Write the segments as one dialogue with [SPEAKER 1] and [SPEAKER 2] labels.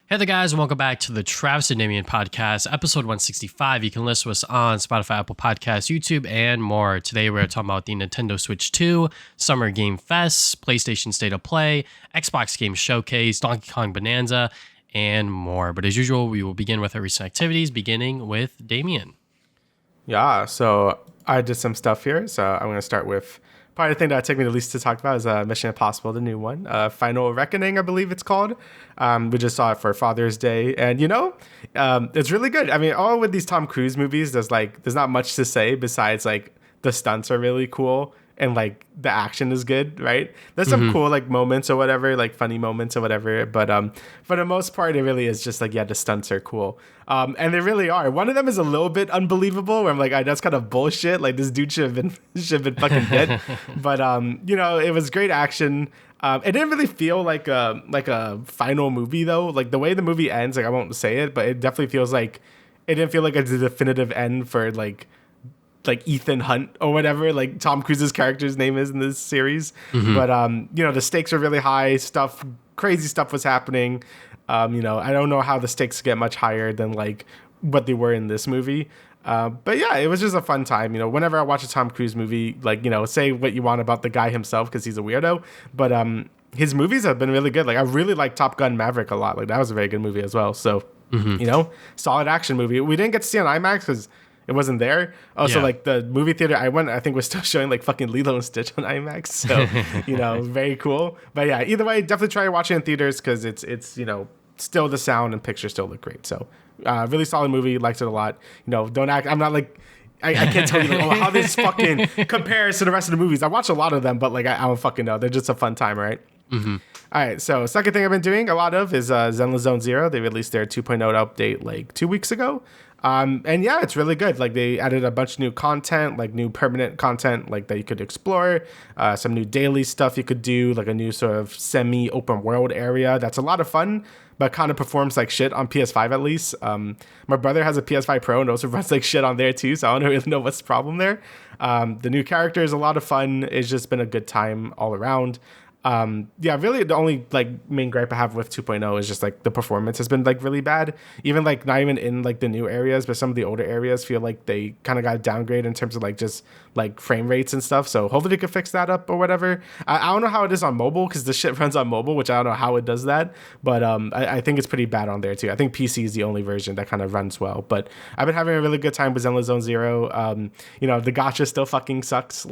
[SPEAKER 1] Hey there, guys, and welcome back to the Travis and Damian podcast, episode 165. You can listen to us on Spotify, Apple Podcasts, YouTube, and more. Today, we're talking about the Nintendo Switch 2, Summer Game Fest, PlayStation State of Play, Xbox Game Showcase, Donkey Kong Bonanza, and more. But as usual, we will begin with our recent activities, beginning with Damian.
[SPEAKER 2] Yeah, so I did some stuff here. So I'm going to start with probably the thing that took me the least to talk about is Mission Impossible, the new one. Final Reckoning, I believe it's called. We just saw it for Father's Day. And, it's really good. I mean, all with these Tom Cruise movies, there's not much to say besides, the stunts are really cool. And the action is good, right? There's some cool moments or whatever, funny moments or whatever. But for the most part, it really is just the stunts are cool. And they really are. One of them is a little bit unbelievable where I'm that's kind of bullshit. This dude should have been fucking dead. But it was great action. It didn't really feel like a final movie though. The way the movie ends, I won't say it, but it definitely feels like it didn't feel like a definitive end for like Ethan Hunt or whatever, Tom Cruise's character's name is in this series. But, the stakes are really high. Crazy stuff was happening. I don't know how the stakes get much higher than what they were in this movie. But yeah, it was just a fun time. Whenever I watch a Tom Cruise movie, say what you want about the guy himself, cause he's a weirdo, but, his movies have been really good. I really like Top Gun Maverick a lot. That was a very good movie as well. So, solid action movie. We didn't get to see on IMAX cause it wasn't there. Also, the movie theater I went, I think was still showing fucking Lilo and Stitch on IMAX. So, very cool. But yeah, either way, definitely try watching in theaters because it's still the sound and pictures still look great. So, really solid movie. Liked it a lot. Don't act. I'm not I can't tell you how this fucking compares to the rest of the movies. I watch a lot of them, but I don't fucking know. They're just a fun time, right? All right, so second thing I've been doing a lot of is Zenless Zone Zero. They released their 2.0 update 2 weeks ago. And yeah, it's really good. They added a bunch of new content, new permanent content, that you could explore, some new daily stuff you could do, a new sort of semi-open world area. That's a lot of fun, but kind of performs like shit on PS5 at least. My brother has a PS5 Pro and also runs shit on there too, so I don't really know what's the problem there. The new character is a lot of fun. It's just been a good time all around. Really the only main gripe I have with 2.0 is just the performance has been really bad. Even not even in the new areas, but some of the older areas feel they kind of got downgraded in terms of just frame rates and stuff. So hopefully they could fix that up or whatever. I don't know how it is on mobile because this shit runs on mobile, which I don't know how it does that. But I think it's pretty bad on there too. I think PC is the only version that kind of runs well. But I've been having a really good time with Zenless Zone Zero. The gacha still fucking sucks.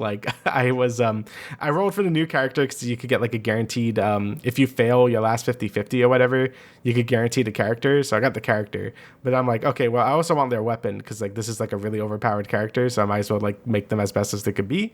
[SPEAKER 2] I rolled for the new character because you could get a guaranteed if you fail your last 50-50 or whatever, you could guarantee the character. So I got the character, but I'm okay, well, I also want their weapon because this is a really overpowered character, so I might as well make them as best as they could be.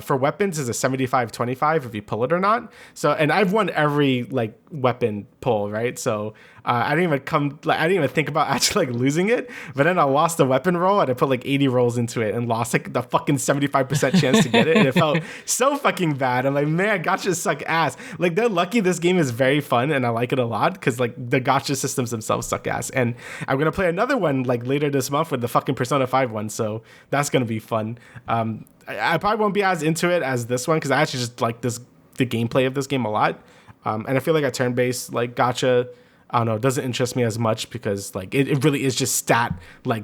[SPEAKER 2] For weapons is a 75-25 if you pull it or not. So, and I've won every weapon pull, right? So I didn't even think about actually losing it, but then I lost the weapon roll and I put 80 rolls into it and lost the fucking 75% chance to get it, and it felt so fucking bad. I'm man, gotchas suck ass. They're lucky this game is very fun and I like it a lot because the gacha systems themselves suck ass. And I'm gonna play another one later this month with the fucking Persona 5 one, so that's gonna be fun. I probably won't be as into it as this one because I actually just like the gameplay of this game a lot. And I feel a turn-based gacha, I don't know, it doesn't interest me as much because it really is just stat,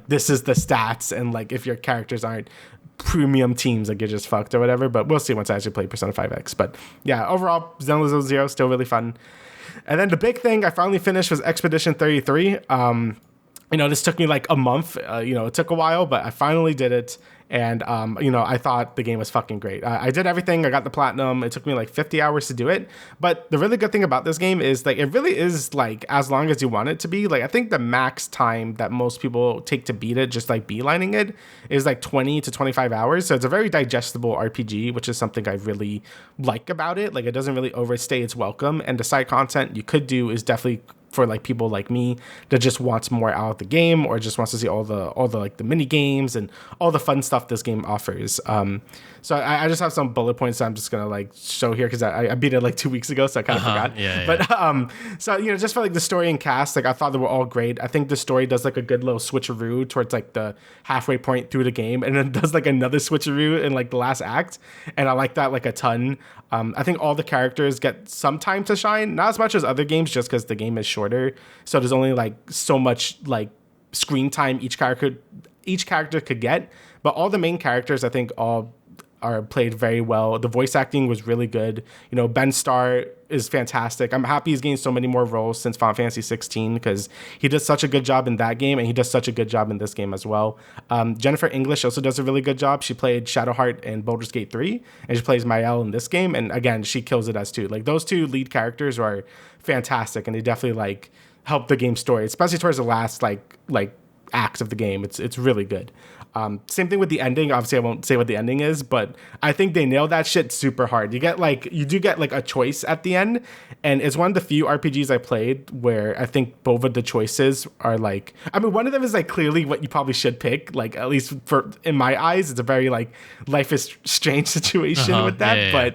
[SPEAKER 2] this is the stats, and if your characters aren't premium teams, you're just fucked or whatever. But we'll see once I actually play Persona 5X. But yeah, overall, Zenless Zone Zero still really fun. And then the big thing I finally finished was Expedition 33. This took me a month. It took a while, but I finally did it. And, I thought the game was fucking great. I did everything. I got the platinum. It took me 50 hours to do it. But the really good thing about this game is it really is as long as you want it to be. I think the max time that most people take to beat it, just beelining it, is 20 to 25 hours. So it's a very digestible RPG, which is something I really like about it. It doesn't really overstay its welcome. And the side content you could do is definitely for people like me that just wants more out of the game or just wants to see all the the mini games and all the fun stuff this game offers. So I just have some bullet points that I'm just gonna show here because I beat it 2 weeks ago, so I kind of forgot.
[SPEAKER 1] Yeah.
[SPEAKER 2] But so just for the story and cast, I thought they were all great. I think the story does a good little switcheroo towards the halfway point through the game, and then does another switcheroo in the last act, and I like that a ton. I think all the characters get some time to shine, not as much as other games, just because the game is short shorter, so there's only like so much like screen time each character could get. But all the main characters, I think, all are played very well. The voice acting was really good. You know, Ben Starr is fantastic. I'm happy he's gained so many more roles since Final Fantasy 16 because he does such a good job in that game, and he does such a good job in this game as well. Jennifer English also does a really good job. She played Shadowheart in Baldur's Gate 3, and she plays Mael in this game. And again, she kills it as too. Like, those two lead characters are fantastic, and they definitely like help the game story, especially towards the last like acts of the game. It's really good. Same thing with the ending. Obviously, I won't say what the ending is, but I think they nailed that shit super hard. You do get like a choice at the end, and it's one of the few RPGs I played where I think both of the choices are like, I mean, one of them is like clearly what you probably should pick. Like, at least in my eyes, it's a very like Life is Strange situation with that. Yeah.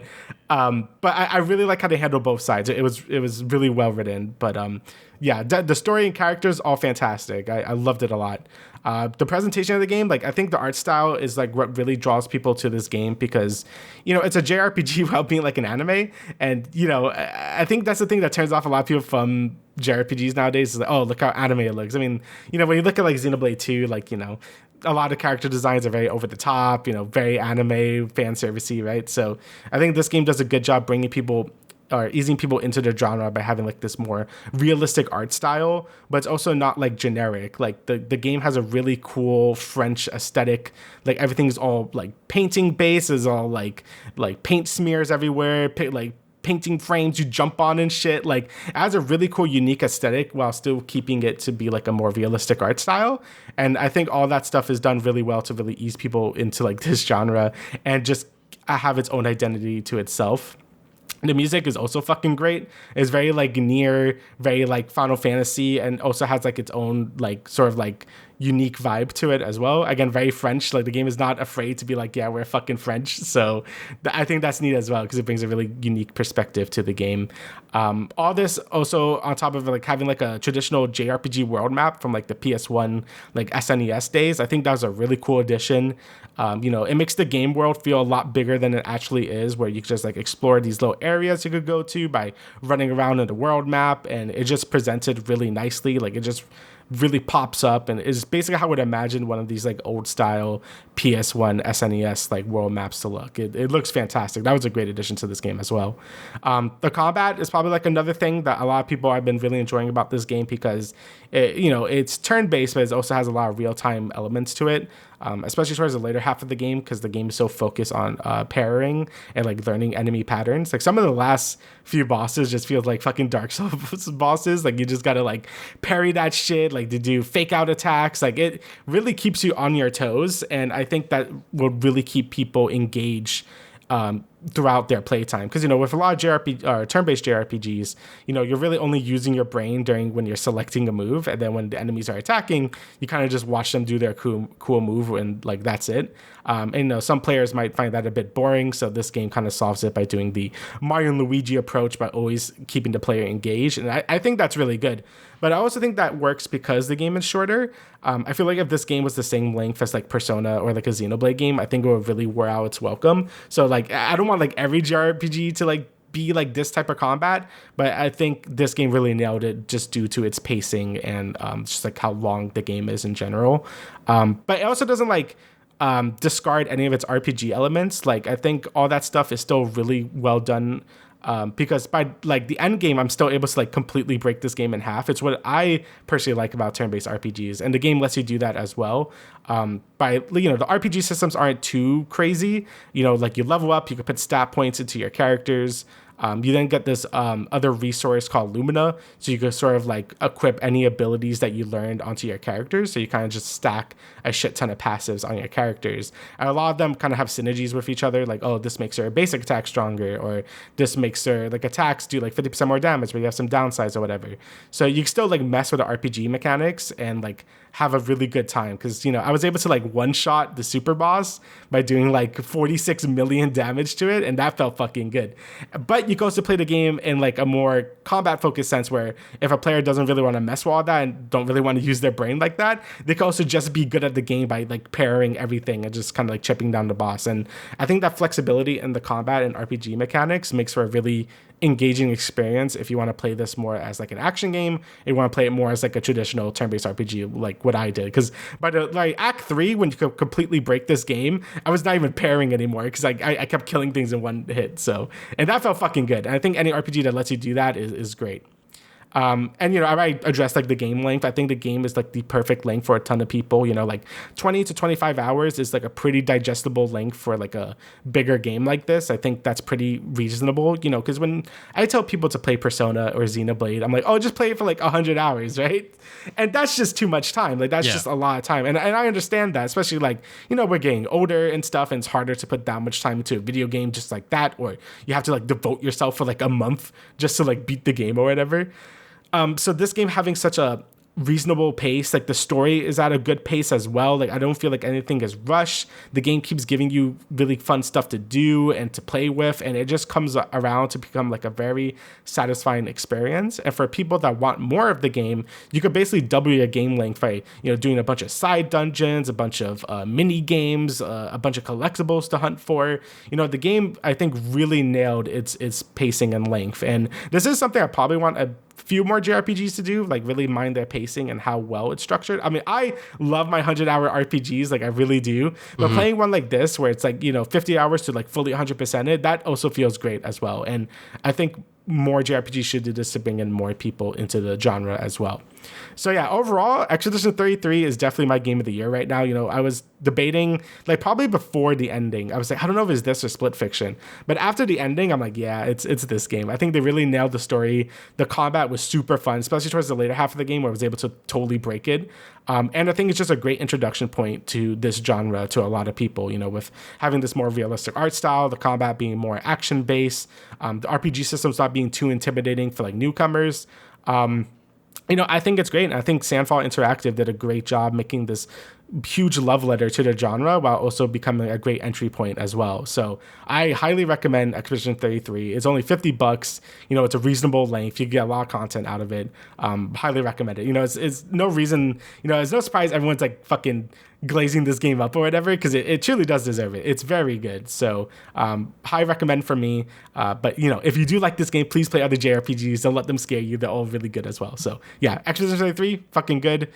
[SPEAKER 2] But I really like how they handle both sides. It was really well written. But yeah, the story and characters all fantastic. I loved it a lot. The presentation of the game, like, I think the art style is like what really draws people to this game because, you know, it's a JRPG without being like an anime. And, you know, I think that's the thing that turns off a lot of people from JRPGs nowadays is like, oh, look how anime it looks. I mean, you know, when you look at like Xenoblade 2, like, you know, a lot of character designs are very over the top, you know, very anime, fan servicey, right? So I think this game does a good job bringing people or easing people into the genre by having like this more realistic art style, but it's also not like generic. Like the game has a really cool French aesthetic. Like everything's all like painting based, is all like paint smears everywhere, like painting frames you jump on and shit. Like, it has a really cool, unique aesthetic while still keeping it to be like a more realistic art style. And I think all that stuff is done really well to really ease people into like this genre and just have its own identity to itself. The music is also fucking great. It's very like near, very like Final Fantasy, and also has like its own like sort of like unique vibe to it as well. Again, very French. Like the game is not afraid to be like, yeah, we're fucking French. So I think that's neat as well because it brings a really unique perspective to the game. All this also on top of like having like a traditional JRPG world map from like the PS1 like SNES days. I think that was a really cool addition. You know, it makes the game world feel a lot bigger than it actually is, where you can just like explore these little areas you could go to by running around in the world map, and it just presented really nicely. Like it just really pops up and is basically how I would imagine one of these like old style PS1 SNES like world maps to look. It looks fantastic. That was a great addition to this game as well. The combat is probably like another thing that a lot of people have been really enjoying about this game because it's turn-based, but it also has a lot of real-time elements to it. Especially towards the later half of the game because the game is so focused on parrying and like learning enemy patterns. Like some of the last few bosses just feel like fucking Dark Souls bosses. Like you just gotta like parry that shit, like to do fake out attacks. Like it really keeps you on your toes, and I think that will really keep people engaged throughout their playtime. Because, you know, with a lot of turn-based JRPGs, you know, you're really only using your brain during when you're selecting a move, and then when the enemies are attacking, you kind of just watch them do their cool move, and like that's it. And you know, some players might find that a bit boring, so this game kind of solves it by doing the Mario and Luigi approach by always keeping the player engaged, and I think that's really good. But I also think that works because the game is shorter. I feel like if this game was the same length as like Persona or like a Xenoblade game, I think it would really wear out its welcome. So like, I don't want like every JRPG to like be like this type of combat, but I think this game really nailed it just due to its pacing and just like how long the game is in general. But it also doesn't like discard any of its RPG elements. Like I think all that stuff is still really well done. Because by like the end game, I'm still able to like completely break this game in half. It's what I personally like about turn-based RPGs, and the game lets you do that as well. The RPG systems aren't too crazy. You know, like you level up, you can put stat points into your characters. You then get this other resource called Lumina, so you can sort of like equip any abilities that you learned onto your characters. So you kind of just stack a shit ton of passives on your characters. And a lot of them kind of have synergies with each other, like, oh, this makes their basic attack stronger, or this makes their like attacks do like 50% more damage, but you have some downsides or whatever. So you can still like mess with the RPG mechanics and like have a really good time, because, you know, I was able to like one-shot the super boss by doing like 46 million damage to it, and that felt fucking good. But you can also play the game in like a more combat-focused sense, where if a player doesn't really want to mess with all that and don't really want to use their brain like that, they can also just be good at the game by like parrying everything and just kind of like chipping down the boss. And I think that flexibility in the combat and RPG mechanics makes for a really engaging experience if you want to play this more as like an action game, you want to play it more as like a traditional turn-based RPG, like what I did. Because by the like Act 3, when you could completely break this game, I was not even pairing anymore because I kept killing things in one hit. So, and that felt fucking good. And I think any RPG that lets you do that is great. And, you know, I addressed like the game length. I think the game is like the perfect length for a ton of people. You know, like 20 to 25 hours is like a pretty digestible length for like a bigger game like this. I think that's pretty reasonable, you know, because when I tell people to play Persona or Xenoblade, I'm like, oh, just play it for like 100 hours, right? And that's just too much time. Like, that's just a lot of time. And I understand that, especially like, you know, we're getting older and stuff, and it's harder to put that much time into a video game just like that, or you have to like devote yourself for like a month just to like beat the game or whatever. So this game having such a reasonable pace, like the story is at a good pace as well. Like I don't feel like anything is rushed. The game keeps giving you really fun stuff to do and to play with, and it just comes around to become like a very satisfying experience. And for people that want more of the game, you could basically double your game length by, you know, doing a bunch of side dungeons, a bunch of mini games, a bunch of collectibles to hunt for. You know, the game I think really nailed its pacing and length, and this is something I probably want a few more JRPGs to do, like really mind their pacing and how well it's structured. I mean, I love my 100-hour RPGs, like I really do. But playing one like this, where it's like, you know, 50 hours to like fully 100% it, that also feels great as well. And I think more JRPGs should do this to bring in more people into the genre as well. So yeah, overall, Expedition 33 is definitely my game of the year right now. You know, I was debating, like probably before the ending, I was like, I don't know if it's this or Split Fiction. But after the ending, I'm like, yeah, it's this game. I think they really nailed the story. The combat was super fun, especially towards the later half of the game where I was able to totally break it. And I think it's just a great introduction point to this genre to a lot of people, you know, with having this more realistic art style, the combat being more action-based, the RPG systems not being too intimidating for like newcomers. You know, I think it's great. And I think Sandfall Interactive did a great job making this huge love letter to the genre while also becoming a great entry point as well. So I highly recommend Expedition 33. It's only $50. You know, it's a reasonable length. You get a lot of content out of it. Highly recommend it. You know, it's no reason, you know, it's no surprise everyone's like fucking glazing this game up or whatever, because it truly does deserve it. It's very good. So high recommend for me. But, you know, if you do like this game, please play other JRPGs. Don't let them scare you. They're all really good as well. So yeah, Expedition 33, fucking good.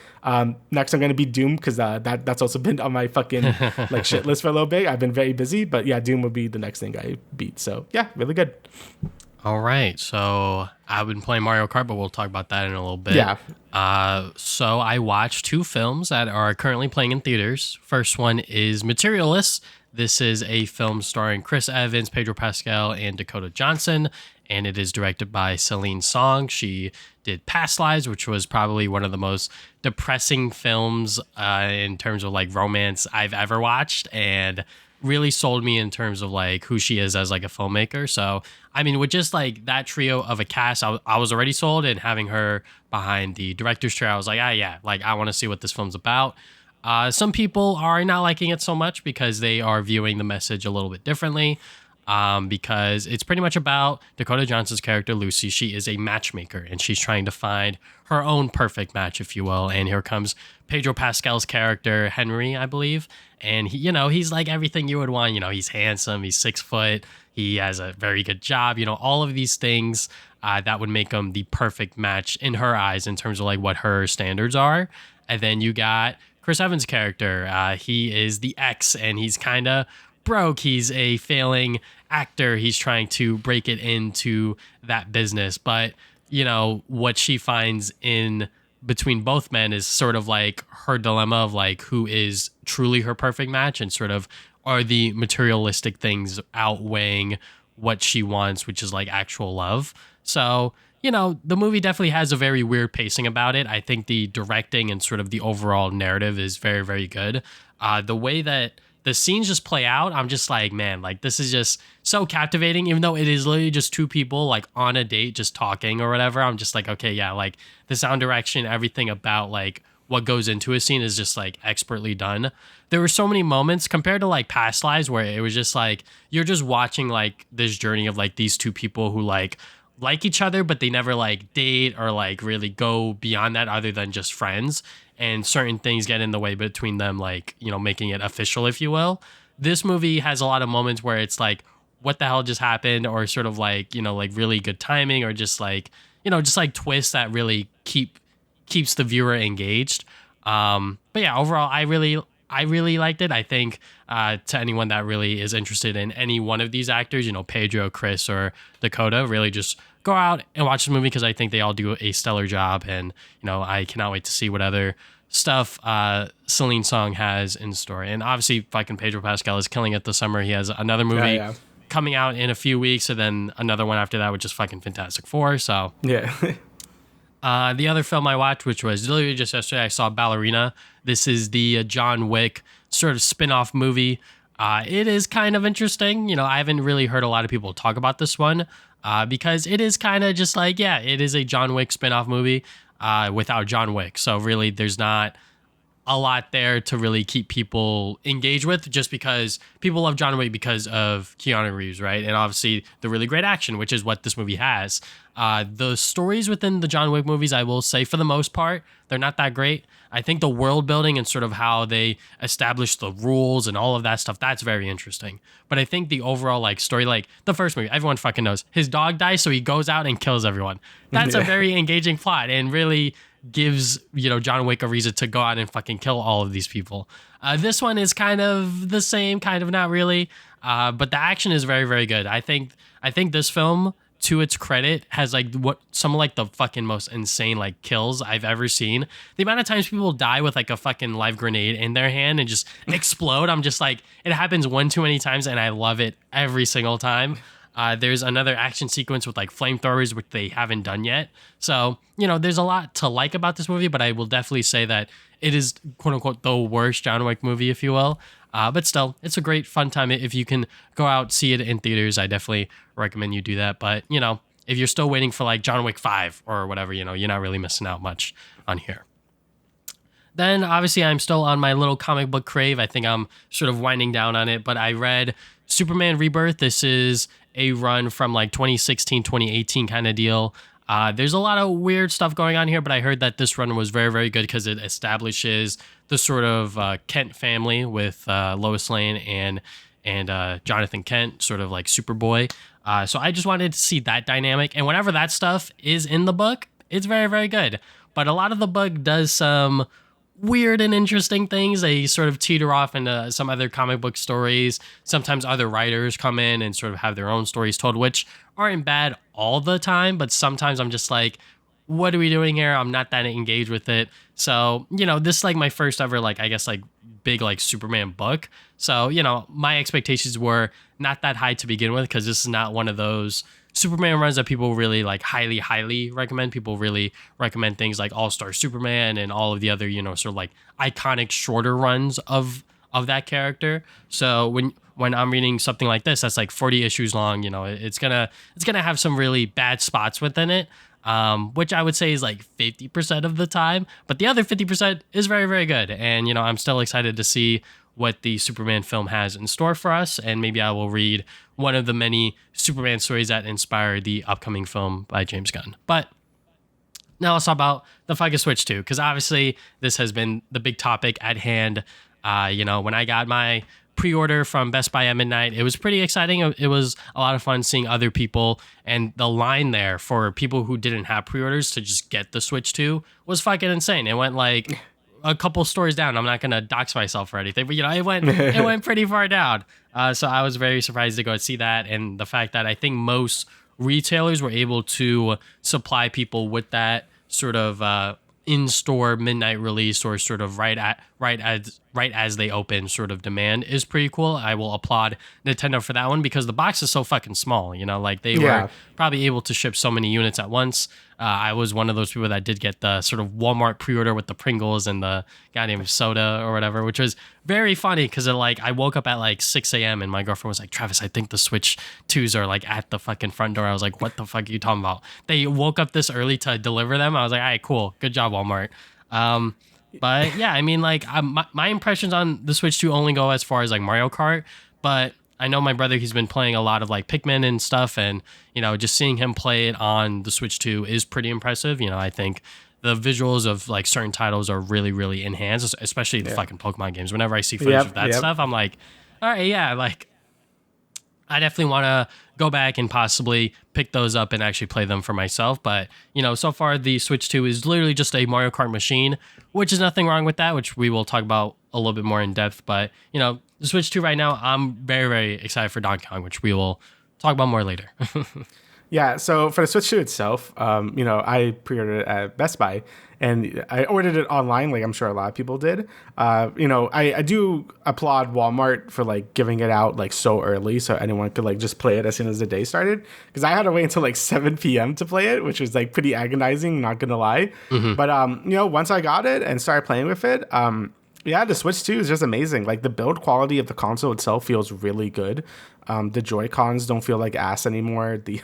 [SPEAKER 2] Next I'm going to be Doom, because that's also been on my fucking like shit list for a little bit. I've been very busy, but yeah, Doom will be the next thing I beat. So yeah, really good.
[SPEAKER 1] All right, so I've been playing Mario Kart, but we'll talk about that in a little bit.
[SPEAKER 2] Yeah.
[SPEAKER 1] So I watched two films that are currently playing in theaters. First one is Materialists. This is a film starring Chris Evans, Pedro Pascal, and Dakota Johnson, and it is directed by Celine Song. She did Past Lives, which was probably one of the most depressing films in terms of like romance I've ever watched, and really sold me in terms of like who she is as like a filmmaker. So I mean, with just like that trio of a cast, I was already sold, and having her behind the director's chair, I was like, yeah, like I want to see what this film's about. Some people are not liking it so much because they are viewing the message a little bit differently. Because it's pretty much about Dakota Johnson's character, Lucy. She is a matchmaker, and she's trying to find her own perfect match, if you will. And here comes Pedro Pascal's character, Henry, I believe. And he, you know, he's like everything you would want. You know, he's handsome, he's 6 foot, he has a very good job, you know, all of these things that would make him the perfect match in her eyes in terms of like what her standards are. And then you got Chris Evans' character. He is the ex, and he's kind of broke. He's a failing actor. He's trying to break it into that business. But, you know, what she finds in between both men is sort of like her dilemma of like who is truly her perfect match, and sort of are the materialistic things outweighing what she wants, which is like actual love. So, you know, the movie definitely has a very weird pacing about it. I think the directing and sort of the overall narrative is very, very good. The way that the scenes just play out, I'm just like, man, like this is just so captivating, even though it is literally just two people like on a date just talking or whatever. I'm just like, okay, yeah, like the sound direction, everything about like what goes into a scene is just like expertly done. There were so many moments compared to like Past Lives where it was just like you're just watching like this journey of like these two people who like each other, but they never like date or like really go beyond that other than just friends. And certain things get in the way between them, like, you know, making it official, if you will. This movie has a lot of moments where it's like what the hell just happened, or sort of like, like really good timing, or just like, just like twists that really keeps the viewer engaged. But yeah, overall, I really liked it. I think to anyone that really is interested in any one of these actors, Pedro, Chris, or Dakota, really just go out and watch the movie, because I think they all do a stellar job. And, I cannot wait to see what other stuff Celine Song has in store. And obviously, fucking Pedro Pascal is killing it this summer. He has another movie coming out in a few weeks, and then another one after that, which is fucking Fantastic Four. So
[SPEAKER 2] yeah.
[SPEAKER 1] the other film I watched, which was literally just yesterday, I saw Ballerina. This is the John Wick sort of spin-off movie. It is kind of interesting. I haven't really heard a lot of people talk about this one because it is kind of just like, yeah, it is a John Wick spin-off movie without John Wick. So really, there's not a lot there to really keep people engaged with, just because people love John Wick because of Keanu Reeves, right? And obviously the really great action, which is what this movie has. The stories within the John Wick movies, I will say, for the most part, they're not that great. I think the world building and sort of how they establish the rules and all of that stuff, that's very interesting. But I think the overall like story, like the first movie, everyone fucking knows his dog dies, so he goes out and kills everyone. That's a very engaging plot and really gives, John Wick a reason to go out and fucking kill all of these people. This one is kind of the same, kind of not really. But the action is very, very good. I think this film, to its credit, has like some of like the fucking most insane like kills I've ever seen. The amount of times people die with like a fucking live grenade in their hand and just explode, I'm just like, it happens one too many times, and I love it every single time. There's another action sequence with like flamethrowers, which they haven't done yet. So, there's a lot to like about this movie, but I will definitely say that it is, quote unquote, the worst John Wick movie, if you will. But still, it's a great fun time. If you can go out, see it in theaters, I definitely recommend you do that. But, if you're still waiting for like John Wick 5 or whatever, you're not really missing out much on here. Then, obviously, I'm still on my little comic book crave. I think I'm sort of winding down on it, but I read Superman Rebirth. This is a run from like 2016, 2018 kind of deal. There's a lot of weird stuff going on here, but I heard that this run was very, very good because it establishes the sort of Kent family with Lois Lane and Jonathan Kent, sort of like Superboy. So I just wanted to see that dynamic. And whenever that stuff is in the book, it's very, very good. But a lot of the book does some weird and interesting things. They sort of teeter off into some other comic book stories. Sometimes other writers come in and sort of have their own stories told, which aren't bad all the time, but sometimes I'm just like, what are we doing here? I'm not that engaged with it. So, this is like my first ever, like, I guess like big like Superman book. So, my expectations were not that high to begin with, because this is not one of those Superman runs that people really like highly recommend. People really recommend things like All-Star Superman and all of the other, sort of like iconic shorter runs of that character. So when I'm reading something like this that's like 40 issues long, it's gonna have some really bad spots within it, which I would say is like 50% of the time. But the other 50% is very, very good. And, I'm still excited to see what the Superman film has in store for us. And maybe I will read one of the many Superman stories that inspired the upcoming film by James Gunn. But now let's talk about the fucking Switch 2, because obviously this has been the big topic at hand. When I got my pre-order from Best Buy at midnight, it was pretty exciting. It was a lot of fun seeing other people, and the line there for people who didn't have pre-orders to just get the Switch 2 was fucking insane. It went like a couple stores down. I'm not gonna dox myself or anything, but it went pretty far down. So I was very surprised to go and see that, and the fact that I think most retailers were able to supply people with that sort of in-store midnight release, or sort of right as they open sort of demand, is pretty cool. I will applaud Nintendo for that one, because the box is so fucking small. Like they were probably able to ship so many units at once. I was one of those people that did get the sort of Walmart pre-order with the Pringles and the goddamn soda or whatever, which was very funny, because I woke up at like 6 a.m. and my girlfriend was like, Travis, I think the Switch 2s are like at the fucking front door. I was like, what the fuck are you talking about? They woke up this early to deliver them. I was like, all right, cool. Good job, Walmart. But yeah, I mean, like my impressions on the Switch 2 only go as far as like Mario Kart, but I know my brother, he's been playing a lot of like Pikmin and stuff, and just seeing him play it on the Switch 2 is pretty impressive. I think the visuals of like certain titles are really, really enhanced, especially the fucking Pokemon games. Whenever I see footage of that stuff, I'm like, all right, yeah, like I definitely want to go back and possibly pick those up and actually play them for myself. But, so far the Switch 2 is literally just a Mario Kart machine, which is nothing wrong with that, which we will talk about a little bit more in depth. But, the Switch 2 right now, I'm very, very excited for Donkey Kong, which we will talk about more later.
[SPEAKER 2] Yeah, so for the Switch 2 itself, I pre-ordered it at Best Buy, and I ordered it online, like I'm sure a lot of people did. I do applaud Walmart for like giving it out like so early, so anyone could like just play it as soon as the day started. Because I had to wait until like 7 p.m. to play it, which was like pretty agonizing, not gonna lie. But once I got it and started playing with it, yeah, the Switch 2 is just amazing. Like the build quality of the console itself feels really good. The Joy-Cons don't feel like ass anymore. The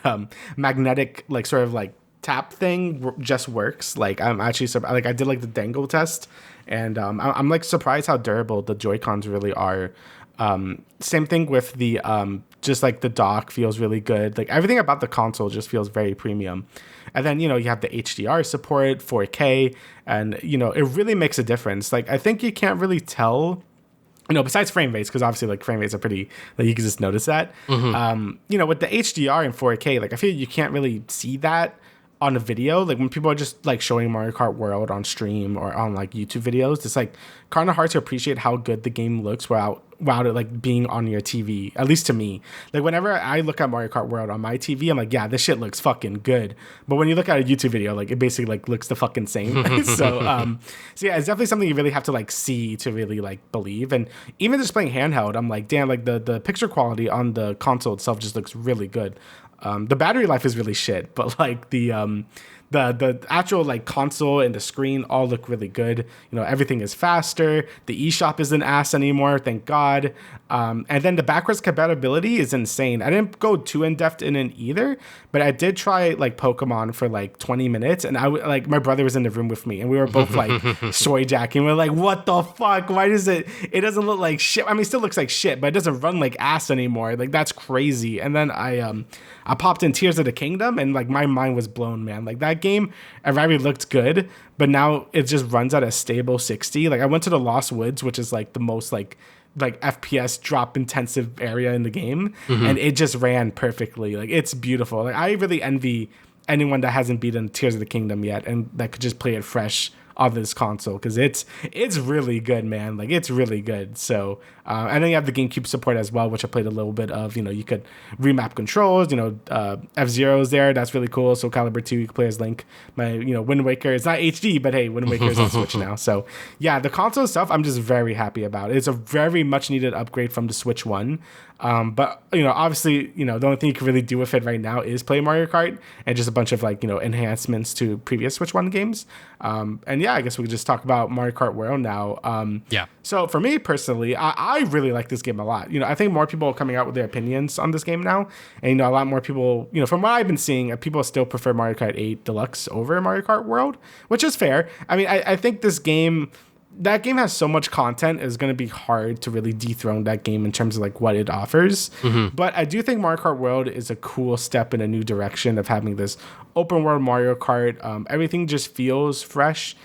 [SPEAKER 2] magnetic like sort of like tap thing just works. Like I'm actually like I did like the dangle test, and I'm like surprised how durable the Joy-Cons really are. Same thing with the just like the dock feels really good. Like everything about the console just feels very premium. And then, you have the HDR support, 4K, and, it really makes a difference. Like, I think you can't really tell, besides frame rates, because obviously, like, frame rates are pretty, like, you can just notice that. With the HDR and 4K, like, I feel you can't really see that on a video. Like, when people are just, like, showing Mario Kart World on stream or on, like, YouTube videos, it's, like, kind of hard to appreciate how good the game looks without it like being on your TV, at least to me. Like whenever I look at Mario Kart World on my TV, I'm like, yeah, this shit looks fucking good. But when you look at a YouTube video, like it basically like looks the fucking same. So yeah, it's definitely something you really have to like see to really like believe. And even just playing handheld, I'm like, damn, like the picture quality on the console itself just looks really good. The battery life is really shit, but like the actual like console and the screen all look really good. Everything is faster. The eShop isn't ass anymore, thank God. And then the backwards compatibility is insane. I didn't go too in depth in it either, but I did try like Pokemon for like 20 minutes, and like my brother was in the room with me, and we were both like soy jacking. We're like, what the fuck? Why does it doesn't look like shit? I mean, it still looks like shit, but it doesn't run like ass anymore. Like that's crazy. And then I popped in Tears of the Kingdom, and like my mind was blown, man. Like that game, it already looked good, but now it just runs at a stable 60. Like I went to the Lost Woods, which is like the most like FPS drop intensive area in the game, and it just ran perfectly. Like it's beautiful. Like I really envy anyone that hasn't beaten Tears of the Kingdom yet and that could just play it fresh on this console, because it's really good, man. Like it's really good. So and then you have the GameCube support as well, which I played a little bit of. You could remap controls. F-Zero's there, that's really cool. So Calibur 2, you can play as Link. My Wind Waker, it's not HD, but hey, Wind Waker is on Switch now. So yeah, the console itself I'm just very happy about. It's a very much needed upgrade from the Switch 1. But obviously, the only thing you can really do with it right now is play Mario Kart and just a bunch of like enhancements to previous Switch 1 games. And yeah, I guess we could just talk about Mario Kart World now.
[SPEAKER 1] Yeah.
[SPEAKER 2] So for me personally, I really like this game a lot. I think more people are coming out with their opinions on this game now, and a lot more people, from what I've been seeing, people still prefer Mario Kart 8 Deluxe over Mario Kart World, which is fair. I mean, I think that game has so much content, it's going to be hard to really dethrone that game in terms of like what it offers. But I do think Mario Kart World is a cool step in a new direction of having this open world Mario Kart. Everything just feels fresh.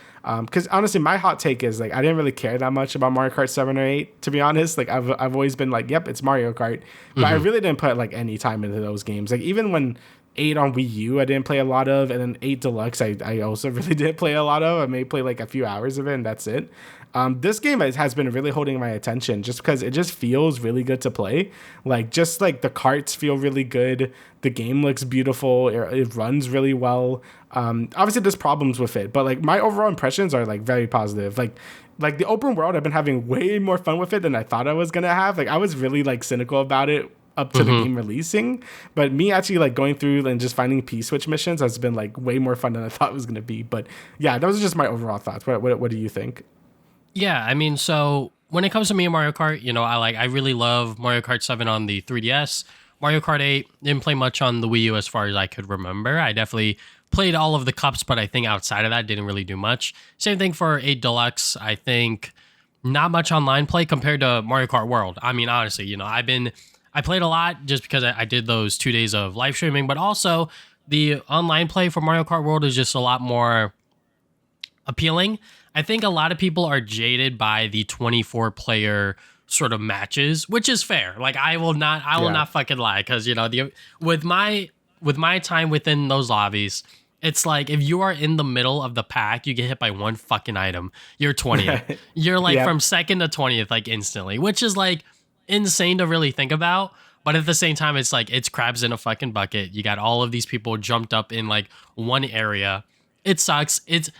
[SPEAKER 2] Because honestly, my hot take is like I didn't really care that much about Mario Kart 7 or 8, to be honest. Like I've always been like, yep, it's Mario Kart, but I really didn't put like any time into those games. Like even when 8 on Wii U I didn't play a lot of, and then 8 Deluxe I also really didn't play a lot of. I may play like a few hours of it, and that's it. This game has been really holding my attention just because it just feels really good to play. Like just like the carts feel really good. The game looks beautiful. It runs really well. Obviously there's problems with it, but like my overall impressions are like very positive. Like the open world, I've been having way more fun with it than I thought I was gonna have. Like I was really like cynical about it up to the game releasing, but me actually like going through and just finding P-switch missions has been like way more fun than I thought it was gonna be. But yeah, those are just my overall thoughts. What do you think?
[SPEAKER 1] Yeah, I mean, so when it comes to me and Mario Kart, I really love Mario Kart 7 on the 3DS. Mario Kart 8 didn't play much on the Wii U as far as I could remember. I definitely played all of the cups, but I think outside of that didn't really do much. Same thing for 8 Deluxe. I think not much online play compared to Mario Kart World. I mean, honestly, I played a lot just because I did those 2 days of live streaming, but also the online play for Mario Kart World is just a lot more appealing. I think a lot of people are jaded by the 24 player sort of matches, which is fair. Like I will not fucking lie, because with my time within those lobbies, it's like if you are in the middle of the pack, you get hit by one fucking item, you're 20th. You're like from second to 20th like instantly, which is like insane to really think about. But at the same time, it's like it's crabs in a fucking bucket. You got all of these people jumped up in like one area. It sucks. It's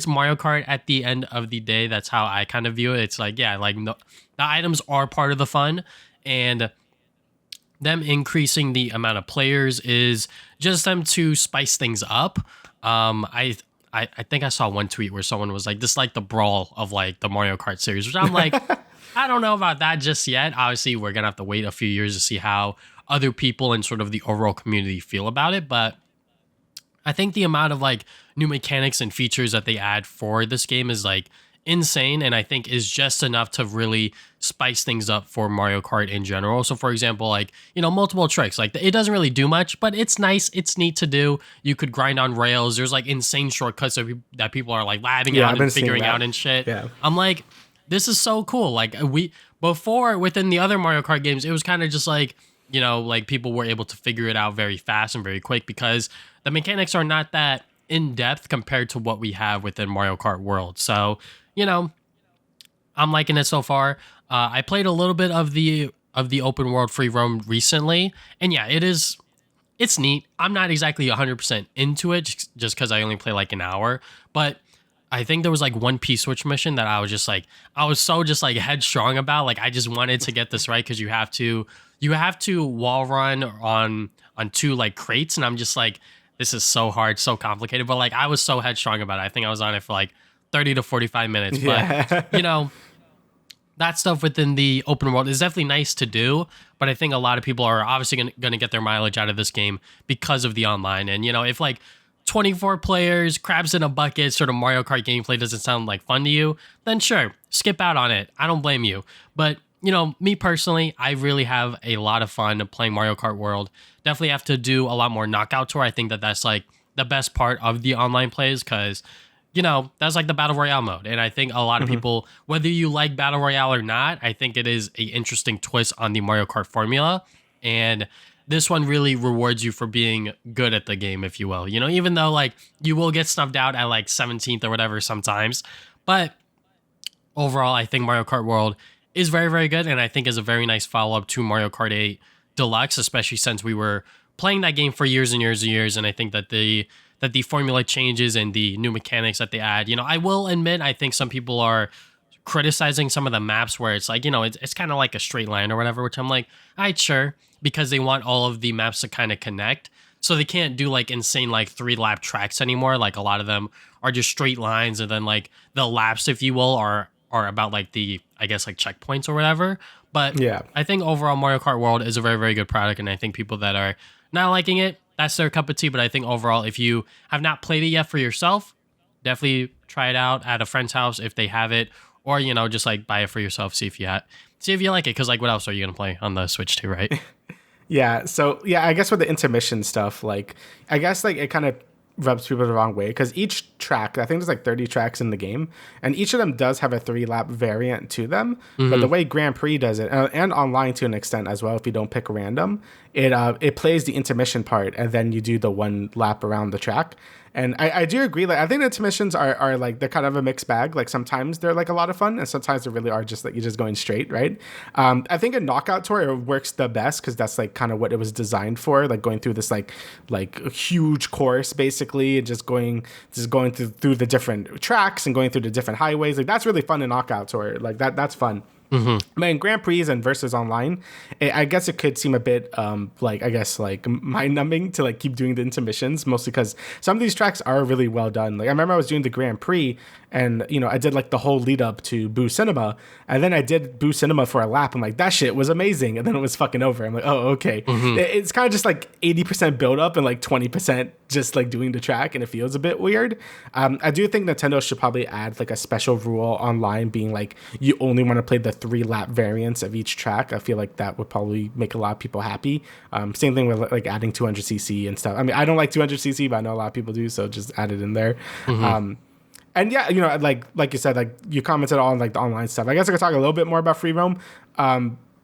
[SPEAKER 1] Mario Kart at the end of the day. That's how I kind of view it. It's like, yeah, like the items are part of the fun, and them increasing the amount of players is just them to spice things up. I think I saw one tweet where someone was like, "This is like the brawl of like the Mario Kart series," which I'm like, I don't know about that just yet. Obviously, we're gonna have to wait a few years to see how other people and sort of the overall community feel about it. But I think the amount of like new mechanics and features that they add for this game is like insane, and I think is just enough to really spice things up for Mario Kart in general. So for example, like, multiple tricks, like it doesn't really do much, but it's nice, it's neat to do. You could grind on rails. There's like insane shortcuts that people are like labbing out and figuring out and shit.
[SPEAKER 2] Yeah.
[SPEAKER 1] I'm like, this is so cool. Like before within the other Mario Kart games, it was kind of just like, like people were able to figure it out very fast and very quick because the mechanics are not that in depth compared to what we have within Mario Kart World. So, I'm liking it so far. I played a little bit of the open world free roam recently, and yeah, it's neat. I'm not exactly 100% into it just because I only play like an hour, but I think there was like one P-switch mission that I was so just like headstrong about. Like I just wanted to get this right because you have to wall run on two like crates, and I'm just like, this is so hard, so complicated. But like I was so headstrong about it. I think I was on it for like 30 to 45 minutes. But that stuff within the open world is definitely nice to do. But I think a lot of people are obviously going to get their mileage out of this game because of the online. And if like 24 players, crabs in a bucket, sort of Mario Kart gameplay doesn't sound like fun to you, then sure, skip out on it. I don't blame you. But me personally, I really have a lot of fun playing Mario Kart World. Definitely have to do a lot more knockout tour. I think that's like the best part of the online plays because, that's like the Battle Royale mode. And I think a lot of people, whether you like Battle Royale or not, I think it is an interesting twist on the Mario Kart formula. And this one really rewards you for being good at the game, if you will. Even though like you will get snubbed out at like 17th or whatever sometimes. But overall, I think Mario Kart World is very, very good, and I think is a very nice follow-up to Mario Kart 8 Deluxe, especially since we were playing that game for years and years and years, and I think that the formula changes and the new mechanics that they add, I will admit, I think some people are criticizing some of the maps where it's like, it's kind of like a straight line or whatever, which I'm like, all right, sure, because they want all of the maps to kind of connect, so they can't do like insane like 3-lap tracks anymore. Like a lot of them are just straight lines, and then like the laps, if you will, are about like the, I guess, like checkpoints or whatever. But yeah, I think overall Mario Kart World is a very, very good product, and I think people that are not liking it, that's their cup of tea. But I think overall, if you have not played it yet for yourself, definitely try it out at a friend's house if they have it, or just like buy it for yourself, see if you like it, because like what else are you gonna play on the Switch too, right?
[SPEAKER 2] Yeah, so yeah, I guess with the intermission stuff, like I guess like it kind of rubs people the wrong way because each track, I think there's like 30 tracks in the game, and each of them does have a 3-lap variant to them. But the way Grand Prix does it, and online to an extent as well, if you don't pick random, it plays the intermission part, and then you do the 1 lap around the track. And I do agree. Like I think the intermissions are like, they're kind of a mixed bag. Like sometimes they're like a lot of fun, and sometimes they really are just like you're just going straight, right? I think a knockout tour works the best because that's like kind of what it was designed for, like going through this like a huge course basically, and just going through the different tracks and going through the different highways. Like that's really fun in knockout tour. Like that's fun. But in Grand Prix and versus online, I guess it could seem a bit like mind-numbing to like keep doing the intermissions, mostly because some of these tracks are really well done. Like I remember I was doing the Grand Prix, and I did like the whole lead up to Boo Cinema, and then I did Boo Cinema for a lap. I'm like, that shit was amazing, and then it was fucking over. I'm like, oh, okay. It's kind of just like 80% build up and like 20% just like doing the track, and it feels a bit weird. I do think Nintendo should probably add like a special rule online, being like you only want to play the 3-lap variants of each track. I feel like that would probably make a lot of people happy. Same thing with like adding 200cc and stuff. I mean, I don't like 200cc, but I know a lot of people do, so just add it in there. And yeah, you know, like you said, like you commented on like the online stuff. I guess I could talk a little bit more about free roam.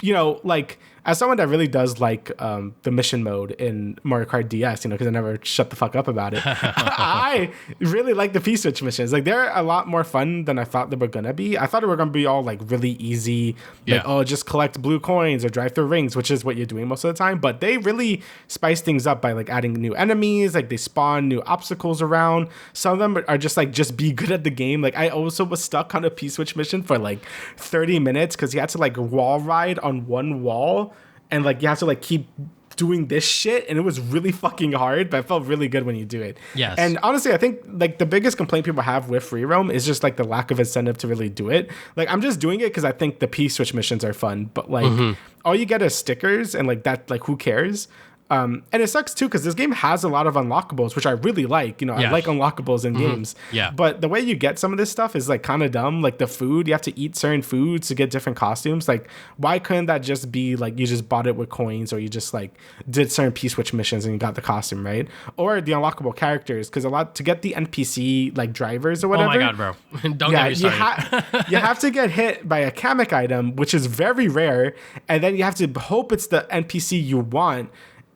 [SPEAKER 2] You know, like as someone that really does like the mission mode in Mario Kart DS, you know, because I never shut the fuck up about it. I really like the P-switch missions. Like they're a lot more fun than I thought they were gonna be. I thought they were gonna be all like really easy, like oh, just collect blue coins or drive through rings, which is what you're doing most of the time. But they really spice things up by like adding new enemies. Like they spawn new obstacles around. Some of them are just like just be good at the game. Like I also was stuck on a P-switch mission for like 30 minutes because you had to like wall ride on one wall. And like you have to like keep doing this shit, and it was really fucking hard, but it felt really good when you do it.
[SPEAKER 1] Yes.
[SPEAKER 2] And honestly, I think like the biggest complaint people have with free roam is just like the lack of incentive to really do it. Like I'm just doing it because I think the P-switch missions are fun, but like all you get is stickers, and like that, like who cares? And it sucks too because this game has a lot of unlockables, which I really like. You know, I like unlockables in games.
[SPEAKER 1] Yeah.
[SPEAKER 2] But the way you get some of this stuff is like kind of dumb. Like the food, you have to eat certain foods to get different costumes. Like, why couldn't that just be like you just bought it with coins, or you just like did certain P-switch missions and you got the costume, right? Or the unlockable characters, because a lot to get the NPC like drivers or whatever.
[SPEAKER 1] Oh my god, bro! Don't get me started.
[SPEAKER 2] You have to get hit by a Kamek item, which is very rare, and then you have to hope it's the NPC you want.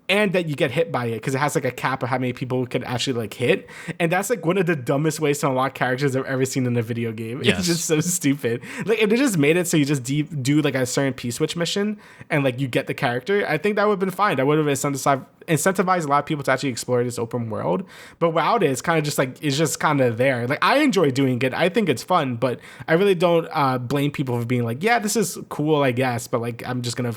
[SPEAKER 2] And that you get hit by it because it has like a cap of how many people can actually like hit, and that's like one of the dumbest ways to unlock characters I've ever seen in a video game.
[SPEAKER 1] Yes.
[SPEAKER 2] It's just so stupid. Like if they just made it so you just do like a certain P-switch mission and like you get the character, I think that would have been fine. That would have incentivized a lot of people to actually explore this open world. But without it, it's kind of just like it's just kind of there. Like I enjoy doing it. I think it's fun, but I really don't blame people for being like, yeah, this is cool, I guess, but like I'm just gonna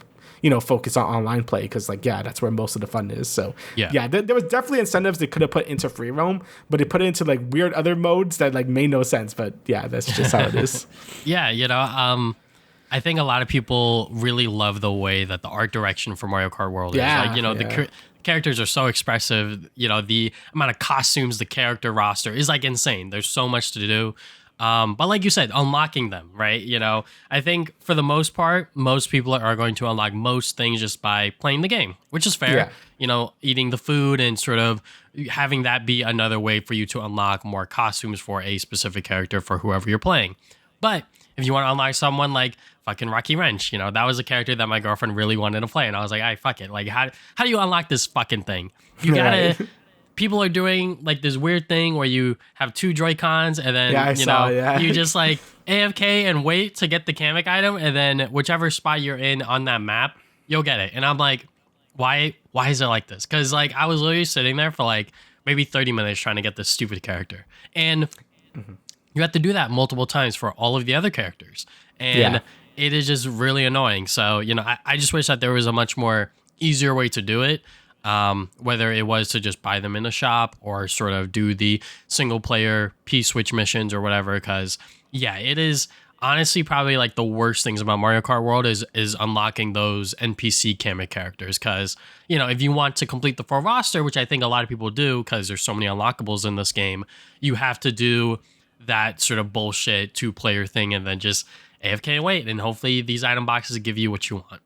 [SPEAKER 2] focus on online play because like that's where most of the fun is. So there was definitely incentives they could have put into free roam, but they put it into like weird other modes that like made no sense. But yeah, that's just how it is.
[SPEAKER 1] I think a lot of people really love the way that the art direction for Mario Kart World is. Like, the characters are so expressive. You know, the amount of costumes, the character roster is like insane. There's so much to do. But like you said, unlocking them, right? You know, I think for the most part, most people are going to unlock most things just by playing the game, which is fair. Yeah. You know, eating the food and sort of having that be another way for you to unlock more costumes for a specific character for whoever you're playing. But if you want to unlock someone like fucking Rocky Wrench, you know, that was a character that my girlfriend really wanted to play. And I was like, hey, fuck it. Like, how do you unlock this fucking thing? You gotta... Right. People are doing like this weird thing where you have two Joy-Cons and then, you just like AFK and wait to get the Kamek item. And then whichever spot you're in on that map, you'll get it. And I'm like, why is it like this? Because like I was literally sitting there for like maybe 30 minutes trying to get this stupid character. And you have to do that multiple times for all of the other characters. And it is just really annoying. So, you know, I just wish that there was a much more easier way to do it. Whether it was to just buy them in the shop or sort of do the single player P-switch missions or whatever, because it is honestly probably like the worst things about Mario Kart World is unlocking those NPC Kamek characters, because you know, if you want to complete the full roster, which I think a lot of people do because there's so many unlockables in this game, you have to do that sort of bullshit 2-player thing and then just AFK and wait, and hopefully these item boxes give you what you want.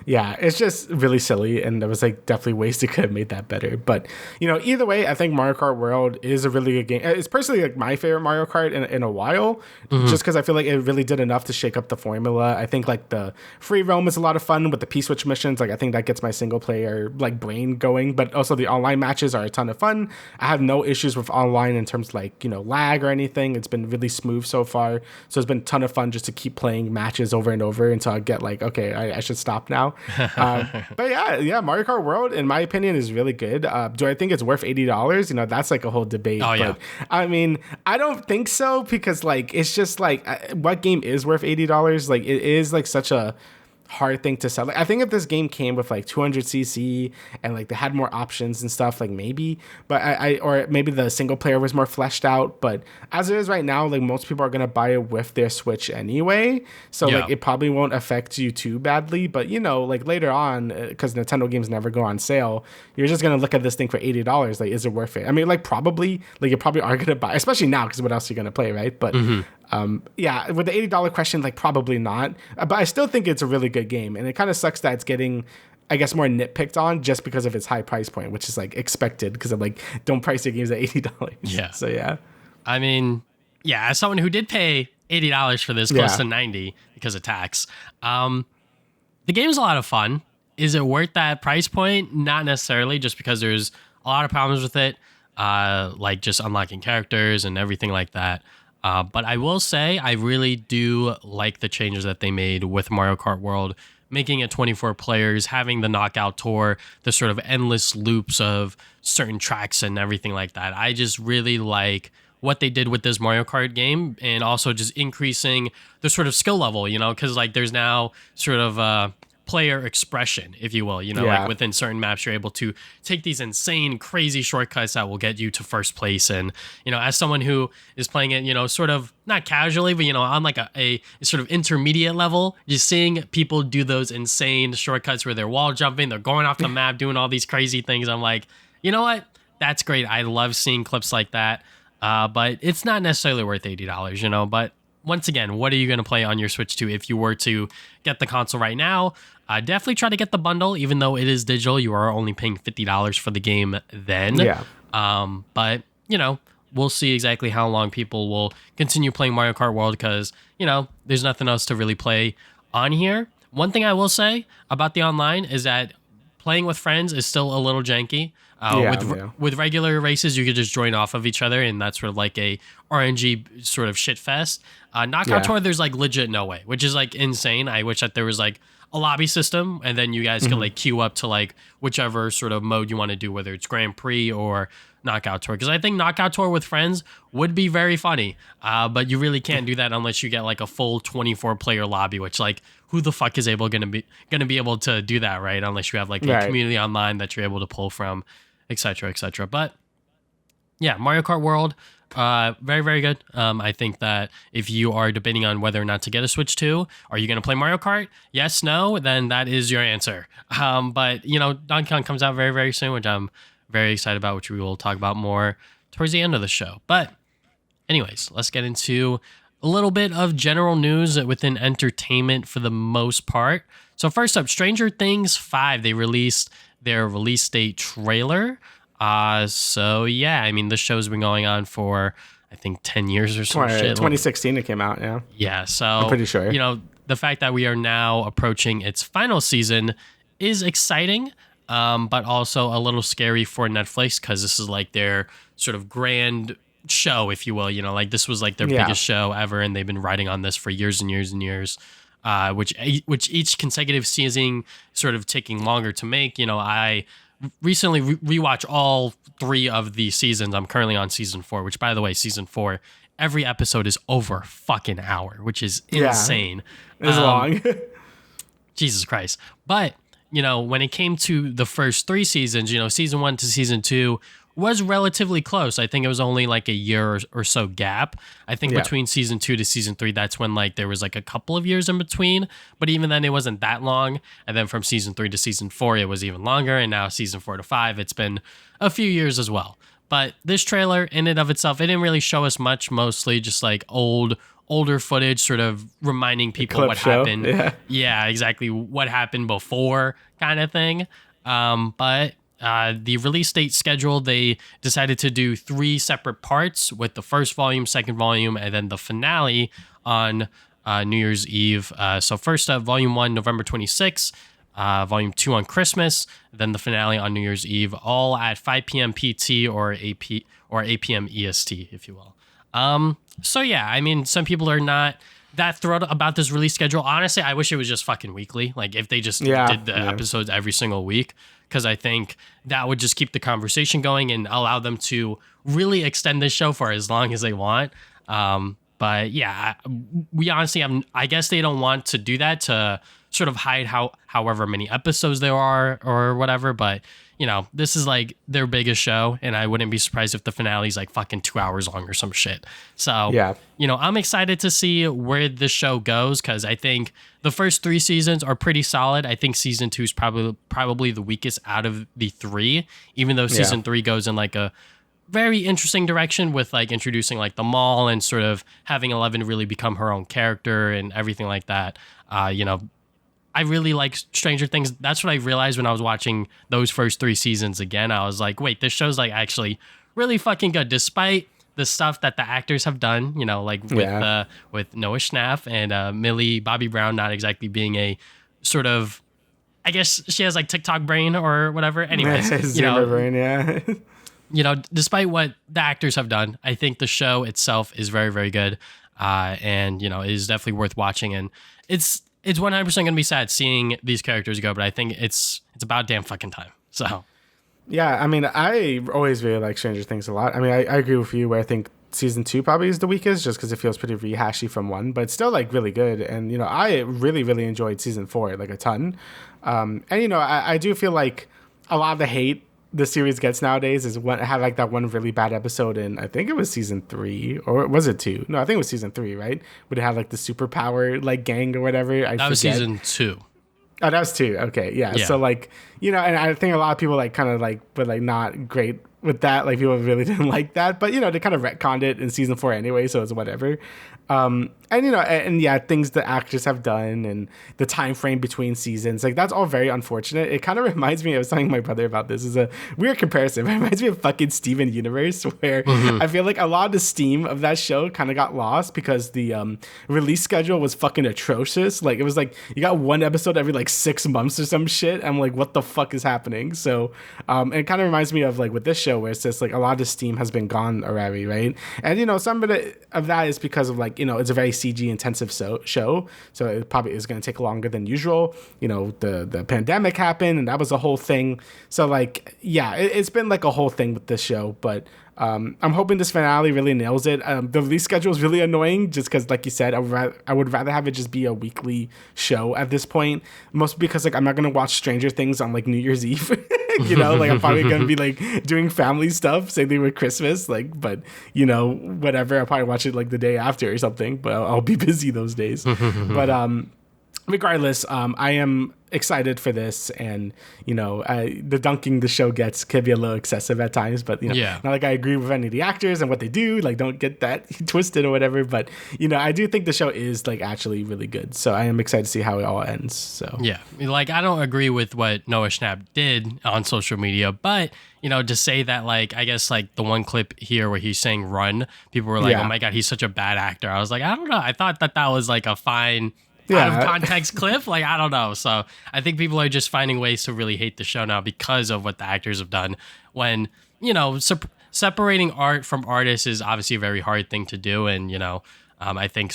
[SPEAKER 2] Yeah, it's just really silly, and there was like definitely ways they could have made that better. But you know, either way, I think Mario Kart World is a really good game. It's personally like my favorite Mario Kart in a while, just because I feel like it really did enough to shake up the formula. I think like the free roam is a lot of fun with the P-switch missions. Like I think that gets my single player like brain going, but also the online matches are a ton of fun. I have no issues with online in terms of like, you know, lag or anything. It's been really smooth so far, so it's been a ton of fun just to keep playing matches over and over until I get like, okay, I should stop now. But Mario Kart World, in my opinion, is really good. Do I think it's worth $80? You know, that's like a whole debate. But I mean, I don't think so, because like it's just like what game is worth $80? Like it is like such a hard thing to sell. Like, I think if this game came with like 200cc and like they had more options and stuff, like maybe, but or maybe the single player was more fleshed out. But as it is right now, like most people are gonna buy it with their Switch anyway, so like it probably won't affect you too badly. But you know, like later on, because Nintendo games never go on sale, you're just gonna look at this thing for $80. Like, is it worth it? I mean, like probably, like you probably are gonna buy, especially now, because what else are you gonna play, right? But with the $80 question, like probably not. But I still think it's a really good game, and it kind of sucks that it's getting, I guess, more nitpicked on just because of its high price point, which is like expected because I'm like, don't price your games at $80.
[SPEAKER 1] Yeah.
[SPEAKER 2] So yeah.
[SPEAKER 1] I mean, yeah, as someone who did pay $80 for this, close to 90 because of tax, the game's a lot of fun. Is it worth that price point? Not necessarily, just because there's a lot of problems with it, like just unlocking characters and everything like that. But I will say I really do like the changes that they made with Mario Kart World, making it 24 players, having the knockout tour, the sort of endless loops of certain tracks and everything like that. I just really like what they did with this Mario Kart game, and also just increasing the sort of skill level, because like there's now sort of player expression, if you will, like within certain maps, you're able to take these insane, crazy shortcuts that will get you to first place. And, as someone who is playing it, sort of not casually, but, on like a sort of intermediate level, just seeing people do those insane shortcuts where they're wall jumping, they're going off the map, doing all these crazy things. I'm like, you know what? That's great. I love seeing clips like that. But it's not necessarily worth $80, but once again, what are you going to play on your Switch 2 if you were to get the console right now? Definitely try to get the bundle, even though it is digital. You are only paying $50 for the game then.
[SPEAKER 2] Yeah.
[SPEAKER 1] But, we'll see exactly how long people will continue playing Mario Kart World because, there's nothing else to really play on here. One thing I will say about the online is that playing with friends is still a little janky. With regular races, you could just join off of each other, and that's sort of like a RNG sort of shit fest. Knockout Tour, there's like legit no way, which is like insane. I wish that there was like a lobby system, and then you guys could like queue up to like whichever sort of mode you want to do, whether it's Grand Prix or Knockout Tour. Because I think Knockout Tour with friends would be very funny, but you really can't do that unless you get like a full 24 player lobby, which like who the fuck is gonna be able to do that, right? Unless you have like a community online that you're able to pull from, etc., etc. But yeah, Mario Kart World, very, very good. I think that if you are debating on whether or not to get a Switch 2, are you going to play Mario Kart? Yes, no, then that is your answer. But, Donkey Kong comes out very, very soon, which I'm very excited about, which we will talk about more towards the end of the show. But anyways, let's get into a little bit of general news within entertainment for the most part. So first up, Stranger Things 5, they released their release date trailer. So yeah, I mean, this show's been going on for, I think, 10 years or some shit.
[SPEAKER 2] 2016 it came out, yeah.
[SPEAKER 1] Yeah, so
[SPEAKER 2] I'm pretty sure.
[SPEAKER 1] The fact that we are now approaching its final season is exciting, but also a little scary for Netflix because this is like their sort of grand show, if you will. Like this was like their biggest show ever, and they've been riding on this for years and years and years. Which each consecutive season sort of taking longer to make. I recently rewatched all 3 of the seasons. I'm currently on season 4, which, by the way, season 4, every episode is over a fucking hour, which is insane.
[SPEAKER 2] It's long.
[SPEAKER 1] Jesus Christ. But, when it came to the first 3 seasons, season 1 to season 2 was relatively close. I think it was only like a year or so gap. I think between season 2 to season 3, that's when like there was like a couple of years in between, but even then it wasn't that long. And then from season 3 to season 4, it was even longer. And now season 4 to 5, it's been a few years as well. But this trailer in and of itself, it didn't really show us much, mostly just like older footage, sort of reminding people what happened. Yeah, exactly. What happened before kind of thing. But the release date schedule, they decided to do 3 separate parts, with the first volume, second volume, and then the finale on New Year's Eve. So first up, volume 1, November 26th, volume 2 on Christmas, then the finale on New Year's Eve, all at 5 p.m. PT or 8 p.m. EST, if you will. So yeah, I mean, some people are not that thrilled about this release schedule. Honestly, I wish it was just fucking weekly. Like if they just did the episodes every single week, because I think that would just keep the conversation going and allow them to really extend this show for as long as they want. But yeah, we honestly have, I guess they don't want to do that to sort of hide however many episodes there are or whatever. But, this is like their biggest show, and I wouldn't be surprised if the finale is like fucking 2 hours long or some shit. So, I'm excited to see where the show goes, because I think the first 3 seasons are pretty solid. I think season 2 is probably the weakest out of the 3, even though season 3 goes in like a very interesting direction with like introducing like the mall and sort of having Eleven really become her own character and everything like that. I really like Stranger Things. That's what I realized when I was watching those first 3 seasons again. I was like, wait, this show's like actually really fucking good, despite the stuff that the actors have done, like with Noah Schnapp and Millie Bobby Brown not exactly being a sort of, I guess she has like TikTok brain or whatever. Anyways,
[SPEAKER 2] Zoomer brain, yeah.
[SPEAKER 1] Despite what the actors have done, I think the show itself is very, very good, and is definitely worth watching. And it's 100% gonna be sad seeing these characters go, but I think it's about damn fucking time. So.
[SPEAKER 2] Yeah, I mean, I always really like Stranger Things a lot. I mean, I agree with you where I think season 2 probably is the weakest just because it feels pretty rehashy from 1, but it's still like really good. And, I really, really enjoyed season 4 like a ton. And, I do feel like a lot of the hate the series gets nowadays is when it had like that one really bad episode in, I think it was season 3, or was it 2? No, I think it was season 3, right? But it had like the superpower like gang or whatever.
[SPEAKER 1] That was season 2.
[SPEAKER 2] Oh, that was 2. Okay, yeah. So like, and I think a lot of people like kind of like, but like not great with that. Like people really didn't like that, but they kind of retconned it in season 4 anyway, so it's whatever. And things the actors have done and the time frame between seasons, like that's all very unfortunate. It kind of reminds me, I was telling my brother about this, is a weird comparison. It reminds me of fucking Steven Universe, where I feel like a lot of the steam of that show kind of got lost because the release schedule was fucking atrocious. Like it was like you got one episode every like 6 months or some shit. I'm like, what the fuck is happening? So it kind of reminds me of like with this show where it's just like a lot of the steam has been gone already, right? And some of that is because of like it's a very CG intensive show, so it probably is going to take longer than usual. The pandemic happened and that was a whole thing, so like it's been like a whole thing with this show, but I'm hoping this finale really nails it. The release schedule is really annoying just because, like you said, I would rather have it just be a weekly show at this point, mostly because like I'm not going to watch Stranger Things on like New Year's Eve. Like I'm probably going to be like doing family stuff, same thing with Christmas, like, but whatever, I'll probably watch it like the day after or something, but I'll be busy those days. But regardless, I am excited for this, and the dunking the show gets can be a little excessive at times, but not like I agree with any of the actors and what they do, like don't get that twisted or whatever, but I do think the show is like actually really good, so I am excited to see how it all ends. So
[SPEAKER 1] like I don't agree with what Noah Schnapp did on social media, but to say that, like, I guess like the one clip here where he's saying run, people were like, oh my god, he's such a bad actor. I was like, I don't know, I thought that was like a fine out of context clip, like I don't know. So I think people are just finding ways to really hate the show now because of what the actors have done, when separating art from artists is obviously a very hard thing to do, and I think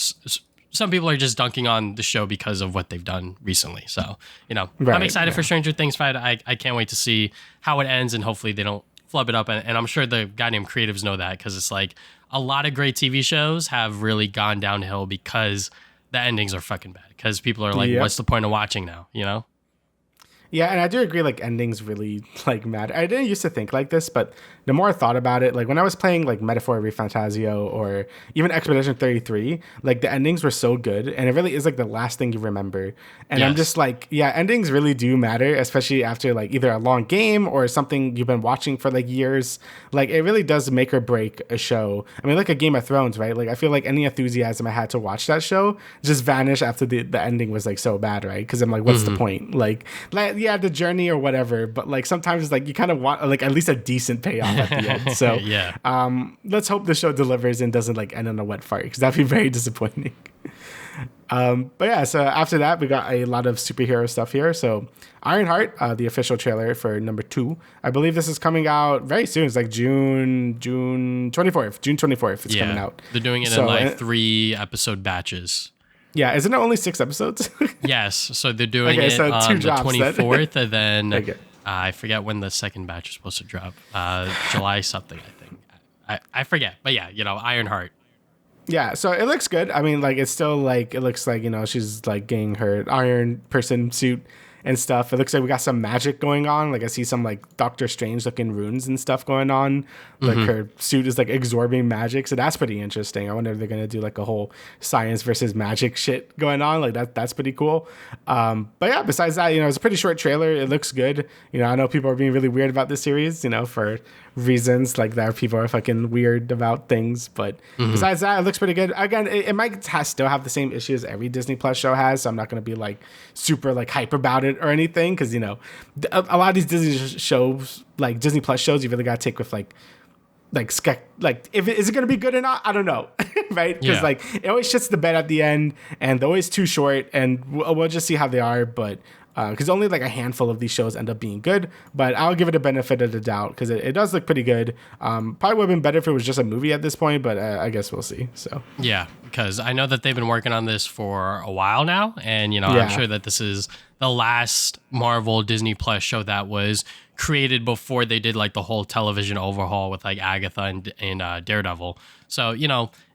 [SPEAKER 1] some people are just dunking on the show because of what they've done recently. So I'm excited for Stranger Things 5. I can't wait to see how it ends, and hopefully they don't flub it up, and I'm sure the goddamn creatives know that, because it's like a lot of great TV shows have really gone downhill because the endings are fucking bad, because people are like, what's the point of watching now,
[SPEAKER 2] Yeah, and I do agree, like, endings really, like, matter. I didn't used to think like this, but the more I thought about it, like, when I was playing, like, Metaphor ReFantazio or even Expedition 33, like, the endings were so good, and it really is, like, the last thing you remember. And I'm just like, endings really do matter, especially after, like, either a long game or something you've been watching for, like, years. Like, it really does make or break a show. I mean, like a Game of Thrones, right? Like, I feel like any enthusiasm I had to watch that show just vanished after the ending was, like, so bad, right? Because I'm like, what's the point? Like the journey or whatever, but like sometimes like you kind of want like at least a decent payoff at the end. So let's hope the show delivers and doesn't like end on a wet fart, because that'd be very disappointing. So after that we got a lot of superhero stuff here. So Ironheart, the official trailer for number 2. I believe this is coming out very soon. It's like June 24th. June 24th it's coming out.
[SPEAKER 1] They're doing it in like 3 episode batches.
[SPEAKER 2] Yeah, isn't it only 6 episodes?
[SPEAKER 1] Yes, so they're doing it on the 24th, and then I forget when the second batch is supposed to drop. July something, I think. I forget, but Ironheart.
[SPEAKER 2] Yeah, so it looks good. I mean, like, it's still like, it looks like, she's like getting her iron person suit and stuff. It looks like we got some magic going on. Like, I see some like Doctor Strange looking runes and stuff going on. Like her suit is like absorbing magic, so that's pretty interesting. I wonder if they're gonna do like a whole science versus magic shit going on. Like that's pretty cool. But yeah, besides that, it's a pretty short trailer. It looks good. I know people are being really weird about this series, for reasons like that. People are fucking weird about things, but besides that, it looks pretty good. Again, it might still have the same issues every Disney Plus show has, so I'm not gonna be like super like hype about it or anything, because a lot of these Disney shows, like Disney Plus shows, you really gotta take with like like if is it gonna be good or not? I don't know, right? Because
[SPEAKER 1] Yeah.
[SPEAKER 2] like it always shits the bed at the end, and they're always too short, and we'll just see how they are. But because only like a handful of these shows end up being good, but I'll give it a benefit of the doubt because it does look pretty good. Probably would have been better if it was just a movie at this point, but I guess we'll see. So
[SPEAKER 1] Yeah, because I know that they've been working on this for a while now, and I'm sure that this is the last Marvel Disney Plus show that was created before they did like the whole television overhaul with like Agatha and Daredevil. So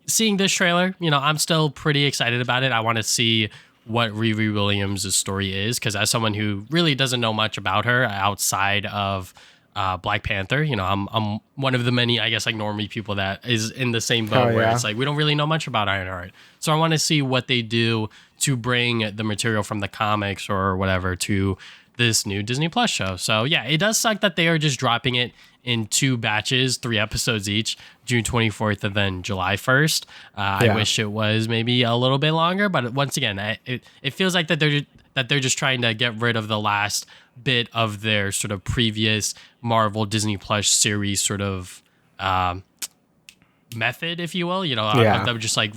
[SPEAKER 1] seeing this trailer, I'm still pretty excited about it. I want to see what Riri Williams' story is, because as someone who really doesn't know much about her outside of Black Panther, I'm one of the many, I guess, like normie people that is in the same boat where it's like we don't really know much about Ironheart. So I want to see what they do to bring the material from the comics or whatever to this new Disney Plus show. So yeah, it does suck that they are just dropping it in 2 batches, 3 episodes each, June 24th and then July 1st. I wish it was maybe a little bit longer, but once again, it feels like that they're just trying to get rid of the last bit of their sort of previous Marvel Disney Plus series sort of method, if you will. Of them just like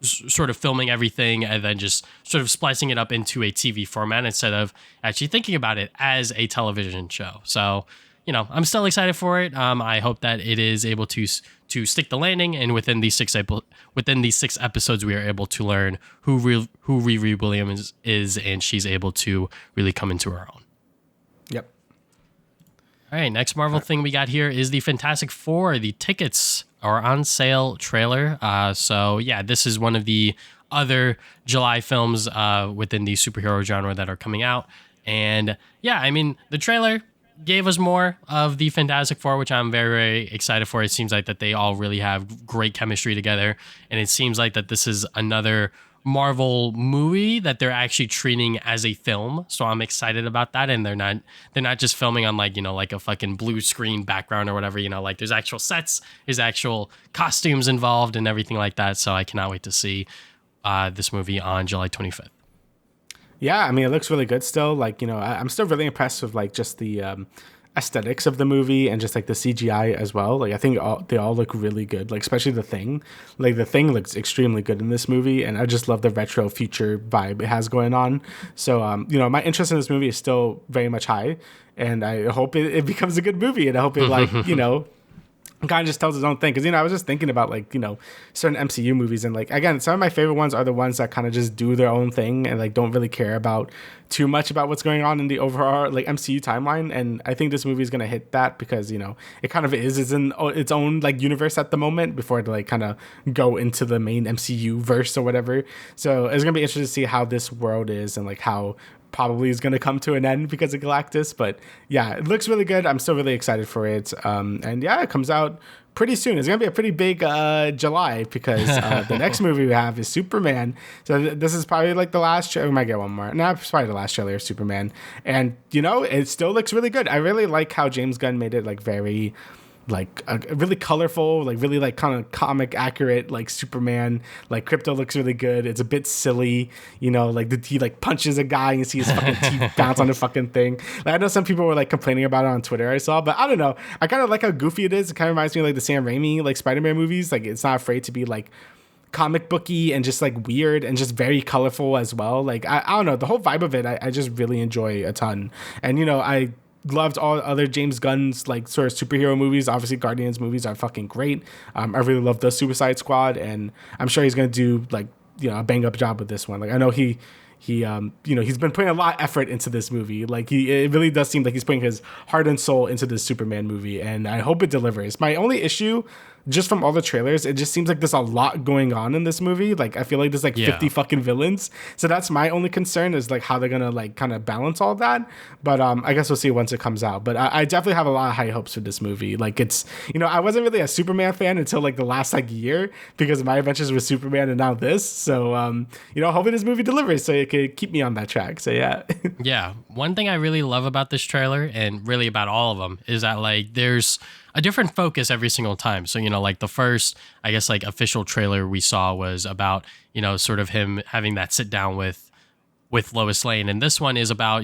[SPEAKER 1] sort of filming everything and then just sort of splicing it up into a TV format instead of actually thinking about it as a television show. So, I'm still excited for it. I hope that it is able to stick the landing, and within these 6 episodes, we are able to learn who Riri Williams is, and she's able to really come into her own.
[SPEAKER 2] Yep.
[SPEAKER 1] All right, next Marvel thing we got here is the Fantastic Four. The tickets are on sale trailer. So yeah, this is one of the other July films within the superhero genre that are coming out. And yeah, I mean, the trailer gave us more of the Fantastic Four, which I'm very, very excited for. It seems like that they all really have great chemistry together. And it seems like that this is another Marvel movie that they're actually treating as a film. So I'm excited about that. And they're not just filming on like, like a fucking blue screen background or whatever, like there's actual sets, there's actual costumes involved and everything like that. So I cannot wait to see this movie on July 25th.
[SPEAKER 2] Yeah, I mean, it looks really good still. Like, I'm still really impressed with like just the aesthetics of the movie and just like the CGI as well. Like, I think they all look really good, like especially The Thing. Like, The Thing looks extremely good in this movie, and I just love the retro future vibe it has going on. So, my interest in this movie is still very much high, and I hope it becomes a good movie, and I hope it like, kind of just tells its own thing. Because, I was just thinking about like, certain MCU movies, and like, again, some of my favorite ones are the ones that kind of just do their own thing and like don't really care about too much about what's going on in the overall like MCU timeline. And I think this movie is going to hit that because, it kind of is in its own like universe at the moment before it like kind of go into the main MCU verse or whatever. So it's going to be interesting to see how this world is and like how probably is going to come to an end because of Galactus. But yeah, it looks really good. I'm still really excited for it. And yeah, it comes out pretty soon. It's going to be a pretty big July because the next movie we have is Superman. So this is probably like the last trailer. We might get one more. No, it's probably the last trailer of Superman. And, it still looks really good. I really like how James Gunn made it like very like really colorful, like really like kind of comic accurate, like Superman. Like Crypto looks really good. It's a bit silly, like he like punches a guy and you see his fucking teeth bounce on the fucking thing. Like, I know some people were like complaining about it on Twitter, I saw, but I don't know. I kind of like how goofy it is. It kind of reminds me of like the Sam Raimi like Spider-Man movies. Like, it's not afraid to be like comic booky and just like weird and just very colorful as well. Like, I don't know, the whole vibe of it I just really enjoy a ton. And I loved all other James Gunn's like sort of superhero movies. Obviously, Guardians movies are fucking great. I really love the Suicide Squad, and I'm sure he's gonna do like a bang up job with this one. Like, I know he's been putting a lot of effort into this movie. Like, it really does seem like he's putting his heart and soul into this Superman movie, and I hope it delivers. My only issue, just from all the trailers, it just seems like there's a lot going on in this movie. Like, I feel like there's like 50 fucking villains. So that's my only concern, is like how they're gonna like kind of balance all that. But I guess we'll see once it comes out. But I definitely have a lot of high hopes for this movie. Like, it's, I wasn't really a Superman fan until like the last like year because of my adventures with Superman and now this. So hopefully this movie delivers so it could keep me on that track. So yeah.
[SPEAKER 1] Yeah. One thing I really love about this trailer, and really about all of them, is that like there's a different focus every single time. So, like the first, I guess, like official trailer we saw was about, sort of him having that sit down with Lois Lane. And this one is about,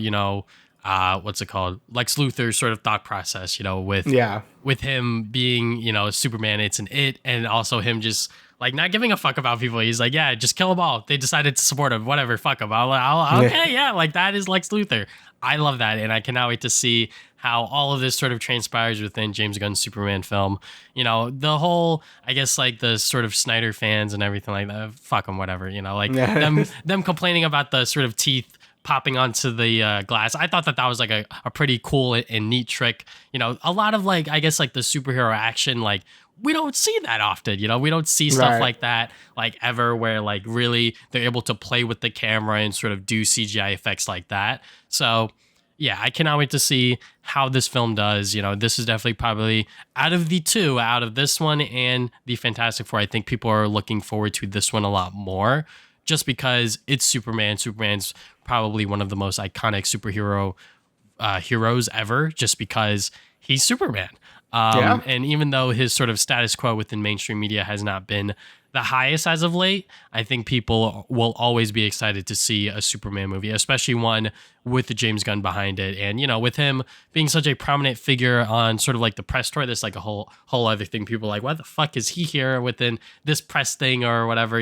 [SPEAKER 1] what's it called? Lex Luthor's sort of thought process, with
[SPEAKER 2] Yeah.
[SPEAKER 1] with him being, Superman, it's an it, and also him just like not giving a fuck about people. He's like, yeah, just kill them all. They decided to support him, whatever, fuck him. Okay, yeah, like that is Lex Luthor. I love that, and I cannot wait to see how all of this sort of transpires within James Gunn's Superman film. The whole, I guess, like the sort of Snyder fans and everything like that. Fuck them, whatever. Like them complaining about the sort of teeth popping onto the glass. I thought that was like a pretty cool and neat trick. A lot of like, I guess like the superhero action, like we don't see that often. We don't see stuff like that like ever, where like really they're able to play with the camera and sort of do CGI effects like that. So yeah, I cannot wait to see how this film does. This is definitely probably out of the two, out of this one and the Fantastic Four, I think people are looking forward to this one a lot more, just because it's Superman. Superman's probably one of the most iconic superhero heroes ever, just because he's Superman. And even though his sort of status quo within mainstream media has not been the highest as of late, I think people will always be excited to see a Superman movie, especially one with the James Gunn behind it. And, with him being such a prominent figure on sort of like the press tour, that's like a whole other thing. People are like, why the fuck is he here within this press thing or whatever,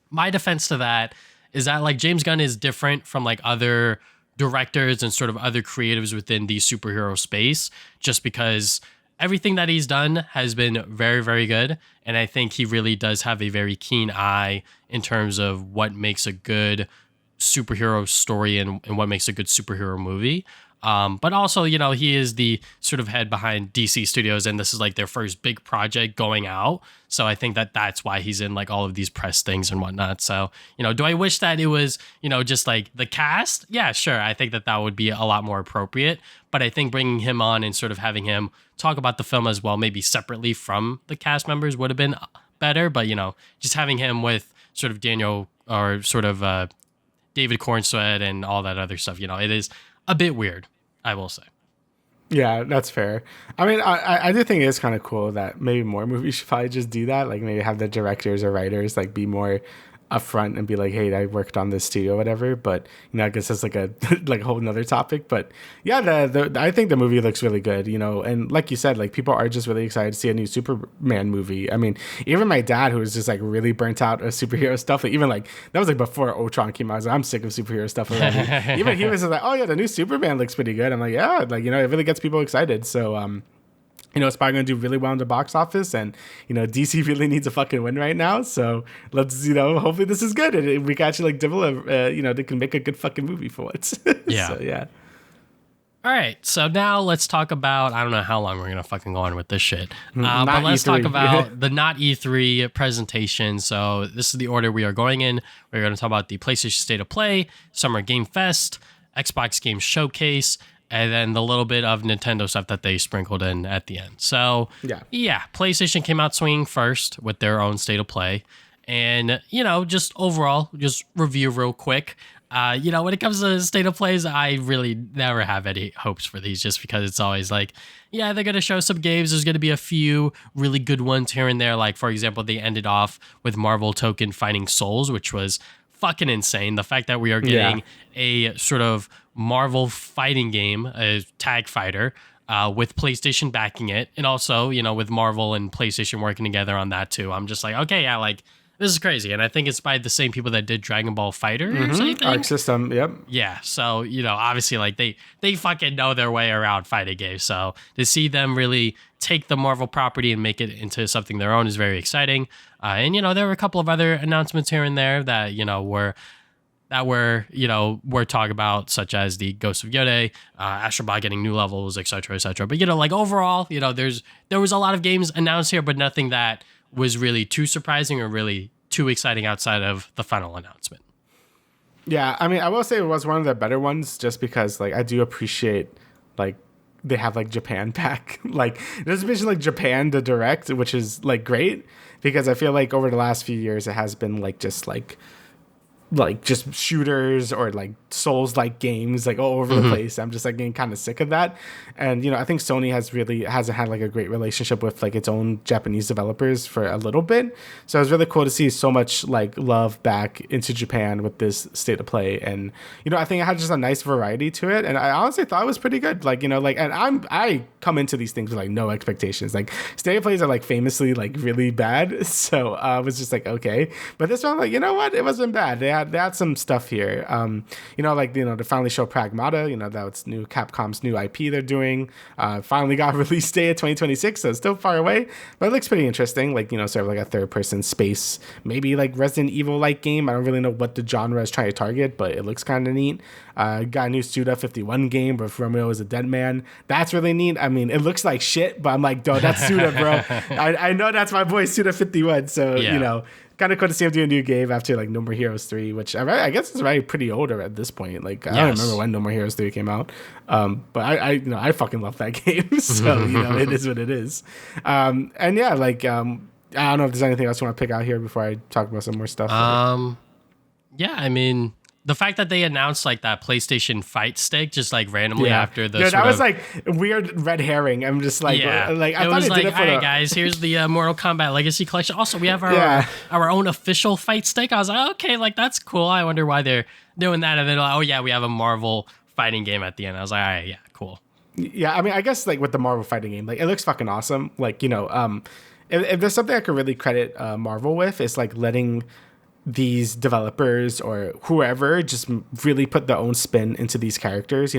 [SPEAKER 1] My defense to that is that like James Gunn is different from like other directors and sort of other creatives within the superhero space, just because everything that he's done has been very, very good. And I think he really does have a very keen eye in terms of what makes a good superhero story and what makes a good superhero movie. But also, he is the sort of head behind DC Studios, and this is like their first big project going out. So I think that that's why he's in like all of these press things and whatnot. So, do I wish that it was, just like the cast? Yeah, sure. I think that would be a lot more appropriate. But I think bringing him on and sort of having him talk about the film as well, maybe separately from the cast members, would have been better. But, just having him with sort of Daniel or sort of David Cornsweet and all that other stuff, it is a bit weird, I will say.
[SPEAKER 2] Yeah, that's fair. I mean, I do think it is kind of cool that maybe more movies should probably just do that. Like maybe have the directors or writers like be more upfront and be like, hey, I worked on this too or whatever. But I guess that's like a like a whole nother topic. But yeah, I think the movie looks really good, and like you said, like people are just really excited to see a new Superman movie. I mean, even my dad, who was just like really burnt out of superhero stuff, like even like that was like before Ultron came out. I was like, I'm sick of superhero stuff already. Even he was just like, oh yeah, the new Superman looks pretty good. I'm like, yeah, like it really gets people excited. So it's probably going to do really well in the box office, and DC really needs a fucking win right now. So let's hopefully this is good, and we can actually like develop they can make a good fucking movie for it.
[SPEAKER 1] Yeah.
[SPEAKER 2] So, yeah.
[SPEAKER 1] All right, so now let's talk about, I don't know how long we're going to fucking go on with this shit,
[SPEAKER 2] Not
[SPEAKER 1] but let's
[SPEAKER 2] E3.
[SPEAKER 1] talk about the not E3 presentation. So this is the order we are going in. We're going to talk about the PlayStation State of Play, Summer Game Fest, Xbox Game Showcase, and then the little bit of Nintendo stuff that they sprinkled in at the end. So yeah, PlayStation came out swinging first with their own State of Play. And, just overall, just review real quick. When it comes to State of Plays, I really never have any hopes for these, just because it's always like, yeah, they're going to show some games. There's going to be a few really good ones here and there. Like, for example, they ended off with Marvel Token Fighting Souls, which was fucking insane. The fact that we are getting a sort of Marvel fighting game, a tag fighter, with PlayStation backing it. And also, with Marvel and PlayStation working together on that too. I'm just like, okay, yeah, like, this is crazy. And I think it's by the same people that did Dragon Ball FighterZ, I think.
[SPEAKER 2] Arc System, yep.
[SPEAKER 1] Yeah, so, obviously, like, they fucking know their way around fighting games. So to see them really take the Marvel property and make it into something their own is very exciting. And, there were a couple of other announcements here and there that, we're talking about, such as the Ghost of Yode, Astro Bot getting new levels, et cetera, et cetera. But, like, overall, there was a lot of games announced here, but nothing that was really too surprising or really too exciting outside of the final announcement.
[SPEAKER 2] Yeah, I mean, I will say it was one of the better ones, just because, like, I do appreciate, like, they have, like, Japan back. Like, there's been, like, Japan to direct, which is, like, great, because I feel like over the last few years, it has been, like, just, like, like just shooters or like Souls like games like all over the place. I'm just like getting kind of sick of that. And I think Sony hasn't had like a great relationship with like its own Japanese developers for a little bit. So it was really cool to see so much like love back into Japan with this State of Play. And I think it had just a nice variety to it. And I honestly thought it was pretty good. Like and I come into these things with like no expectations. Like State of Plays are like famously like really bad. So I was just like, okay. But this one, like, you know what? It wasn't bad. They had some stuff here. They finally show Pragmata, that's new Capcom's new IP they're doing. Finally got release date of 2026, so it's still far away, but it looks pretty interesting. Like, sort of like a third person space, maybe like Resident Evil like game. I don't really know what the genre is trying to target, but it looks kind of neat. Got a new Suda 51 game where Romeo is a dead man. That's really neat. I mean, it looks like shit, but I'm like, dude, that's Suda, bro. I know that's my boy Suda 51, so kind of cool to see him do a new game after like No More Heroes 3, which I guess is already pretty older at this point. Like, I don't remember when No More Heroes 3 came out. But I fucking love that game. So, it is what it is. I don't know if there's anything else you want to pick out here before I talk about some more stuff.
[SPEAKER 1] Yeah, I mean, the fact that they announced like that PlayStation Fight stick just like randomly after the
[SPEAKER 2] that was like weird red herring. I'm just like, I
[SPEAKER 1] it
[SPEAKER 2] thought
[SPEAKER 1] was
[SPEAKER 2] it
[SPEAKER 1] like,
[SPEAKER 2] did it for
[SPEAKER 1] hey guys, here's the Mortal Kombat Legacy Collection. Also, we have our own official fight stick. I was like, okay, like that's cool. I wonder why they're doing that. And then like, oh yeah, we have a Marvel fighting game at the end. I was like, all right, yeah, cool.
[SPEAKER 2] Yeah, I mean, I guess like with the Marvel fighting game, like it looks fucking awesome. Like if there's something I could really credit Marvel with, it's like letting these developers or whoever just really put their own spin into these characters.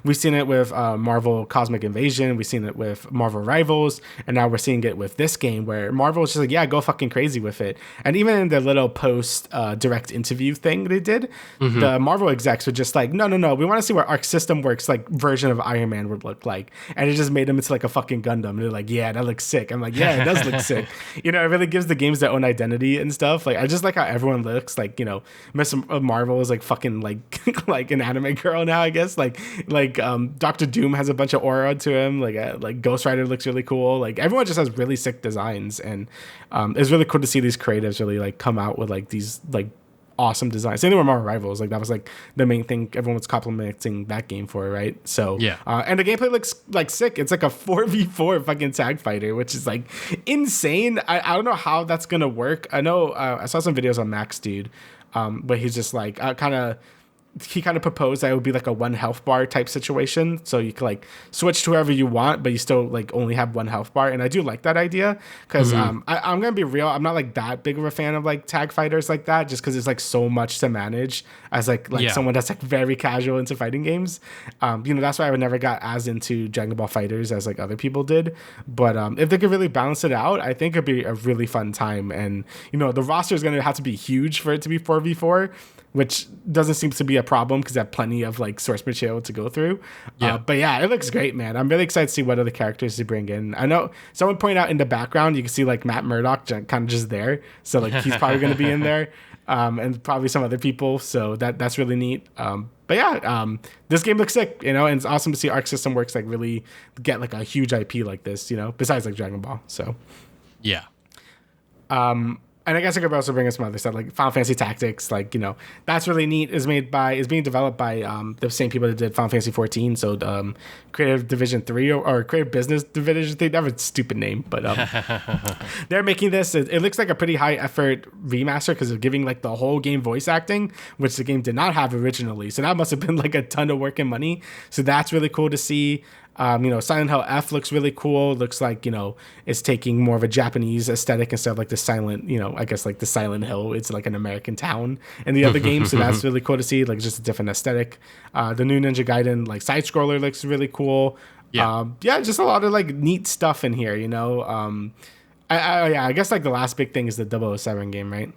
[SPEAKER 2] We've seen it with Marvel Cosmic Invasion, we've seen it with Marvel Rivals, and now we're seeing it with this game where Marvel is just like, yeah, go fucking crazy with it. And even in the little post direct interview thing they did, the Marvel execs were just like, no, we want to see what Arc System Works like version of Iron Man would look like. And it just made them into like a fucking Gundam. And they're like, yeah, that looks sick. I'm like, yeah, it does look sick. It really gives the games their own identity and stuff. Like, I just like how everyone looks. Like, Miss Marvel is like fucking like like an anime girl now, I guess. Like Doctor Doom has a bunch of aura to him. Like Ghost Rider looks really cool. Like everyone just has really sick designs, and it's really cool to see these creatives really like come out with like these like awesome designs. Same thing with Marvel Rivals. Like that was like the main thing everyone was complimenting that game for, right? So and the gameplay looks like sick. It's like a 4v4 fucking tag fighter, which is like insane. I don't know how that's gonna work. I know I saw some videos on Max Dude, but he's just like he kind of proposed that it would be like a 1 health bar type situation, so you could like switch to whoever you want, but you still like only have 1 health bar. And I do like that idea because I'm gonna be real, I'm not like that big of a fan of like tag fighters like that, just because it's like so much to manage as like someone that's like very casual into fighting games. That's why I never got as into Dragon Ball Fighters as like other people did. But if they could really balance it out, I think it'd be a really fun time. And the roster is gonna have to be huge for it to be 4v4, which doesn't seem to be a problem because I have plenty of like source material to go through. But yeah, it looks great, man. I'm really excited to see what other characters they bring in. I know someone pointed out in the background, you can see like Matt Murdock kind of just there. So like he's probably going to be in there, and probably some other people. So that's really neat. But yeah, this game looks sick, and it's awesome to see Arc System Works like really get like a huge IP like this, besides like Dragon Ball. So
[SPEAKER 1] yeah.
[SPEAKER 2] And I guess I could also bring in some other stuff like Final Fantasy Tactics, like that's really neat. Is being developed by the same people that did Final Fantasy 14. So Creative Division 3 or Creative Business Division 3. That was a stupid name, but they're making this. It looks like a pretty high effort remaster because they're giving like the whole game voice acting, which the game did not have originally. So that must have been like a ton of work and money. So that's really cool to see. Silent Hill F looks really cool. Looks like, it's taking more of a Japanese aesthetic instead of like the silent, I guess like the Silent Hill. It's like an American town in the other game. So that's really cool to see, like just a different aesthetic. The new Ninja Gaiden like side scroller looks really cool. Just a lot of like neat stuff in here, I guess like the last big thing is the 007 game, right?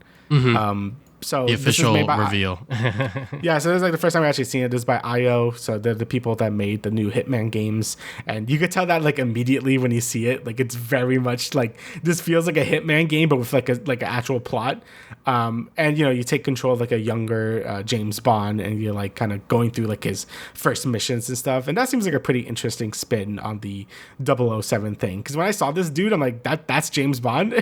[SPEAKER 2] So
[SPEAKER 1] the official reveal.
[SPEAKER 2] Yeah, so this is like the first time I've actually seen it. This is by IO, so they're the people that made the new Hitman games, and you could tell that like immediately when you see it. Like it's very much like this feels like a Hitman game, but with like an actual plot. And you take control of like a younger James Bond, and you're like kind of going through like his first missions and stuff. And that seems like a pretty interesting spin on the 007 thing. Because when I saw this dude, I'm like, that's James Bond.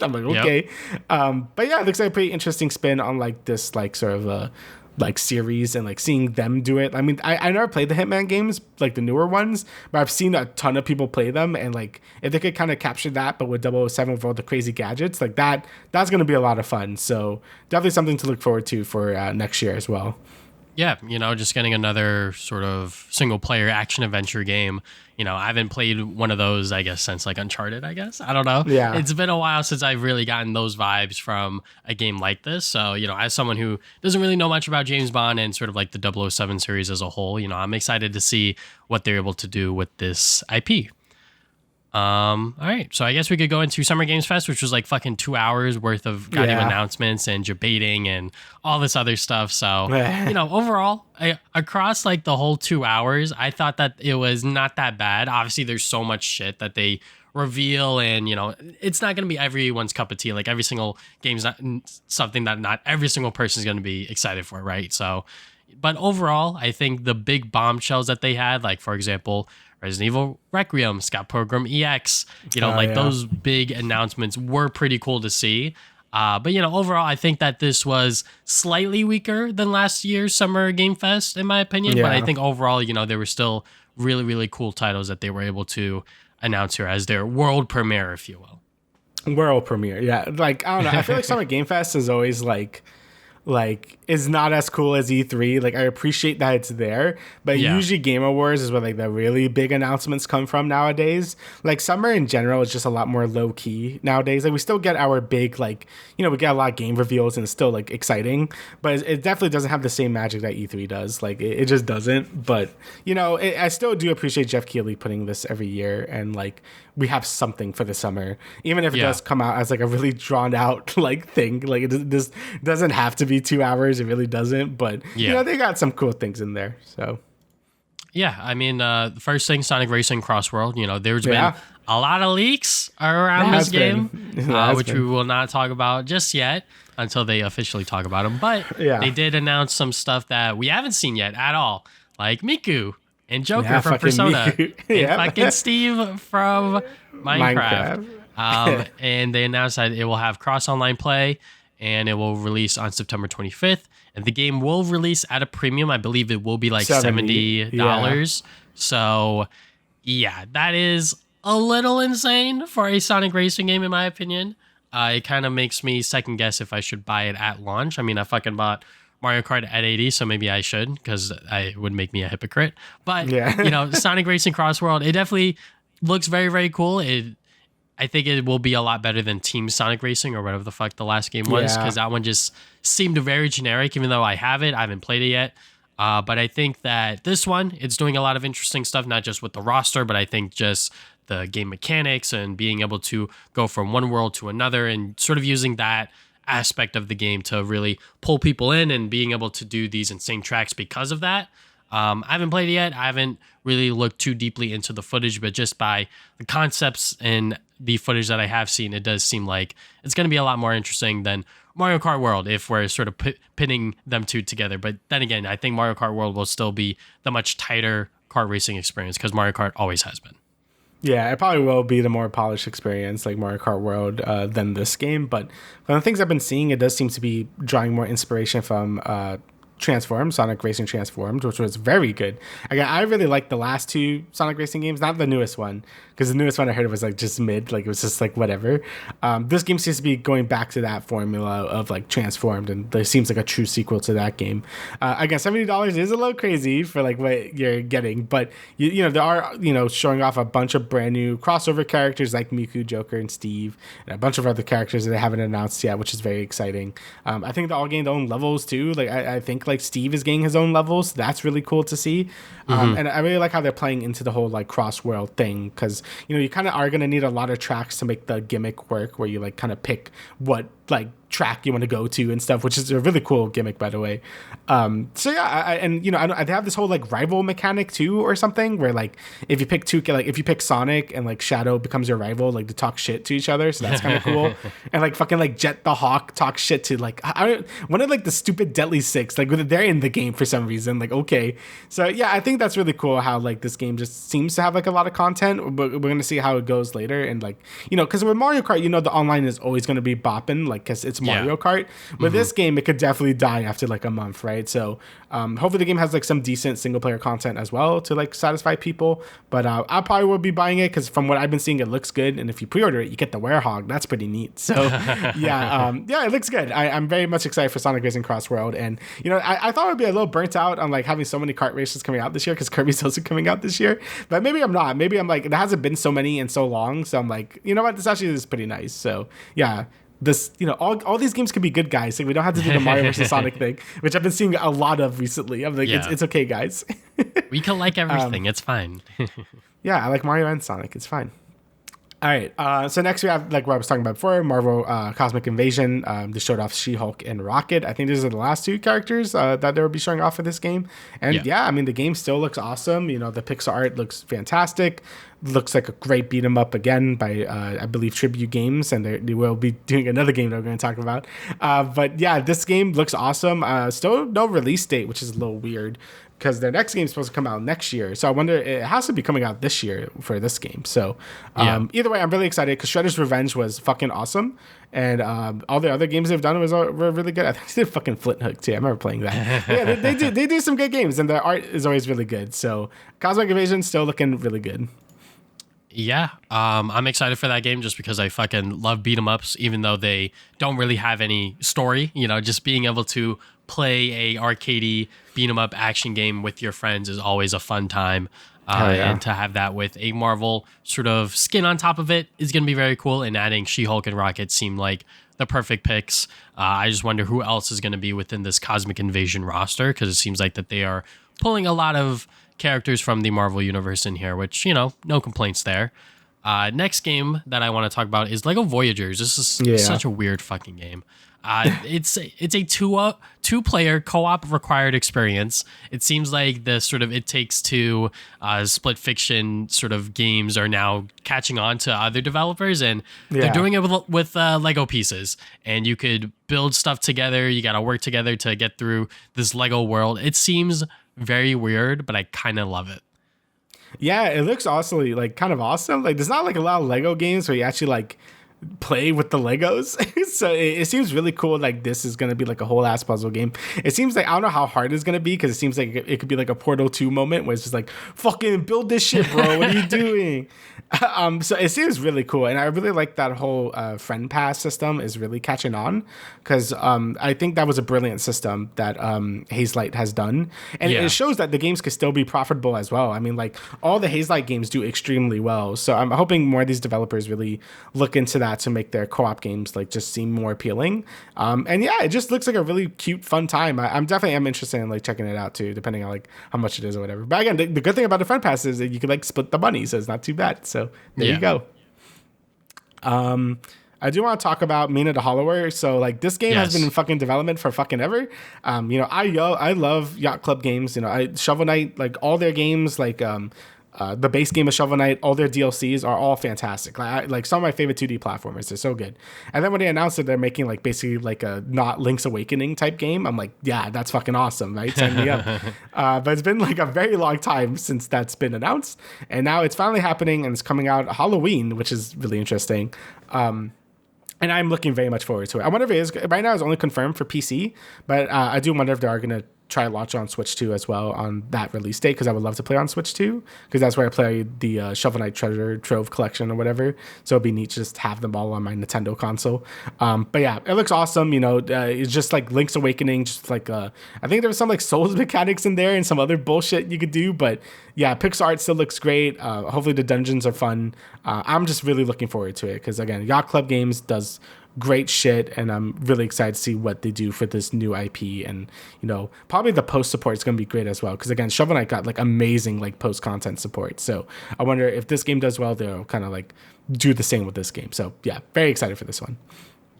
[SPEAKER 2] I'm like, okay. But yeah, it looks like a pretty interesting spin on like this like sort of like series and like seeing them do it. I mean, I never played the Hitman games, like the newer ones, but I've seen a ton of people play them, and like if they could kind of capture that but with 007 with all the crazy gadgets, like that's going to be a lot of fun. So definitely something to look forward to for next year as well.
[SPEAKER 1] Yeah, just getting another sort of single player action adventure game. I haven't played one of those, I guess, since like Uncharted, I guess. I don't know.
[SPEAKER 2] Yeah.
[SPEAKER 1] It's been a while since I've really gotten those vibes from a game like this. So, as someone who doesn't really know much about James Bond and sort of like the 007 series as a whole, I'm excited to see what they're able to do with this IP. All right, so I guess we could go into Summer Games Fest, which was like fucking 2 hours worth of goddamn announcements and debating and all this other stuff. So, overall, across like the whole 2 hours, I thought that it was not that bad. Obviously, there's so much shit that they reveal, and it's not going to be everyone's cup of tea. Like every single game's not something that not every single person is going to be excited for, right? So, but overall, I think the big bombshells that they had, like for example, Resident Evil Requiem, Scout Program EX, those big announcements were pretty cool to see. But overall, I think that this was slightly weaker than last year's Summer Game Fest, in my opinion. Yeah. But I think overall, there were still really, really cool titles that they were able to announce here as their world premiere, if you will.
[SPEAKER 2] World premiere, yeah. Like, I don't know. I feel like Summer Game Fest is always like is not as cool as E3. Like I appreciate that it's there, but usually Game Awards is where like the really big announcements come from nowadays. Like summer in general is just a lot more low key nowadays. Like we still get our big like we get a lot of game reveals and it's still like exciting, but it definitely doesn't have the same magic that E3 does. Like it just doesn't. But I still do appreciate Jeff Keighley putting this every year, and like we have something for the summer, even if it does come out as like a really drawn out like thing. Like this doesn't have to be 2 hours. It really doesn't. But they got some cool things in there. So
[SPEAKER 1] yeah, I mean, the first thing, Sonic Racing Cross World. There's been a lot of leaks around this game, which we will not talk about just yet until they officially talk about them. But they did announce some stuff that we haven't seen yet at all, like Miku and Joker from Persona, and fucking Steve from Minecraft. And they announced that it will have cross-online play, and it will release on September 25th. And the game will release at a premium. I believe it will be like $70. Yeah. So, yeah, that is a little insane for a Sonic Racing game, in my opinion. It kind of makes me second guess if I should buy it at launch. I mean, I fucking bought Mario Kart at 80, so maybe I should, because it would make me a hypocrite. But, Sonic Racing Cross World, it definitely looks very, very cool. I think it will be a lot better than Team Sonic Racing or whatever the fuck the last game was, because that one just seemed very generic, even though I haven't played it yet. But I think that this one, it's doing a lot of interesting stuff, not just with the roster, but I think just the game mechanics and being able to go from one world to another and sort of using that aspect of the game to really pull people in and being able to do these insane tracks because of that. I haven't played it yet. I haven't really looked too deeply into the footage, but just by the concepts and the footage that I have seen, it does seem like it's going to be a lot more interesting than Mario Kart World if we're sort of pitting them two together. But then again, I think Mario Kart World will still be the much tighter kart racing experience because Mario Kart always has been.
[SPEAKER 2] Yeah, it probably will be the more polished experience like Mario Kart World than this game. But from the things I've been seeing, it does seem to be drawing more inspiration from Transformed, Sonic Racing Transformed, which was very good. Again, I really liked the last two Sonic Racing games, not the newest one, because the newest one I heard it was like just mid, like it was just like whatever. This game seems to be going back to that formula of like Transformed, and there seems like a true sequel to that game. Again, $70 is a little crazy for like what you're getting, but you know there are showing off a bunch of brand new crossover characters like Miku, Joker, and Steve, and a bunch of other characters that they haven't announced yet, which is very exciting. I think they all gained their own levels too. Like I think like Steve is getting his own levels. So that's really cool to see. And I really like how they're playing into the whole like cross world thing, because you kind of are going to need a lot of tracks to make the gimmick work, where you like kind of pick what like track you want to go to and stuff, which is a really cool gimmick, by the way. So yeah, they have this whole like rival mechanic too, or something, where like if you pick if you pick Sonic and like Shadow becomes your rival, like to talk shit to each other. So that's kind of cool. And like fucking like Jet the Hawk talks shit to like one of like the stupid Deadly Six, like they're in the game for some reason. Like okay, so yeah, I think that's really cool how like this game just seems to have like a lot of content, but we're gonna see how it goes later. And like because with Mario Kart, the online is always gonna be bopping. Like like, because it's Mario Kart. With this game, it could definitely die after like a month, right? So hopefully the game has like some decent single player content as well to like satisfy people. But I probably will be buying it because from what I've been seeing, it looks good. And if you pre-order it, you get the werehog. That's pretty neat. So yeah, it looks good. I'm very much excited for Sonic Racing Cross World. And you know, I thought it would be a little burnt out on like having so many kart races coming out this year because Kirby's also coming out this year. But maybe I'm not. Maybe I'm like, there hasn't been so many in so long. So I'm like, you know what? This actually is pretty nice. So yeah, this, you know, all these games can be good, guys. So we don't have to do the Mario versus Sonic thing, which I've been seeing a lot of recently. I'm like, it's okay, guys.
[SPEAKER 1] We can like everything. It's fine.
[SPEAKER 2] Yeah, I like Mario and Sonic. It's fine. All right. So next we have, like what I was talking about before, Marvel Cosmic Invasion. They showed off She-Hulk and Rocket. I think these are the last two characters that they will be showing off for this game. And yeah, I mean, the game still looks awesome. You know, the pixel art looks fantastic. Looks like a great beat 'em up again by, I believe, Tribute Games. And they will be doing another game that we're going to talk about. But yeah, this game looks awesome. Still no release date, which is a little weird, because their next game is supposed to come out next year. So I wonder, it has to be coming out this year for this game. So either way, I'm really excited because Shredder's Revenge was fucking awesome. And all the other games they've done were really good. I think they did fucking Flint Hook too. I remember playing that. Yeah, they do some good games, and the art is always really good. So Cosmic Invasion still looking really good.
[SPEAKER 1] Yeah, I'm excited for that game just because I fucking love beat 'em ups, even though they don't really have any story. You know, just being able to play a arcadey beat 'em up action game with your friends is always a fun time. And to have that with a Marvel sort of skin on top of it is going to be very cool. And adding She-Hulk and Rocket seemed like the perfect picks. I just wonder who else is going to be within this Cosmic Invasion roster, because it seems like that they are pulling a lot of characters from the Marvel universe in here, which, you know, no complaints there. Next game that I want to talk about is Lego Voyagers. This is such a weird fucking game. It's a two-player co-op required experience. It seems like the sort of It Takes Two split fiction sort of games are now catching on to other developers, and they're doing it with Lego pieces. And you could build stuff together. You got to work together to get through this Lego world. It seems very weird, but I kind of love it.
[SPEAKER 2] Yeah, it looks also like kind of awesome. Like, there's not like a lot of Lego games where you actually like play with the Legos. So it seems really cool. Like, this is going to be like a whole ass puzzle game. It seems like, I don't know how hard it's going to be, because it seems like it could be like a Portal 2 moment where it's just like, fucking build this shit, bro. What are you doing? So it seems really cool. And I really like that whole friend pass system is really catching on, because I think that was a brilliant system that Hazelight has done. And it shows that the games could still be profitable as well. I mean, like, all the Hazelight games do extremely well. So I'm hoping more of these developers really look into that to make their co-op games like just seem more appealing. And yeah, it just looks like a really cute, fun time. I'm definitely am interested in like checking it out too, depending on like how much it is or whatever. But again, the good thing about the friend pass is that you can like split the money, so it's not too bad. So there you go. I do want to talk about Mina the Hollower. So like, this game has been in fucking development for fucking ever. You know, I love Yacht Club games. You know, Shovel Knight, like all their games, like the base game of Shovel Knight, all their DLCs are all fantastic. Like some of my favorite 2D platformers. They're so good. And then when they announced that they're making like basically like a not Link's Awakening type game, I'm like, yeah, that's fucking awesome, right? Sign me up. But it's been like a very long time since that's been announced, and now it's finally happening, and it's coming out Halloween, which is really interesting. And I'm looking very much forward to it. I wonder if it is, right now it's only confirmed for PC, but I do wonder if they are going to try to launch on Switch 2 as well on that release date, because I would love to play on Switch 2, because that's where I play the Shovel Knight Treasure Trove Collection or whatever. So it'd be neat to just have them all on my Nintendo console. But yeah, it looks awesome. You know, it's just like Link's Awakening, just like I think there was some like Souls mechanics in there and some other bullshit you could do. But yeah, pixel art still looks great. Hopefully the dungeons are fun. I'm just really looking forward to it, because again, Yacht Club Games does great shit, and I'm really excited to see what they do for this new IP. And you know, probably the post support is going to be great as well, because again, Shovel Knight got like amazing like post content support. So I wonder if this game does well, they'll kind of like do the same with this game. So yeah, very excited for this one.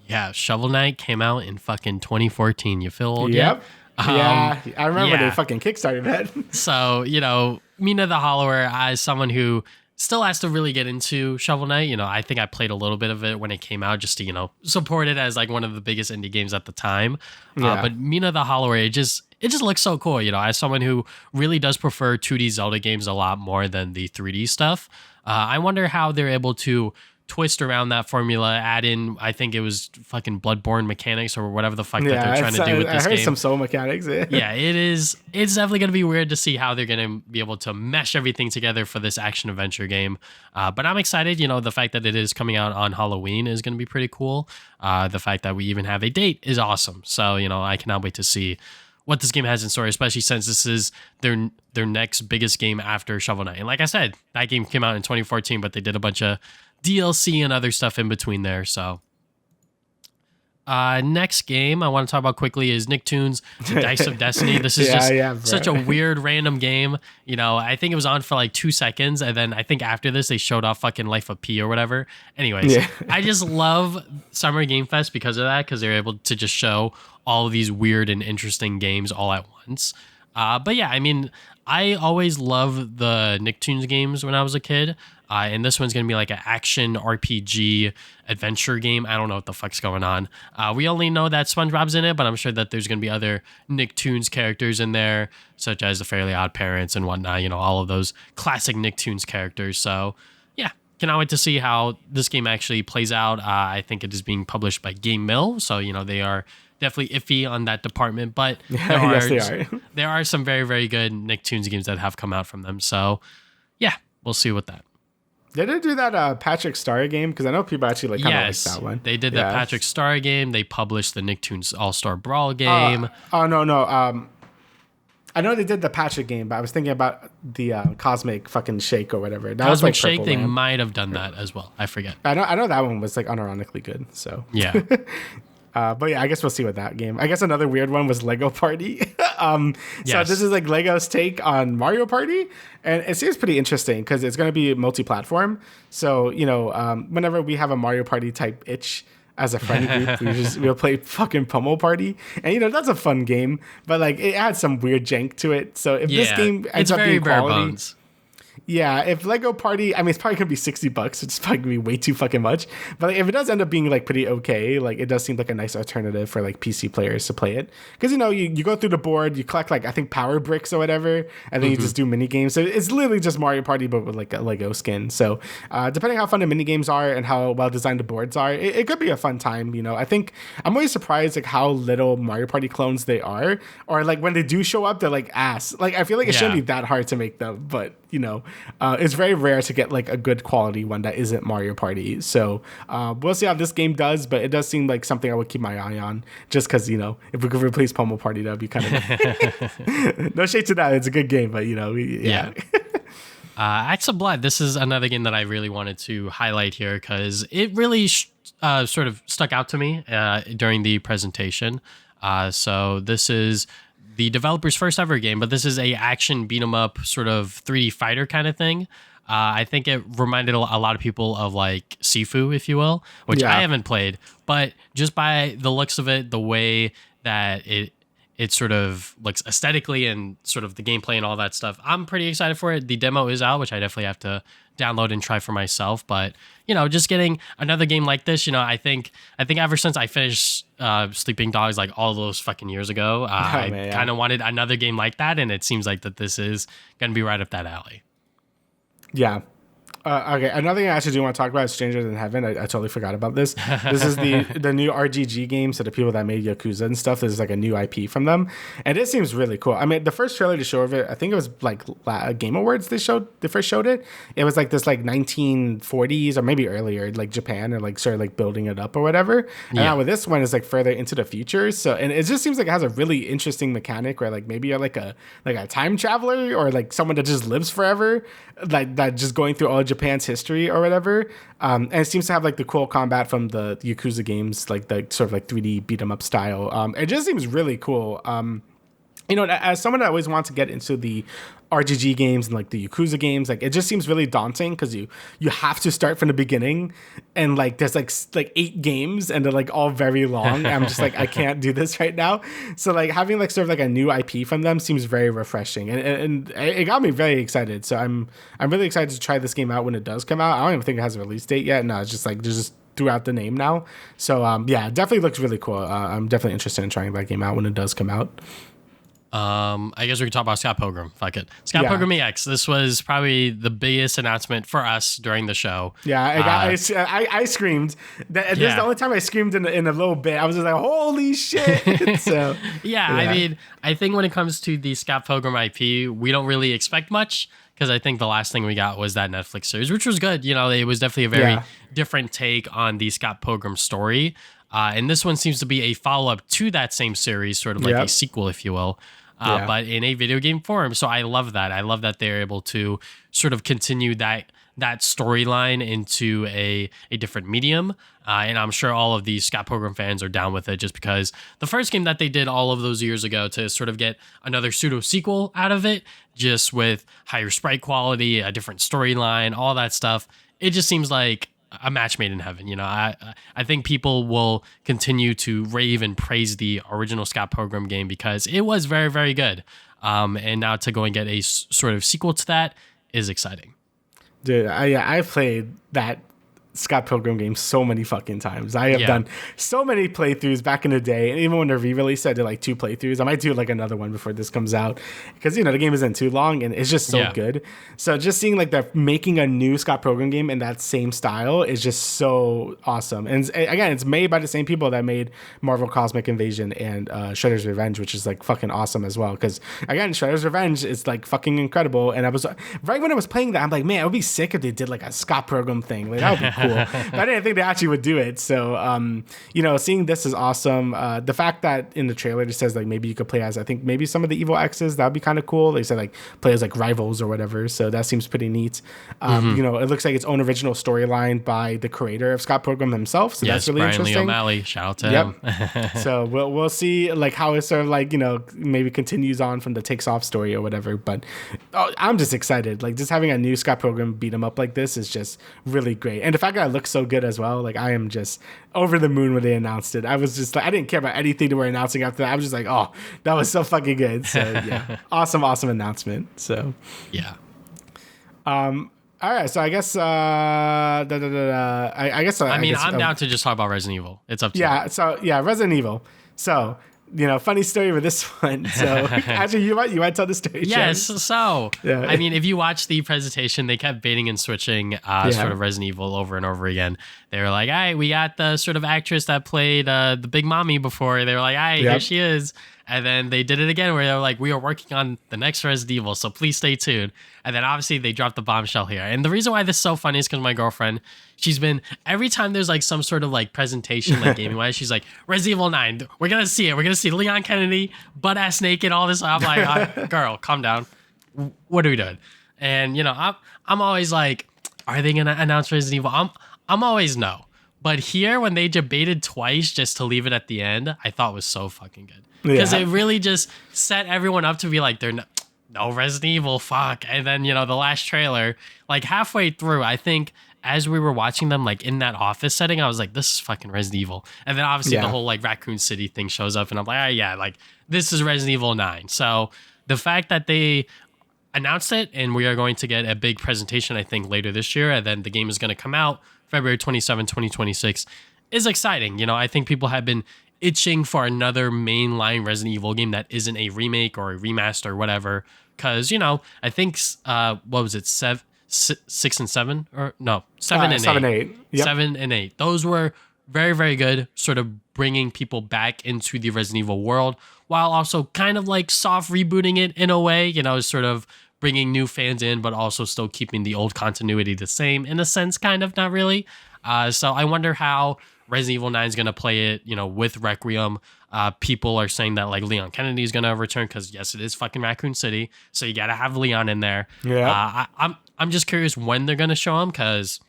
[SPEAKER 1] Yeah, Shovel Knight came out in fucking 2014. You feel old
[SPEAKER 2] yet? Yeah, I remember they
[SPEAKER 1] yeah.
[SPEAKER 2] fucking kickstarted that.
[SPEAKER 1] So, you know, Mina the Hollower, as someone who still has to really get into Shovel Knight, you know, I think I played a little bit of it when it came out just to, you know, support it as like one of the biggest indie games at the time. But Mina the Hollower, it just looks so cool, you know, as someone who really does prefer 2D Zelda games a lot more than the 3D stuff. I wonder how they're able to twist around that formula, add in, I think it was fucking Bloodborne mechanics or whatever the fuck that they're trying to do with this game.
[SPEAKER 2] I heard some soul mechanics.
[SPEAKER 1] Yeah, it's definitely going to be weird to see how they're going to be able to mesh everything together for this action adventure game. But I'm excited. The fact that it is coming out on Halloween is going to be pretty cool. The fact that we even have a date is awesome. So, I cannot wait to see what this game has in store, especially since this is their next biggest game after Shovel Knight. And like I said, that game came out in 2014, but they did a bunch of DLC and other stuff in between there. So next game I want to talk about quickly is Nicktoons The Dice of Destiny. This is such a weird random game. I think it was on for like 2 seconds, and then I think after this they showed off fucking Life of P or whatever. Anyways, I just love Summer Game Fest because of that, because they're able to just show all of these weird and interesting games all at once. But yeah, I always loved the Nicktoons games when I was a kid. And this one's going to be like an action RPG adventure game. I don't know what the fuck's going on. We only know that SpongeBob's in it, but I'm sure that there's going to be other Nicktoons characters in there, such as the Fairly Odd Parents and whatnot, all of those classic Nicktoons characters. So yeah, cannot wait to see how this game actually plays out. I think it is being published by Game Mill, so they are definitely iffy on that department, but there are some very, very good Nicktoons games that have come out from them. So yeah, we'll see with that.
[SPEAKER 2] Did they do that Patrick Star game? Because I know people actually kind of like that one.
[SPEAKER 1] They did the Patrick Star game. They published the Nicktoons All-Star Brawl game.
[SPEAKER 2] No. I know they did the Patrick game, but I was thinking about the Cosmic fucking Shake or whatever. That
[SPEAKER 1] Cosmic
[SPEAKER 2] was like
[SPEAKER 1] Shake, they might have done that as well. I forget.
[SPEAKER 2] I know that one was like unironically good. So
[SPEAKER 1] yeah.
[SPEAKER 2] But yeah, I guess we'll see with that game. I guess another weird one was Lego Party. So this is like Lego's take on Mario Party, and it seems pretty interesting because it's going to be multi-platform. So whenever we have a Mario Party type itch as a friend group, we'll play fucking Pummel Party, and that's a fun game. But like it adds some weird jank to it. So if this game ends up being quality. Yeah, if Lego Party, it's probably gonna be $60. It's probably gonna be way too fucking much. But like, if it does end up being like pretty okay, like it does seem like a nice alternative for like PC players to play it. Because you go through the board, you collect like I think power bricks or whatever, and then you just do mini games. So it's literally just Mario Party but with like a Lego skin. So depending how fun the mini games are and how well designed the boards are, it could be a fun time. I think I'm always surprised like how little Mario Party clones they are, or like when they do show up, they're like ass. Like I feel like it shouldn't be that hard to make them, but it's very rare to get like a good quality one that isn't Mario Party. So we'll see how this game does, but it does seem like something I would keep my eye on just because, if we could replace Pummel Party, that'd be kind of no shade to that. It's a good game, but yeah.
[SPEAKER 1] Acts of Blood. This is another game that I really wanted to highlight here because it really sort of stuck out to me during the presentation. So this is the developer's first ever game, but this is a action beat 'em up sort of 3D fighter kind of thing. I think it reminded a lot of people of like Sifu, if you will, which I haven't played, but just by the looks of it, the way that it sort of looks aesthetically and sort of the gameplay and all that stuff, I'm pretty excited for it. The demo is out, which I definitely have to download and try for myself. But just getting another game like this, I think ever since I finished Sleeping Dogs like all those fucking years ago, I kind of wanted another game like that, and it seems like that this is gonna be right up that alley.
[SPEAKER 2] Yeah. Okay, another thing I actually do want to talk about is Stranger Than Heaven. I totally forgot about this. This is the new RGG game, so the people that made Yakuza and stuff. This is like a new IP from them, and it seems really cool. The first trailer to show of it, I think it was like Game Awards. They first showed it. It was like this like 1940s or maybe earlier, like Japan, or like sort of like building it up or whatever. And now with this one is like further into the future. So and it just seems like it has a really interesting mechanic where like maybe you're like a time traveler or like someone that just lives forever, like that just going through all Japan's history or whatever, and it seems to have like the cool combat from the Yakuza games, like the sort of like 3D beat 'em up style. It just seems really cool. As someone that always wants to get into the RGG games and like the Yakuza games, like it just seems really daunting because you have to start from the beginning, and like there's like 8 games and they're like all very long. I'm just like I can't do this right now. So like having like sort of like a new IP from them seems very refreshing, and it got me very excited. So I'm really excited to try this game out when it does come out. I don't even think it has a release date yet. No, it's just like just throughout the name now. So yeah, it definitely looks really cool. I'm definitely interested in trying that game out when it does come out.
[SPEAKER 1] I guess we could talk about Scott Pilgrim. Fuck it. Scott
[SPEAKER 2] Yeah.
[SPEAKER 1] Pilgrim EX. This was probably the biggest announcement for us during the show.
[SPEAKER 2] Yeah, I screamed. This is the only time I screamed in a little bit. I was just like, holy shit. So
[SPEAKER 1] yeah, I mean, I think when it comes to the Scott Pilgrim IP, we don't really expect much because I think the last thing we got was that Netflix series, which was good. You know, it was definitely a very different take on the Scott Pilgrim story. And this one seems to be a follow-up to that same series, sort of like a sequel, if you will. But in a video game form. So I love that. I love that they're able to sort of continue that storyline into a different medium. And I'm sure all of these Scott Pilgrim fans are down with it just because the first game that they did all of those years ago to sort of get another pseudo sequel out of it, just with higher sprite quality, a different storyline, all that stuff. It just seems like a match made in heaven. You know, I think people will continue to rave and praise the original Scott Pilgrim game because it was very, very good. And now to go and get a sort of sequel to that is exciting.
[SPEAKER 2] Dude, I played that Scott Pilgrim game so many fucking times. I have done so many playthroughs back in the day, and even when they re-released, I did like 2 playthroughs. I might do like another one before this comes out because the game isn't too long and it's just so good. So just seeing like they're making a new Scott Pilgrim game in that same style is just so awesome. And again, it's made by the same people that made Marvel Cosmic Invasion and Shredder's Revenge, which is like fucking awesome as well. Because again, Shredder's Revenge is like fucking incredible. And I was right when I was playing that, I'm like, man, it would be sick if they did like a Scott Pilgrim thing. Like that would be cool. But I didn't think they actually would do it. So, seeing this is awesome. The fact that in the trailer it says like maybe you could play as, I think maybe some of the evil X's, that'd be kind of cool. They said like play as like rivals or whatever. So that seems pretty neat. It looks like its own original storyline by the creator of Scott Pilgrim himself. So that's really
[SPEAKER 1] Brian
[SPEAKER 2] interesting.
[SPEAKER 1] Lee O'Malley, shout out to him.
[SPEAKER 2] So we'll see like how it sort of like, maybe continues on from the Takes Off story or whatever. But I'm just excited. Like just having a new Scott Pilgrim beat 'em up like this is just really great. And the fact that it looks so good as well. Like I am just over the moon when they announced it. I was just like, I didn't care about anything they were announcing after that. I was just like, oh, that was so fucking good. So yeah, awesome announcement. So
[SPEAKER 1] yeah.
[SPEAKER 2] All right. So I guess I guess
[SPEAKER 1] I'm down to just talk about Resident Evil. It's up to you.
[SPEAKER 2] So Resident Evil. So funny story with this one. So actually, you might tell the story.
[SPEAKER 1] Yes. So I mean, if you watch the presentation, they kept baiting and switching sort of Resident Evil over and over again. They were like, "All right, we got the sort of actress that played the Big Mommy before." They were like, "All right, here she is." And then they did it again where they were like, we are working on the next Resident Evil, so please stay tuned. And then obviously they dropped the bombshell here. And the reason why this is so funny is because my girlfriend, she's been, every time there's like some sort of like presentation, like gaming wise, she's like, Resident Evil 9, we're going to see it. We're going to see Leon Kennedy, butt ass naked, all this. I'm like, girl, calm down. What are we doing? And, I'm always like, are they going to announce Resident Evil? I'm always no. But here, when they debated twice just to leave it at the end, I thought was so fucking good. Because it really just set everyone up to be like, they're no Resident Evil, fuck. And then, the last trailer, like halfway through, I think as we were watching them, like in that office setting, I was like, this is fucking Resident Evil. And then obviously the whole like Raccoon City thing shows up and I'm like, like this is Resident Evil 9. So the fact that they announced it and we are going to get a big presentation, I think later this year, and then the game is going to come out February 27, 2026 is exciting. I think people have been itching for another mainline Resident Evil game that isn't a remake or a remaster or whatever. Because, I think, what was it, 6 and 7? Or no, 7 and
[SPEAKER 2] 7
[SPEAKER 1] 8.
[SPEAKER 2] 8. Yep.
[SPEAKER 1] 7 and 8. Those were very, very good, sort of bringing people back into the Resident Evil world, while also kind of like soft rebooting it in a way, sort of bringing new fans in, but also still keeping the old continuity the same, in a sense, kind of, not really. So I wonder how Resident Evil 9 is going to play it, with Requiem. People are saying that like Leon Kennedy is going to return because yes, it is fucking Raccoon City, so you got to have Leon in there. Yeah. I'm just curious when they're going to show him because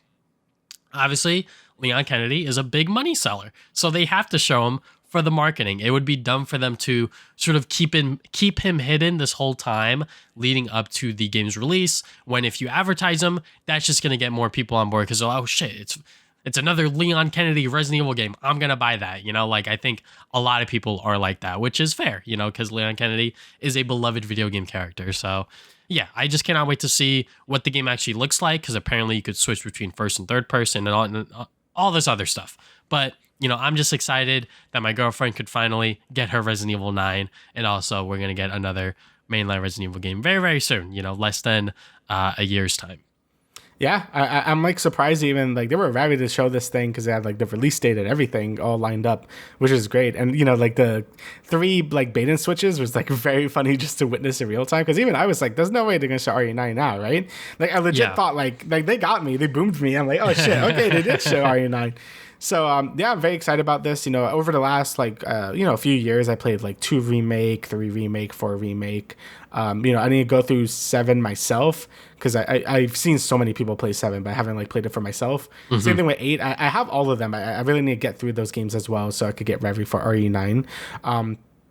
[SPEAKER 1] obviously Leon Kennedy is a big money seller, so they have to show him for the marketing. It would be dumb for them to sort of keep him hidden this whole time leading up to the game's release. When if you advertise him, that's just going to get more people on board because oh shit, it's another Leon Kennedy Resident Evil game. I'm going to buy that. I think a lot of people are like that, which is fair, because Leon Kennedy is a beloved video game character. So yeah, I just cannot wait to see what the game actually looks like because apparently you could switch between first and third person and all this other stuff. But I'm just excited that my girlfriend could finally get her Resident Evil 9, and also we're gonna get another mainline Resident Evil game very, very soon. Less than a year's time.
[SPEAKER 2] Yeah, I'm like surprised even like they were ready to show this thing because they had like the release date and everything all lined up, which is great. And like the 3 like bait and switches was like very funny just to witness in real time because even I was like, there's no way they're gonna show RE9 now, right? Like I legit thought like they got me, they boomed me. I'm like, oh shit, okay, they did show RE9. So yeah, I'm very excited about this. Over the last like a few years, I played like 2 remake, 3 remake, 4 remake. I need to go through 7 myself because I've seen so many people play 7, but I haven't like played it for myself. Same thing with 8. I have all of them. I really need to get through those games as well so I could get ready for RE9.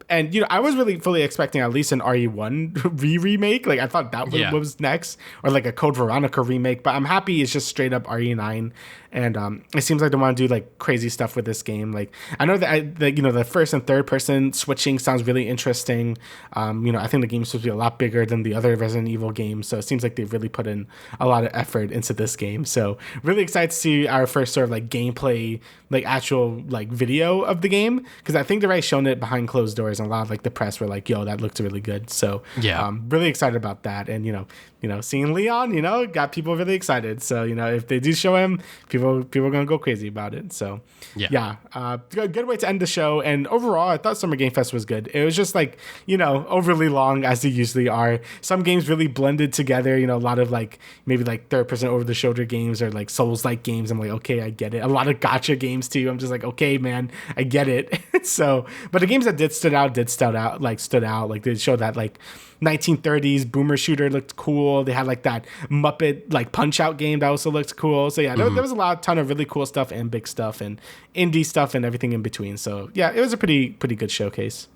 [SPEAKER 2] And I was really fully expecting at least an RE1 remake. Like I thought that was next, or like a Code Veronica remake. But I'm happy it's just straight up RE9, and it seems like they want to do like crazy stuff with this game. Like I know that the first and third person switching sounds really interesting. I think the game's supposed to be a lot bigger than the other Resident Evil games, so it seems like they've really put in a lot of effort into this game. So really excited to see our first sort of like gameplay, like actual like video of the game, because I think they've already shown it behind closed doors. A lot of like the press were like, yo, that looks really good. So really excited about that. And seeing Leon, got people really excited. So if they do show him, people are gonna go crazy about it. So good way to end the show. And overall, I thought Summer Game Fest was good. It was just like overly long as they usually are. Some games really blended together. A lot of like maybe like third person over the shoulder games or like Souls like games. I'm like, okay, I get it. A lot of gacha games too. I'm just like, okay, man, I get it. So, but the games that stood out. Like they showed that like 1930s boomer shooter looked cool. They had like that Muppet like Punch Out game that also looked cool. So yeah, there was a ton of really cool stuff and big stuff and indie stuff and everything in between. So yeah, it was a pretty good showcase.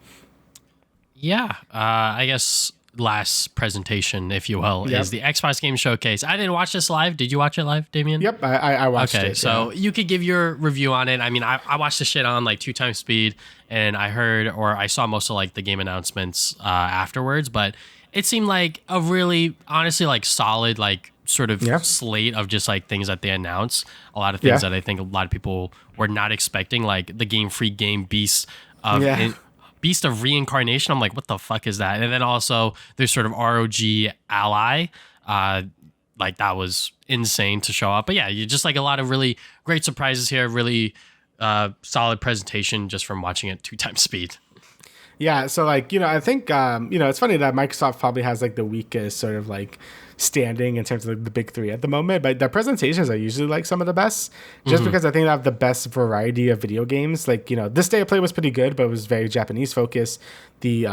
[SPEAKER 1] Yeah, I guess last presentation, if you will, is the Xbox Game Showcase. I didn't watch this live. Did you watch it live, Damian?
[SPEAKER 2] Yep, I watched it.
[SPEAKER 1] Okay, so you could give your review on it. I mean, I watched the shit on like 2 times speed, and I saw most of like the game announcements afterwards, but it seemed like a really, honestly, like solid, like sort of slate of just like things that they announced. A lot of things that I think a lot of people were not expecting, like the Game Freak game Beast of Reincarnation. I'm like, what the fuck is that? And then also there's sort of ROG Ally. Like that was insane to show up. But yeah, you just like a lot of really great surprises here. Really solid presentation just from watching it 2 times speed.
[SPEAKER 2] Yeah, so like, I think, it's funny that Microsoft probably has like the weakest sort of like standing in terms of like, the big 3 at the moment, but their presentations are usually like some of the best just because I think they have the best variety of video games. Like, this Day of Play was pretty good, but it was very Japanese focused. The,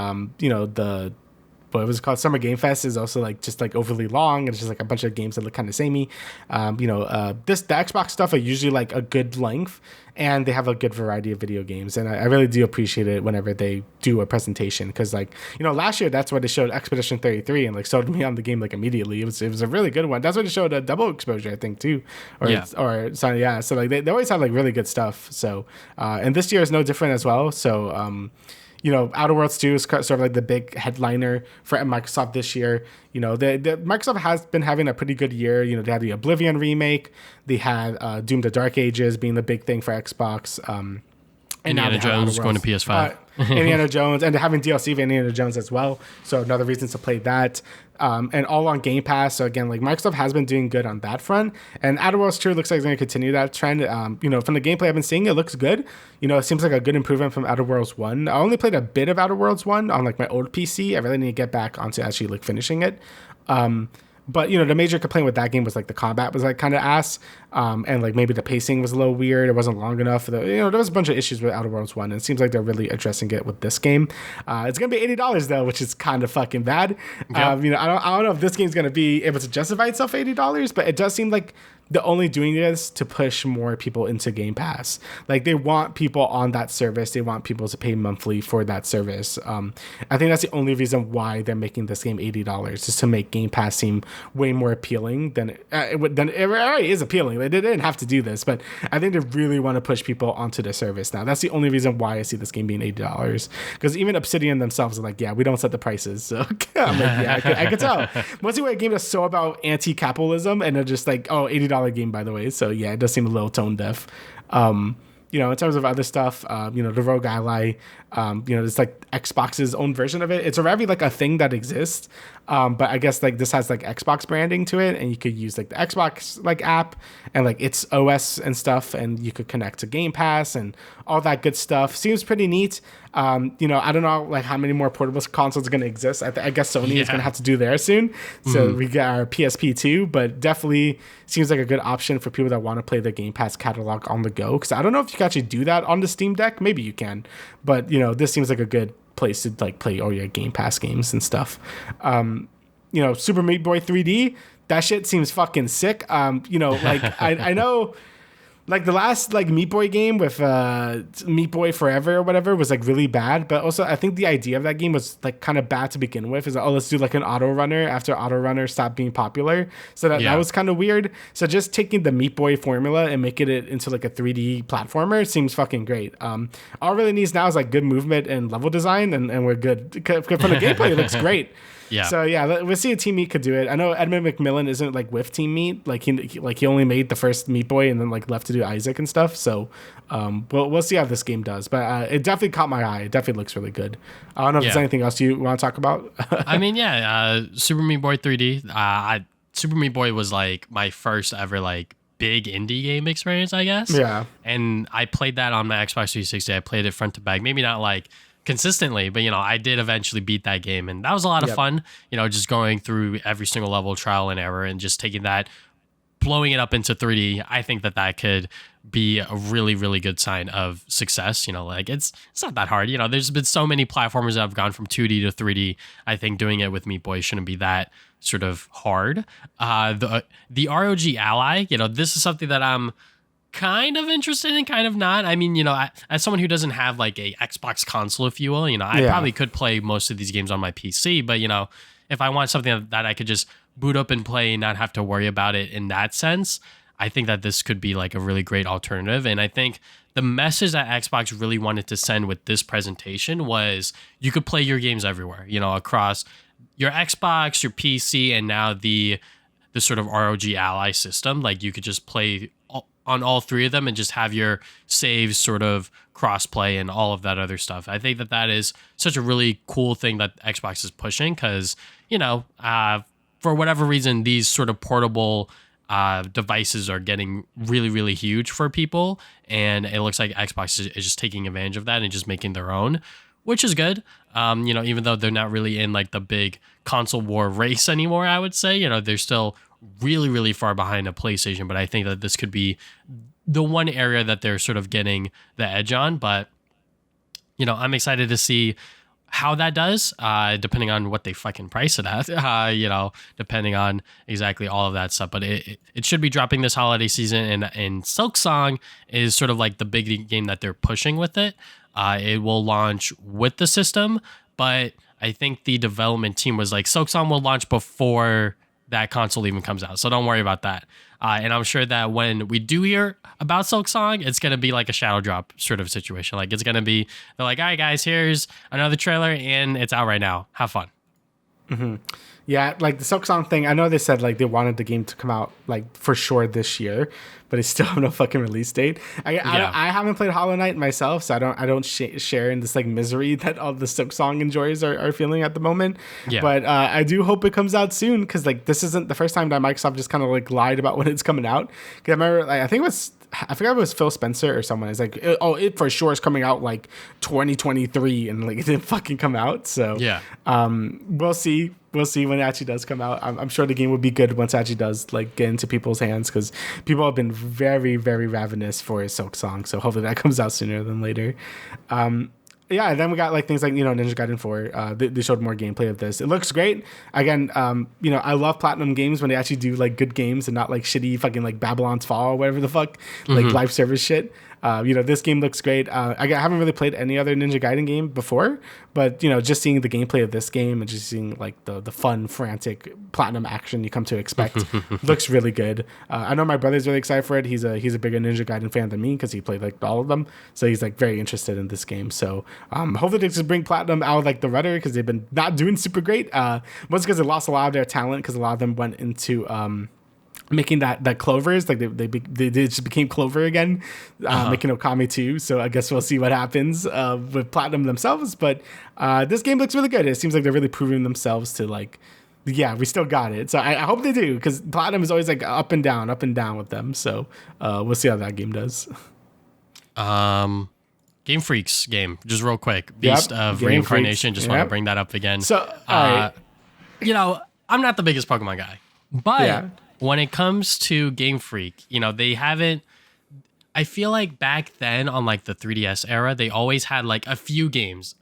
[SPEAKER 2] what was called Summer Game Fest is also like just like overly long, and it's just like a bunch of games that look kind of samey. The Xbox stuff are usually like a good length, and they have a good variety of video games, and I really do appreciate it whenever they do a presentation, because like last year that's where they showed Expedition 33 and like sold me on the game like immediately. It was a really good one. That's when they showed a double exposure, I think, too, so like they always have like really good stuff. So and this year is no different as well. So Outer Worlds 2 is sort of like the big headliner for Microsoft this year. Microsoft has been having a pretty good year. They had the Oblivion remake. They had Doom: The Dark Ages being the big thing for Xbox.
[SPEAKER 1] Indiana Jones going to PS5.
[SPEAKER 2] Indiana Jones, and they're having DLC of Indiana Jones as well. So another reason to play that. And all on Game Pass. So again, like Microsoft has been doing good on that front. And Outer Worlds 2 looks like it's going to continue that trend. From the gameplay I've been seeing, it looks good. It seems like a good improvement from Outer Worlds 1. I only played a bit of Outer Worlds 1 on like my old PC. I really need to get back onto actually like finishing it. But the major complaint with that game was like the combat was like kind of ass, and like maybe the pacing was a little weird. It wasn't long enough. There was a bunch of issues with Outer Worlds 1, and it seems like they're really addressing it with this game. It's gonna be $80 though, which is kind of fucking bad. Yep. I don't know if this game's gonna be able to justify itself $80, but it does seem like they're only doing this to push more people into Game Pass. Like they want people on that service. They want people to pay monthly for that service. I think that's the only reason why they're making this game $80, is to make Game Pass seem way more appealing than it already is appealing. They didn't have to do this, but I think they really want to push people onto the service now. That's the only reason why I see this game being $80. Because even Obsidian themselves are like, yeah, we don't set the prices. So I'm like, yeah, I could tell. Mostly a game that's so about anti-capitalism, and they're just like, oh, $80 game, by the way. So yeah, it does seem a little tone deaf. in terms of other stuff, the Rogue Ally, it's like Xbox's own version of it. It's already like a thing that exists, but I guess like this has like Xbox branding to it, and you could use like the Xbox like app and like its OS and stuff, and you could connect to Game Pass and all that good stuff. Seems pretty neat. I don't know like how many more portable consoles are going to exist. I guess Sony is going to have to do theirs soon. So we got our PSP too, but definitely seems like a good option for people that want to play the Game Pass catalog on the go. Because I don't know if you can actually do that on the Steam Deck. Maybe you can, but this seems like a good place to like play all your Game Pass games and stuff. Super Meat Boy 3D. That shit seems fucking sick. I know. Like the last like Meat Boy game with Meat Boy Forever or whatever was like really bad, but also I think the idea of that game was like kind of bad to begin with. Is like, let's do like an auto runner after auto runner stopped being popular, so that was kind of weird. So just taking the Meat Boy formula and making it into like a 3D platformer seems fucking great. All it really needs now is like good movement and level design, and we're good. From the gameplay, it looks great. Yeah. So yeah, we'll see if Team Meat could do it. I know Edmund McMillan isn't like with Team Meat. Like he only made the first Meat Boy and then like left to do Isaac and stuff. So we'll see how this game does. But it definitely caught my eye. It definitely looks really good. I don't know if there's anything else you want to talk about.
[SPEAKER 1] I mean, Super Meat Boy 3D. Super Meat Boy was like my first ever like big indie game experience, I guess.
[SPEAKER 2] Yeah.
[SPEAKER 1] And I played that on my Xbox 360. I played it front to back. Maybe not like consistently, but I did eventually beat that game, and that was a lot of fun. Just going through every single level, trial and error, and just taking that, blowing it up into 3D. I think that could be a really, really good sign of success. Like it's not that hard. There's been so many platformers that have gone from 2D to 3D. I think doing it with Meat Boy shouldn't be that sort of hard. The ROG Ally, this is something that I'm kind of interested in, kind of not. I mean, as someone who doesn't have like a Xbox console, if you will, I probably could play most of these games on my PC, but if I want something that I could just boot up and play and not have to worry about it in that sense, I think that this could be like a really great alternative. And I think the message that Xbox really wanted to send with this presentation was you could play your games everywhere, across your Xbox, your PC, and now the sort of ROG Ally system. Like you could just play on all three of them and just have your saves sort of crossplay and all of that other stuff. I think that is such a really cool thing that Xbox is pushing because, for whatever reason, these sort of portable devices are getting really, really huge for people. And it looks like Xbox is just taking advantage of that and just making their own, which is good. Even though they're not really in like the big console war race anymore, I would say, they're still really, really far behind a PlayStation, but I think that this could be the one area that they're sort of getting the edge on. But, I'm excited to see how that does, depending on what they fucking price it at, depending on exactly all of that stuff. But it should be dropping this holiday season, and Silksong is sort of like the big game that they're pushing with it. It will launch with the system, but I think the development team was like, Silksong will launch before that console even comes out, so don't worry about that. And I'm sure that when we do hear about Silksong, it's gonna be like a shadow drop sort of situation. Like it's gonna be, they're like, all right guys, here's another trailer and it's out right now. Have fun.
[SPEAKER 2] Mm-hmm. Yeah, like the Silksong thing, I know they said like they wanted the game to come out like for sure this year, but they still have no fucking release date. I haven't played Hollow Knight myself, so I don't share in this like misery that all the Silksong enjoyers are feeling at the moment. Yeah. But I do hope it comes out soon, because like this isn't the first time that Microsoft just kind of like lied about when it's coming out. Because I remember, like, I forgot if it was Phil Spencer or someone. It's like, it for sure is coming out like 2023, and like it didn't fucking come out. So yeah, we'll see. We'll see when it actually does come out. I'm sure the game would be good once it actually does like get into people's hands, because people have been very, very ravenous for Silksong. So hopefully that comes out sooner than later. Yeah, and then we got like things like, Ninja Gaiden 4. They showed more gameplay of this. It looks great. Again, I love Platinum games when they actually do like good games and not like shitty fucking like Babylon's Fall or whatever the fuck, like live service shit. This game looks great. I haven't really played any other Ninja Gaiden game before, but just seeing the gameplay of this game and just seeing like the fun, frantic Platinum action you come to expect looks really good. I know my brother's really excited for it. He's a bigger Ninja Gaiden fan than me because he played like all of them, so he's like very interested in this game. So hopefully they just bring Platinum out of like the rudder, because they've been not doing super great. Mostly because they lost a lot of their talent, because a lot of them went into making that clovers, like they just became Clover again, making Okami too. So I guess we'll see what happens with Platinum themselves. But this game looks really good. It seems like they're really proving themselves to like, yeah, we still got it. So I hope they do, because Platinum is always like up and down with them. So we'll see how that game does.
[SPEAKER 1] Game Freak's game, just real quick. Beast of
[SPEAKER 2] Game
[SPEAKER 1] Reincarnation.
[SPEAKER 2] Freaks.
[SPEAKER 1] Just want to bring that up again.
[SPEAKER 2] So all right.
[SPEAKER 1] You know, I'm not the biggest Pokemon guy, but when it comes to Game Freak, you know, they haven't. I feel like back then on like the 3DS era, they always had like a few games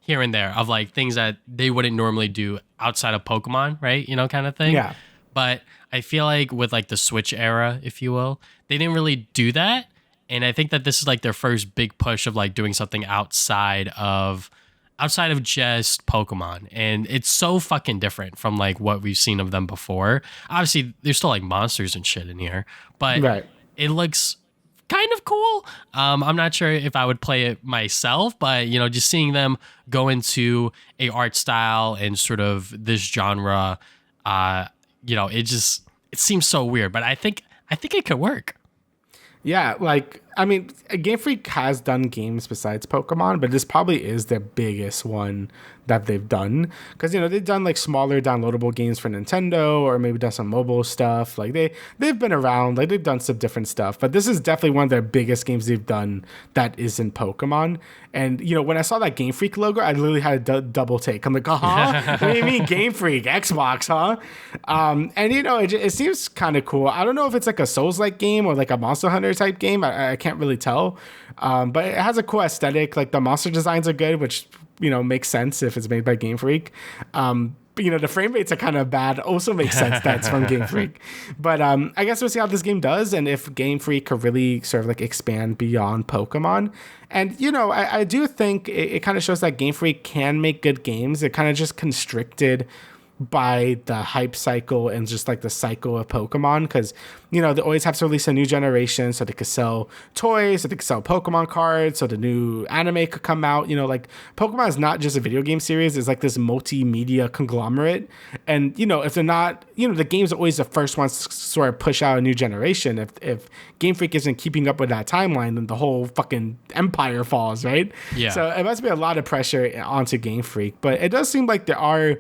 [SPEAKER 1] here and there of like things that they wouldn't normally do outside of Pokemon, right? You know, kind of thing.
[SPEAKER 2] Yeah.
[SPEAKER 1] But I feel like with like the Switch era, if you will, they didn't really do that. And I think that this is like their first big push of like doing something outside of just Pokemon. And it's so fucking different from like what we've seen of them before. Obviously, there's still like monsters and shit in here, but it looks kind of cool. I'm not sure if I would play it myself, but you know, just seeing them go into a art style and sort of this genre, you know, it seems so weird, but I think it could work.
[SPEAKER 2] Yeah, like, I mean, Game Freak has done games besides Pokemon, but this probably is their biggest one that they've done. Because, you know, they've done, like, smaller downloadable games for Nintendo, or maybe done some mobile stuff. Like, they've been around. Like, they've done some different stuff. But this is definitely one of their biggest games they've done that isn't Pokemon. And, you know, when I saw that Game Freak logo, I literally had a double take. I'm like, what do you mean Game Freak? Xbox, huh? And, you know, it seems kind of cool. I don't know if it's like a Souls-like game or like a Monster Hunter type game. I can't really tell. But it has a cool aesthetic. Like, the monster designs are good, which, you know, makes sense if it's made by Game Freak. But, you know, the frame rates are kind of bad. Also makes sense that's from Game Freak. But I guess we'll see how this game does, and if Game Freak could really sort of like expand beyond Pokemon. And, you know, I do think it kind of shows that Game Freak can make good games. It kind of just constricted by the hype cycle and just like the cycle of Pokemon, because, you know, they always have to release a new generation so they could sell toys, so they could sell Pokemon cards, so the new anime could come out. You know, like, Pokemon is not just a video game series, it's like this multimedia conglomerate. And, you know, if they're not, you know, the games are always the first ones to sort of push out a new generation. If Game Freak isn't keeping up with that timeline, then the whole fucking empire falls, right?
[SPEAKER 1] Yeah.
[SPEAKER 2] So it must be a lot of pressure onto Game Freak, but it does seem like there are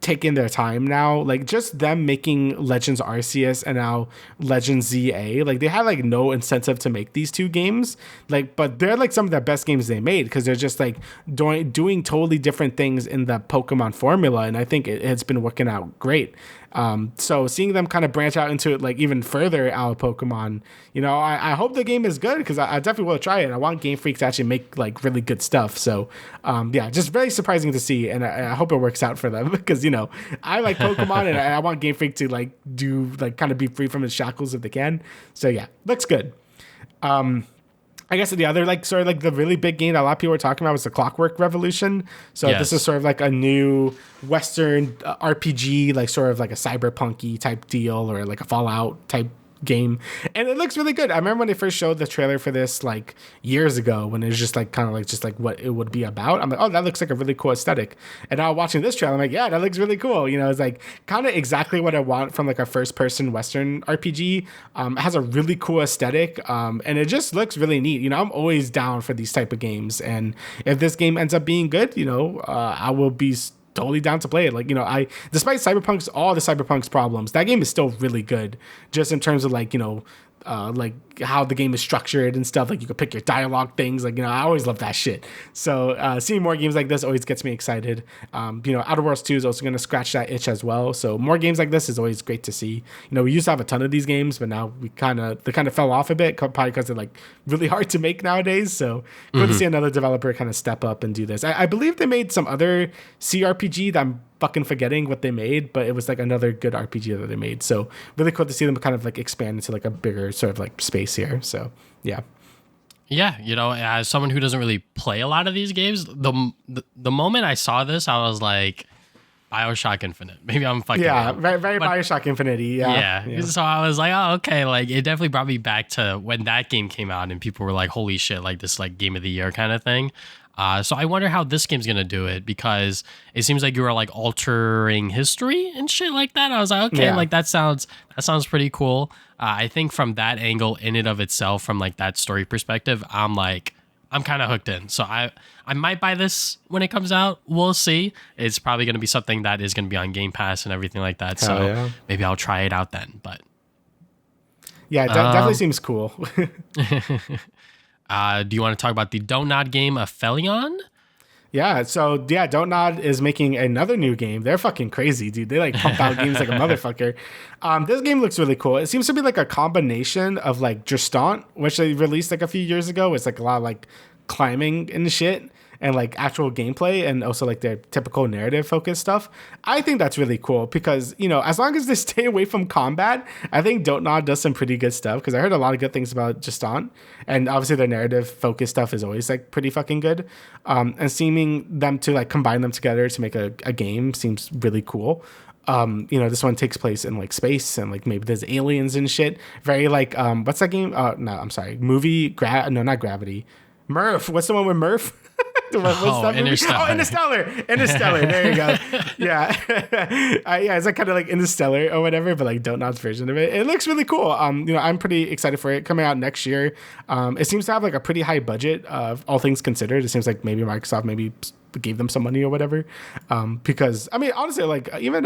[SPEAKER 2] taking their time now. Like, just them making Legends Arceus and now Legends ZA, like, they have like no incentive to make these two games, like, but they're like some of the best games they made, because they're just like doing totally different things in the Pokemon formula, and I think it's been working out great. So seeing them kind of branch out into it, like, even further out of Pokemon, you know, I hope the game is good, because I definitely will try it. I want Game Freak to actually make like really good stuff. So yeah, just very surprising to see, and I hope it works out for them, because, you know, I like Pokemon, and I want Game Freak to like do like kind of be free from its shackles if they can. So yeah, looks good. I guess the other, like, sort of like the really big game that a lot of people were talking about was the Clockwork Revolution. So This is sort of like a new Western RPG, like sort of like a cyberpunk-y type deal, or like a Fallout type game, and it looks really good. I remember when they first showed the trailer for this like years ago, when it was just like kind of like just like what it would be about. I'm like, oh, that looks like a really cool aesthetic. And now watching this trailer, I'm like, yeah, that looks really cool. You know, it's like kind of exactly what I want from like a first person Western RPG. It has a really cool aesthetic, and it just looks really neat. You know, I'm always down for these type of games, and if this game ends up being good, you know, I will be totally down to play it. Like, you know, despite all the Cyberpunk's problems, that game is still really good, just in terms of like, you know, like how the game is structured and stuff. Like, you can pick your dialogue things. Like, you know, I always love that shit. So seeing more games like this always gets me excited. You know, Outer Worlds 2 is also going to scratch that itch as well. So more games like this is always great to see. You know, we used to have a ton of these games, but now they kind of fell off a bit, probably because they're like really hard to make nowadays. So good to see another developer kind of step up and do this. I believe they made some other CRPG that I'm fucking forgetting what they made, but it was like another good RPG that they made. So really cool to see them kind of like expand into like a bigger sort of like space here. So yeah.
[SPEAKER 1] Yeah, you know, as someone who doesn't really play a lot of these games, the moment I saw this, I was like, BioShock Infinite. Maybe I'm fucking
[SPEAKER 2] Yeah,
[SPEAKER 1] wrong.
[SPEAKER 2] very Bioshock Infinity.
[SPEAKER 1] Yeah. So I was like, oh, okay. Like it definitely brought me back to when that game came out and people were like, holy shit, like this like game of the year kind of thing. So I wonder how this game's gonna do it because it seems like you are like altering history and shit like that. I was like, okay,
[SPEAKER 2] Yeah.
[SPEAKER 1] like that sounds pretty cool. I think from that angle in and of itself, from like that story perspective, I'm kind of hooked in. So I might buy this when it comes out. We'll see. It's probably gonna be something that is gonna be on Game Pass and everything like that.
[SPEAKER 2] Hell
[SPEAKER 1] So
[SPEAKER 2] yeah.
[SPEAKER 1] maybe I'll try it out then. But
[SPEAKER 2] Yeah, definitely seems cool.
[SPEAKER 1] do you want to talk about the Don't Nod game, Aphelion?
[SPEAKER 2] Yeah, so yeah, Don't Nod is making another new game. They're fucking crazy, dude. They like pump out games like a motherfucker. This game looks really cool. It seems to be like a combination of like Justant, which they released like a few years ago. It's like a lot of like climbing and shit and like actual gameplay and also like their typical narrative focused stuff. I think that's really cool because, you know, as long as they stay away from combat, I think Don't Nod does some pretty good stuff because I heard a lot of good things about Justant, and obviously their narrative focused stuff is always like pretty fucking good. And seeming them to like combine them together to make a game seems really cool. You know, this one takes place in like space and like maybe there's aliens and shit. Very like, what's that game? No, I'm sorry. No, not Gravity. Murph. What's the one with Murph? What's that movie?
[SPEAKER 1] Interstellar.
[SPEAKER 2] Oh, Interstellar. There you go. Yeah. Yeah, it's like kind of like Interstellar or whatever, but like Don't Nod's version of it. It looks really cool. You know, I'm pretty excited for it coming out next year. It seems to have like a pretty high budget, all things considered. It seems like maybe Microsoft maybe gave them some money or whatever. Because I mean, honestly, like even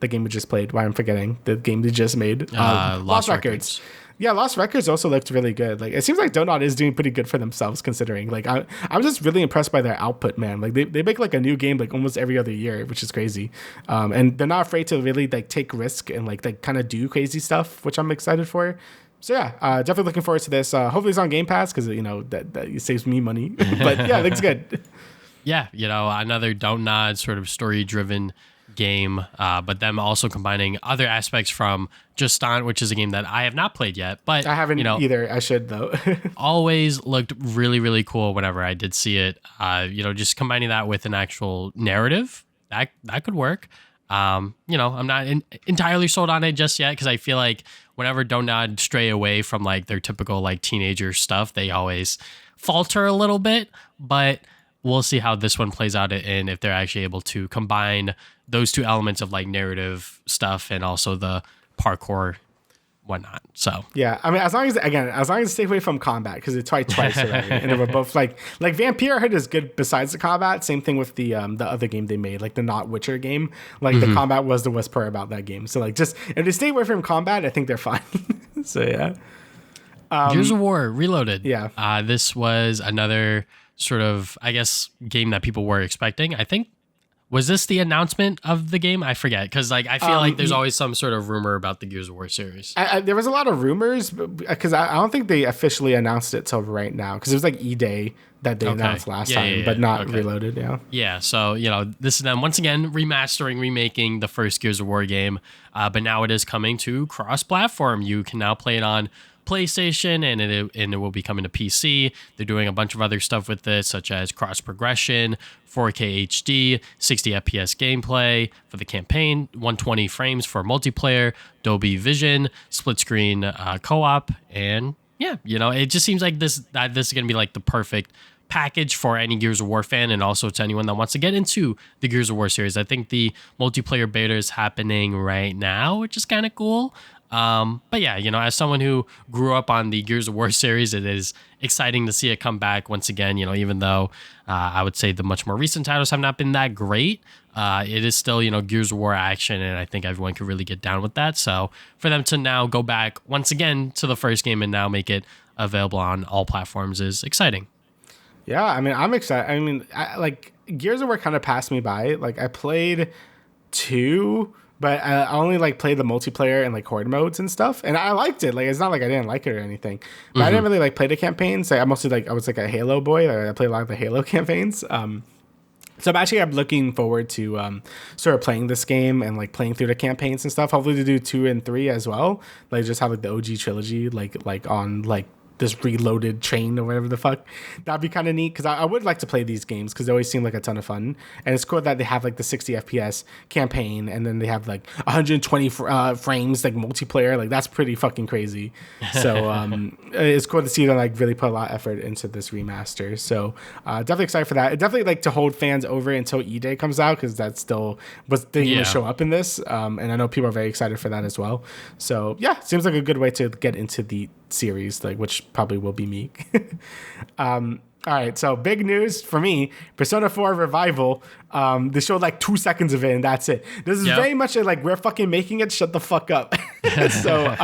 [SPEAKER 2] the game we just played, why I'm forgetting the game they just made, Lost Records. Yeah, Lost Records also looked really good. Like, it seems like Don't Nod is doing pretty good for themselves, considering. Like, I'm just really impressed by their output, man. Like, they make like a new game like almost every other year, which is crazy. And they're not afraid to really like take risk and like kind of do crazy stuff, which I'm excited for. So yeah, definitely looking forward to this. Hopefully it's on Game Pass because you know that it saves me money. But yeah, it looks good.
[SPEAKER 1] Yeah, you know, another Don't Nod sort of story-driven game, but them also combining other aspects from Justant, which is a game that I have not played yet, but
[SPEAKER 2] I haven't
[SPEAKER 1] you know,
[SPEAKER 2] either. I should though.
[SPEAKER 1] always looked really, really cool whenever I did see it. You know, just combining that with an actual narrative, that could work. You know, I'm not entirely sold on it just yet because I feel like whenever Don't Nod stray away from like their typical like teenager stuff, they always falter a little bit, but we'll see how this one plays out and if they're actually able to combine those two elements of like narrative stuff and also the parkour, whatnot. So
[SPEAKER 2] yeah, I mean, as long as they stay away from combat, because it's twice already, and they were both like Vampire I heard is good besides the combat. Same thing with the other game they made, like the not Witcher game. Like the combat was the worst part about that game. So like, just if they stay away from combat, I think they're fine. So yeah.
[SPEAKER 1] Gears of War Reloaded.
[SPEAKER 2] Yeah.
[SPEAKER 1] This was another sort of, I guess, game that people were expecting. I think, was this the announcement of the game? I forget, because like I feel like there's always some sort of rumor about the Gears of War series.
[SPEAKER 2] There was a lot of rumors, because I don't think they officially announced it till right now, because it was like E-Day that they announced last time, but not Reloaded.
[SPEAKER 1] Yeah, so you know, this is them once again remaking the first Gears of War game, but now it is coming to cross-platform. You can now play it on PlayStation and it will be coming to PC. They're doing a bunch of other stuff with this, such as cross progression, 4K HD, 60 FPS gameplay for the campaign, 120 frames for multiplayer, Dolby Vision, split screen co-op, and yeah, you know, it just seems like this is going to be like the perfect package for any Gears of War fan and also to anyone that wants to get into the Gears of War series. I think the multiplayer beta is happening right now, which is kind of cool. But yeah, you know, as someone who grew up on the Gears of War series, it is exciting to see it come back once again. You know, even though I would say the much more recent titles have not been that great, it is still, you know, Gears of War action, and I think everyone could really get down with that. So for them to now go back once again to the first game and now make it available on all platforms is exciting.
[SPEAKER 2] Yeah, I mean, I'm excited. I mean, like Gears of War kind of passed me by. Like I played 2. But I only like played the multiplayer and like horde modes and stuff, and I liked it. Like it's not like I didn't like it or anything, but I didn't really like play the campaigns. I mostly I was like a Halo boy. I played a lot of the Halo campaigns. So I'm looking forward to sort of playing this game and like playing through the campaigns and stuff. Hopefully to do 2 and 3 as well. Like just have like the OG trilogy like on like this reloaded train or whatever the fuck. That'd be kind of neat because I would like to play these games because they always seem like a ton of fun. And it's cool that they have like the 60 FPS campaign and then they have like 120 frames like multiplayer. Like that's pretty fucking crazy. So it's cool to see them like really put a lot of effort into this remaster. So definitely excited for that. It definitely like to hold fans over until E-Day comes out because that's still what's going to show up in this. And I know people are very excited for that as well. So yeah, seems like a good way to get into the series, like which probably will be me. All right, so big news for me, Persona 4 Revival. They showed like 2 seconds of it and that's it. This is very much like, we're fucking making it, shut the fuck up. So,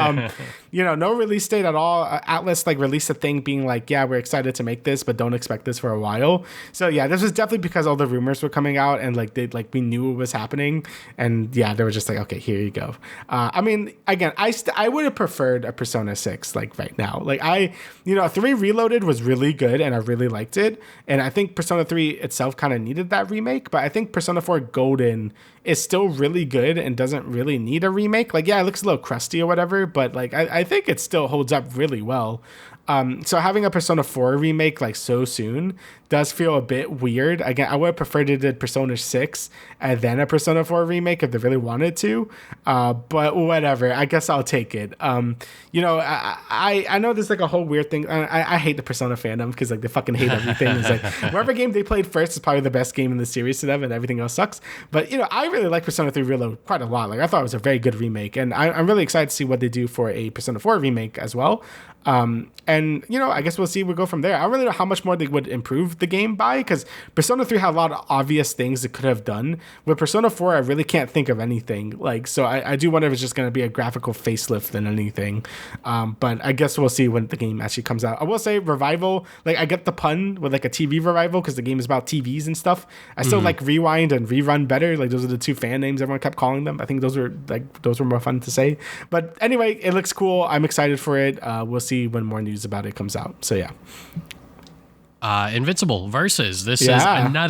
[SPEAKER 2] no release date at all. Atlas like released a thing being like, yeah, we're excited to make this, but don't expect this for a while. So yeah, this was definitely because all the rumors were coming out and like we knew it was happening. And yeah, they were just like, okay, here you go. I mean, again, I would have preferred a Persona 6 like right now. Like 3 Reloaded was really good and I really liked it. And I think Persona 3 itself kind of needed that remake, but I think Persona 4 Golden is still really good and doesn't really need a remake. Like, yeah, it looks a little crusty or whatever, but like I think it still holds up really well. So having a Persona 4 remake like so soon does feel a bit weird. Again, I would have preferred to do Persona 6 and then a Persona 4 remake if they really wanted to. But whatever, I guess I'll take it. I know there's like a whole weird thing. I hate the Persona fandom because like they fucking hate everything. It's like whatever game they played first is probably the best game in the series to them and everything else sucks. But I really like Persona 3 Reload quite a lot. Like I thought it was a very good remake and I'm really excited to see what they do for a Persona 4 remake as well. I guess we'll see. We'll go from there. I don't really know how much more they would improve the game by because Persona 3 had a lot of obvious things it could have done. With Persona 4, I really can't think of anything. Like, so I do wonder if it's just going to be a graphical facelift than anything. But I guess we'll see when the game actually comes out. I will say Revival, like I get the pun with like a TV revival because the game is about TVs and stuff. I still like Rewind and Rerun better. Like those are the two fan names everyone kept calling them. I think those were more fun to say. But anyway, it looks cool. I'm excited for it. We'll see when more news about it comes out. So yeah.
[SPEAKER 1] Invincible versus this is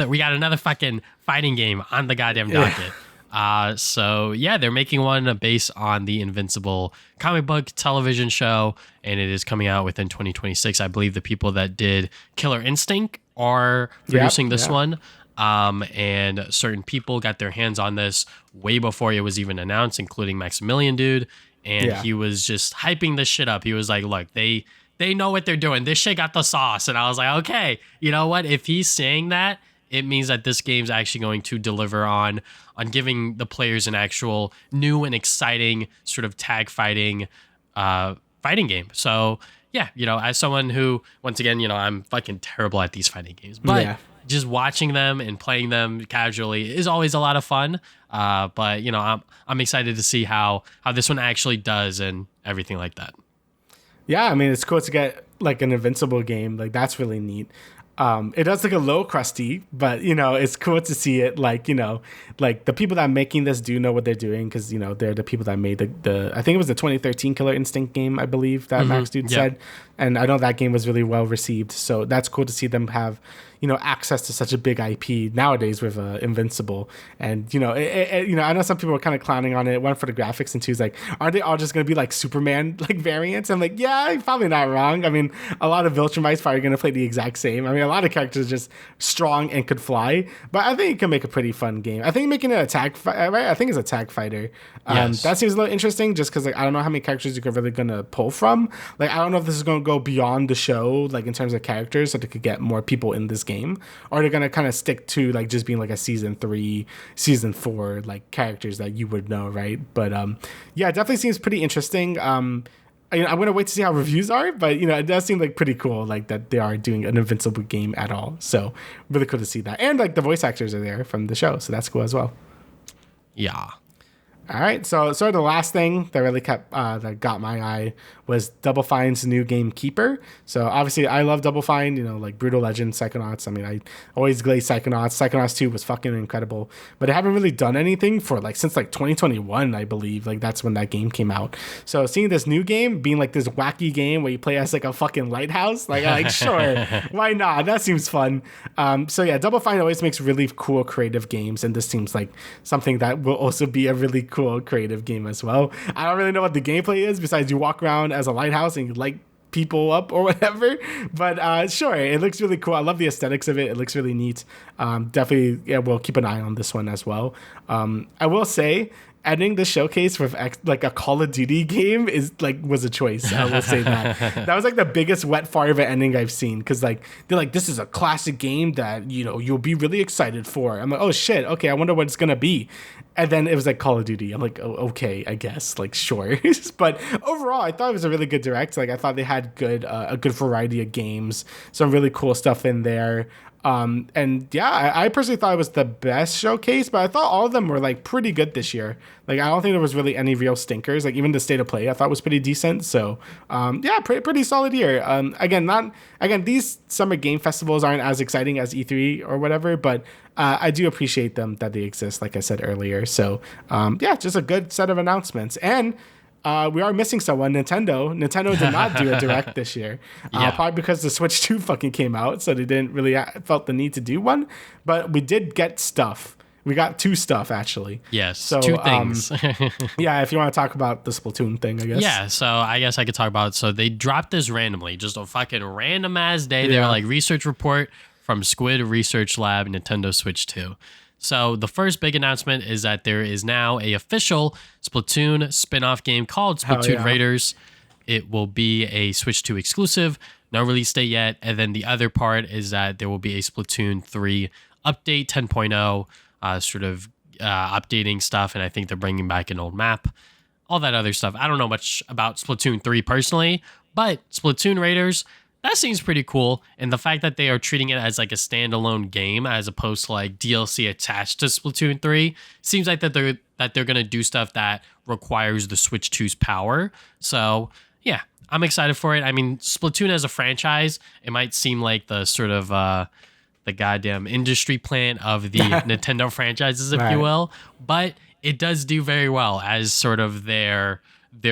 [SPEAKER 1] we got another fucking fighting game on the goddamn docket. So yeah, they're making one based on the Invincible comic book television show, and it is coming out within 2026. I believe the people that did Killer Instinct are producing this one. And certain people got their hands on this way before it was even announced, including Maximilian Dude. And he was just hyping this shit up. He was like, look, they know what they're doing. This shit got the sauce. And I was like, okay, you know what? If he's saying that, it means that this game's actually going to deliver on giving the players an actual new and exciting sort of tag fighting game. So yeah, as someone who, once again, I'm fucking terrible at these fighting games, but just watching them and playing them casually is always a lot of fun. But I'm excited to see how this one actually does and everything like that.
[SPEAKER 2] Yeah, I mean, it's cool to get like an Invincible game. Like that's really neat. It does look a little crusty, but it's cool to see it. Like like the people that are making this do know what they're doing because they're the people that made the I think it was the 2013 Killer Instinct game, I believe that Max Dude said, and I know that game was really well received. So that's cool to see them have access to such a big IP nowadays with Invincible. And I know some people are kind of clowning on it. One for the graphics, and two is like, aren't they all just gonna be like Superman like variants? I'm like, yeah, you're probably not wrong. I mean, a lot of Viltrumites probably gonna play the exact same. I mean, a lot of characters are just strong and could fly, but I think it can make a pretty fun game. I think making it a tag right? I think it's a tag fighter. That seems a little interesting just because like I don't know how many characters you're really gonna pull from. Like I don't know if this is gonna go beyond the show, like in terms of characters, so they could get more people in this game, or they're gonna kind of stick to like just being like a season 3, season 4 like characters that you would know, right? But yeah, it definitely seems pretty interesting. I'm gonna wait to see how reviews are, but it does seem like pretty cool, like that they are doing an Invincible game at all. So really cool to see that, and like the voice actors are there from the show, so that's cool as well.
[SPEAKER 1] Yeah.
[SPEAKER 2] All right, so the last thing that really that got my eye was Double Fine's new game Keeper. So obviously I love Double Fine, like Brutal Legend, Psychonauts. I mean, I always glaze Psychonauts. Psychonauts 2 was fucking incredible, but I haven't really done anything for like since like 2021, I believe. Like that's when that game came out. So seeing this new game being like this wacky game where you play as like a fucking lighthouse, like sure, why not? That seems fun. So yeah, Double Fine always makes really cool creative games, and this seems like something that will also be a really cool creative game as well. I don't really know what the gameplay is besides you walk around as a lighthouse and you light people up or whatever. But sure, it looks really cool. I love the aesthetics of it. It looks really neat. Definitely, yeah, we'll keep an eye on this one as well. I will say, ending the showcase with like a Call of Duty game was a choice. I will say that. That was like the biggest wet fart of an ending I've seen, because like they're like, this is a classic game that, you know, you'll be really excited for. I'm like, oh shit, okay, I wonder what it's gonna be. And then it was like Call of Duty. I'm like, oh, okay, I guess, like, sure. But overall, I thought it was a really good direct. Like, I thought they had a good variety of games, some really cool stuff in there. And yeah, I personally thought it was the best showcase, but I thought all of them were like pretty good this year. Like, I don't think there was really any real stinkers. Like, even the state of play I thought was pretty decent. So yeah, pretty solid year. Again, these summer game festivals aren't as exciting as E3 or whatever, but I do appreciate them, that they exist, like I said earlier. So yeah, just a good set of announcements. And we are missing someone. Nintendo did not do a direct this year. Probably because the Switch 2 fucking came out, so they didn't really felt the need to do one. But we did get stuff. We got 2 stuff, actually.
[SPEAKER 1] Yes,
[SPEAKER 2] so,
[SPEAKER 1] 2 things.
[SPEAKER 2] Yeah, if you want to talk about the Splatoon thing, I guess.
[SPEAKER 1] Yeah, so I guess I could talk about it. So they dropped this randomly, just a fucking random ass day. They were like, research report from Squid Research Lab, Nintendo Switch 2. So the first big announcement is that there is now a official Splatoon spin-off game called Splatoon Raiders. It will be a Switch 2 exclusive, no release date yet. And then the other part is that there will be a Splatoon 3 update 10.0, updating stuff. And I think they're bringing back an old map, all that other stuff. I don't know much about Splatoon 3 personally, but Splatoon Raiders, that seems pretty cool. And the fact that they are treating it as like a standalone game as opposed to like DLC attached to Splatoon 3 seems like that they're going to do stuff that requires the Switch 2's power. So yeah, I'm excited for it. I mean, Splatoon as a franchise, it might seem like the sort of the goddamn industry plant of the Nintendo franchises, if you will, but it does do very well as sort of their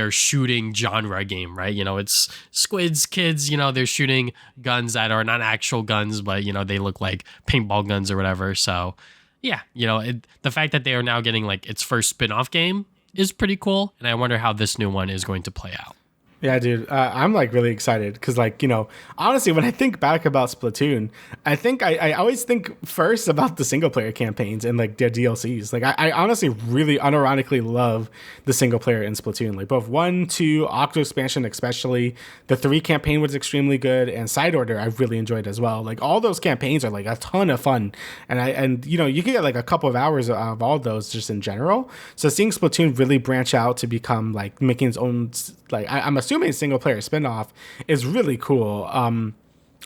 [SPEAKER 1] shooting genre game, right? You know, it's Squid's kids, you know, they're shooting guns that are not actual guns, but, you know, they look like paintball guns or whatever. So yeah, you know, the fact that they are now getting like its first spin-off game is pretty cool. And I wonder how this new one is going to play out.
[SPEAKER 2] Yeah, dude, I'm like really excited because, like, you know, honestly, when I think back about Splatoon, I think I always think first about the single player campaigns and like their DLCs. Like, I honestly really unironically love the single player in Splatoon. Like both 1, 2, Octo expansion, especially the 3 campaign was extremely good, and Side Order I really enjoyed as well. Like all those campaigns are like a ton of fun, and you know, you can get like a couple of hours of all those just in general. So seeing Splatoon really branch out to become like making its own, like I'm assuming single player spinoff is really cool.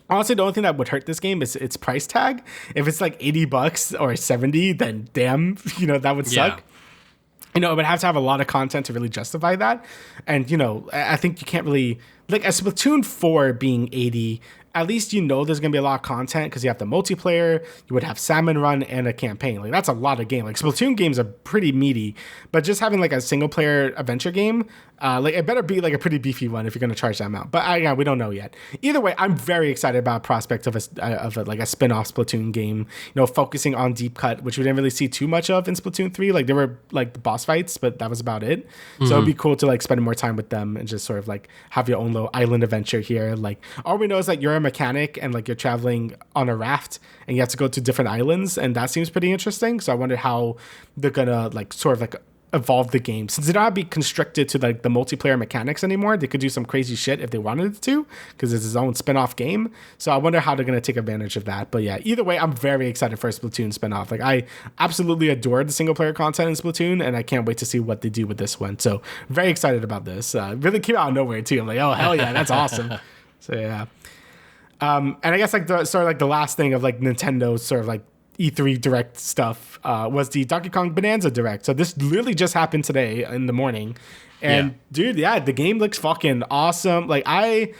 [SPEAKER 2] Honestly, the only thing that would hurt this game is its price tag. If it's like $80 or 70, then damn, you know, that would suck. You know, it would have to have a lot of content to really justify that. And, you know, I think you can't really, like a Splatoon 4 being 80, at least you know there's going to be a lot of content because you have the multiplayer, you would have Salmon Run and a campaign. Like that's a lot of game. Like Splatoon games are pretty meaty, but just having like a single player adventure game, like it better be like a pretty beefy one if you're going to charge that amount. But yeah, we don't know yet. Either way, I'm very excited about prospect of like a spin-off Splatoon game, you know, focusing on deep cut, which we didn't really see too much of in Splatoon 3. Like there were like the boss fights, but that was about it. So it'd be cool to like spend more time with them and just sort of like have your own little island adventure here. Like all we know is that you're a mechanic and like you're traveling on a raft and you have to go to different islands, and that seems pretty interesting. So I wonder how they're gonna like sort of like evolve the game, since they don't have to be constricted to like the multiplayer mechanics anymore. They could do some crazy shit if they wanted to because it's its own spin-off game. So I wonder how they're going to take advantage of that. But yeah, either way, I'm very excited for a Splatoon spin-off. Like I absolutely adore the single player content in Splatoon, and I can't wait to see what they do with this one. So very excited about this. Really came out of nowhere too. I'm like, oh hell yeah, that's awesome. So yeah. And I guess like the last thing of like Nintendo's sort of like E3 direct stuff was the Donkey Kong Bananza direct. So this literally just happened today in the morning, and dude, yeah, the game looks fucking awesome. Like I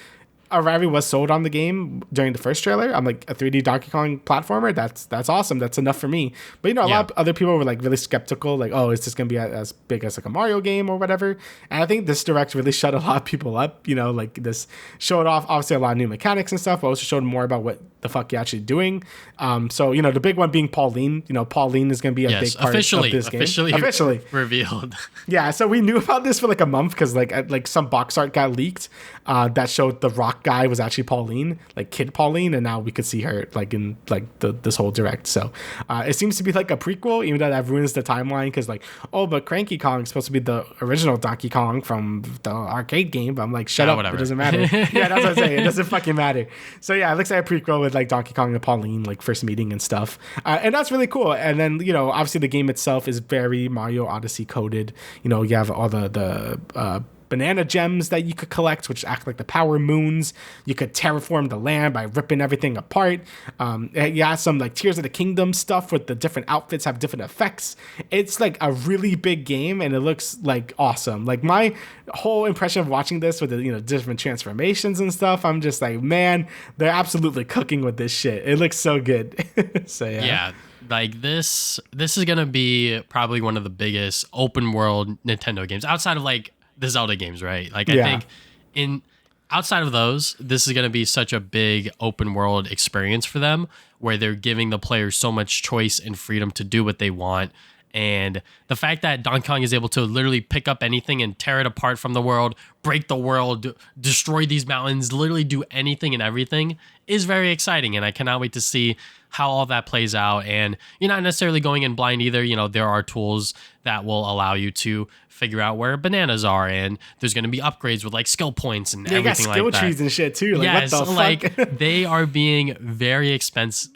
[SPEAKER 2] already was sold on the game during the first trailer. I'm like, a 3D Donkey Kong platformer, that's awesome. That's enough for me. But you know, a lot of other people were like really skeptical, like, oh, is this gonna be as big as like a Mario game or whatever? And I think this direct really shut a lot of people up. You know, like this showed off obviously a lot of new mechanics and stuff, but also showed more about what the fuck you're actually doing. So, the big one being Pauline. Pauline is going to be a big part of this game.
[SPEAKER 1] Officially revealed.
[SPEAKER 2] Yeah, so we knew about this for like a month because like some box art got leaked that showed the rock guy was actually Pauline, like Kid Pauline, and now we could see her like in like this whole direct. So it seems to be like a prequel, even though that ruins the timeline because like, oh, but Cranky Kong is supposed to be the original Donkey Kong from the arcade game. But I'm like, shut up, whatever. It doesn't matter. Yeah, that's what I'm saying. It doesn't fucking matter. So yeah, it looks like a prequel with like Donkey Kong and Pauline like first meeting and stuff, and that's really cool. And then obviously the game itself is very Mario Odyssey coded. You have all the banana gems that you could collect, which act like the power moons. You could terraform the land by ripping everything apart. You have some like Tears of the Kingdom stuff with the different outfits have different effects. It's like a really big game and it looks like awesome. Like my whole impression of watching this with the different transformations and stuff, I'm just like, man, they're absolutely cooking with this shit. It looks so good. So yeah.
[SPEAKER 1] Like this is gonna be probably one of the biggest open world Nintendo games outside of like the Zelda games, right? Like I think outside of those, this is gonna be such a big open world experience for them where they're giving the players so much choice and freedom to do what they want. And the fact that Donkey Kong is able to literally pick up anything and tear it apart from the world, break the world, destroy these mountains, literally do anything and everything is very exciting. And I cannot wait to see how all that plays out. And you're not necessarily going in blind either. There are tools that will allow you to figure out where bananas are. And there's going to be upgrades with like skill points and everything like that.
[SPEAKER 2] Skill trees and shit too. Like,
[SPEAKER 1] yes,
[SPEAKER 2] what the fuck?
[SPEAKER 1] They are being very extensive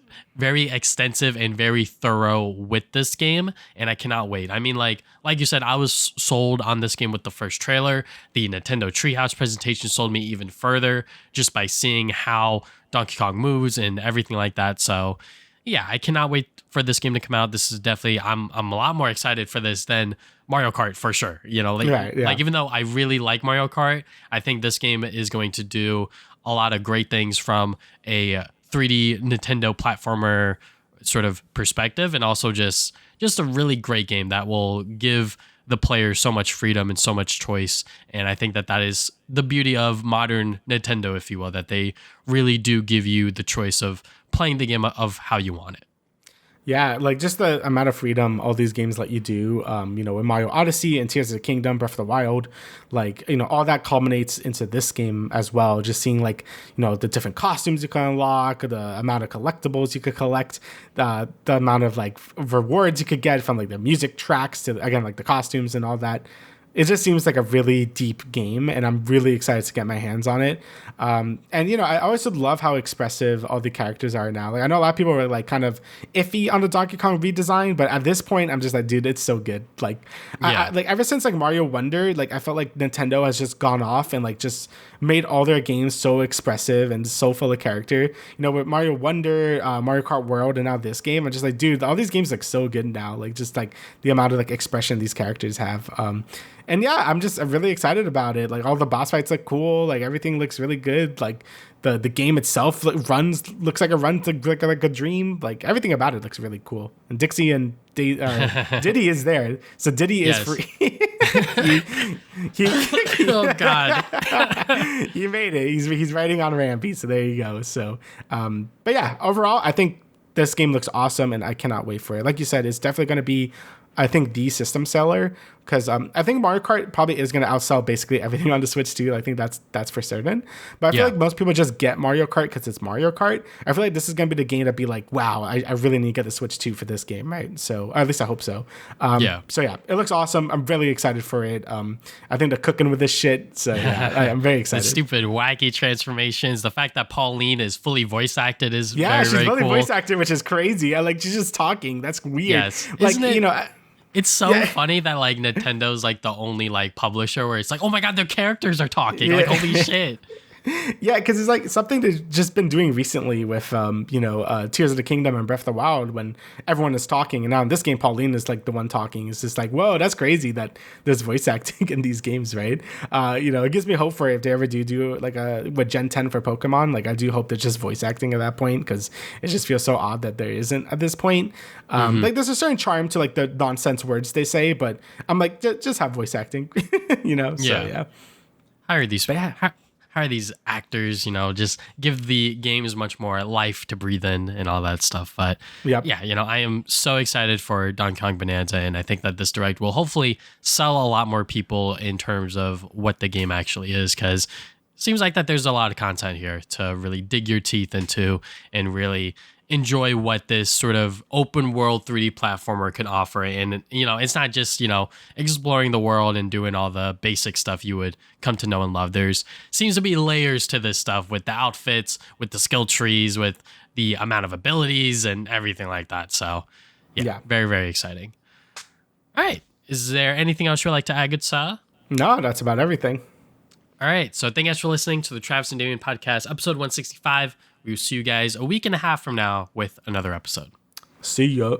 [SPEAKER 1] and very thorough with this game, and I cannot wait. I mean, like you said, I was sold on this game with the first trailer. The Nintendo Treehouse presentation sold me even further just by seeing how Donkey Kong moves and everything like that. So yeah, I cannot wait for this game to come out. This is definitely, I'm a lot more excited for this than Mario Kart for sure. Like even though I really like Mario Kart, I think this game is going to do a lot of great things from a 3D Nintendo platformer sort of perspective, and also just a really great game that will give the players so much freedom and so much choice. And I think that is the beauty of modern Nintendo, if you will, that they really do give you the choice of playing the game of how you want it.
[SPEAKER 2] Yeah, like just the amount of freedom all these games let you do, with Mario Odyssey and Tears of the Kingdom, Breath of the Wild, like, all that culminates into this game as well. Just seeing like, the different costumes you can unlock, the amount of collectibles you could collect, the amount of like rewards you could get from like the music tracks to, again, like the costumes and all that. It just seems like a really deep game, and I'm really excited to get my hands on it. And I always would love how expressive all the characters are now. Like I know a lot of people were like kind of iffy on the Donkey Kong redesign, but at this point, I'm just like, dude, it's so good. Like, I like ever since like Mario Wonder, like I felt like Nintendo has just gone off and like just made all their games so expressive and so full of character. With Mario Wonder, Mario Kart World, and now this game, I'm just like, dude, all these games look so good now. Like just like the amount of like expression these characters have. And yeah, I'm really excited about it. Like all the boss fights look cool. Like everything looks really good. Like the game itself looks like like a dream. Like everything about it looks really cool. And Dixie and Diddy is there, so Diddy is free.
[SPEAKER 1] Oh God,
[SPEAKER 2] he made it. He's riding on Rampy, so there you go. So, but yeah, overall, I think this game looks awesome, and I cannot wait for it. Like you said, it's definitely going to be, I think, the system seller, because I think Mario Kart probably is going to outsell basically everything on the Switch too. I think that's for certain. But I feel like most people just get Mario Kart because it's Mario Kart. I feel like this is going to be the game to be like, wow, I really need to get the Switch 2 for this game, right? So, or at least I hope so. So yeah, it looks awesome. I'm really excited for it. I think they're cooking with this shit. So yeah, I'm very excited.
[SPEAKER 1] The stupid wacky transformations. The fact that Pauline is fully voice acted is
[SPEAKER 2] she's
[SPEAKER 1] very
[SPEAKER 2] fully
[SPEAKER 1] cool.
[SPEAKER 2] voice acted, which is crazy. She's just talking. That's weird.
[SPEAKER 1] Yes.
[SPEAKER 2] Like,
[SPEAKER 1] it's so funny that like Nintendo's like the only like publisher where it's like, oh my God, their characters are talking. Like, holy shit.
[SPEAKER 2] Yeah, because it's like something they've just been doing recently with, Tears of the Kingdom and Breath of the Wild when everyone is talking. And now in this game, Pauline is like the one talking. It's just like, whoa, that's crazy that there's voice acting in these games, right? It gives me hope for if they ever do like with Gen 10 for Pokemon. Like I do hope there's just voice acting at that point, because it just feels so odd that there isn't at this point. Like there's a certain charm to like the nonsense words they say, but I'm like, just have voice acting, So yeah.
[SPEAKER 1] Hire these hire these actors, just give the games much more life to breathe in and all that stuff. But
[SPEAKER 2] Yep.
[SPEAKER 1] yeah, I am so excited for Kong Bonanza, and I think that this direct will hopefully sell a lot more people in terms of what the game actually is, because seems like that there's a lot of content here to really dig your teeth into and really enjoy what this sort of open world 3D platformer can offer. And, it's not just, exploring the world and doing all the basic stuff you would come to know and love. There's seems to be layers to this stuff with the outfits, with the skill trees, with the amount of abilities and everything like that. So yeah. Very, very exciting. All right. Is there anything else you'd like to add, good sir?
[SPEAKER 2] No, that's about everything.
[SPEAKER 1] All right. So thank you guys for listening to the Travis and Damian podcast, episode 165. We will see you guys a week and a half from now with another episode.
[SPEAKER 2] See ya.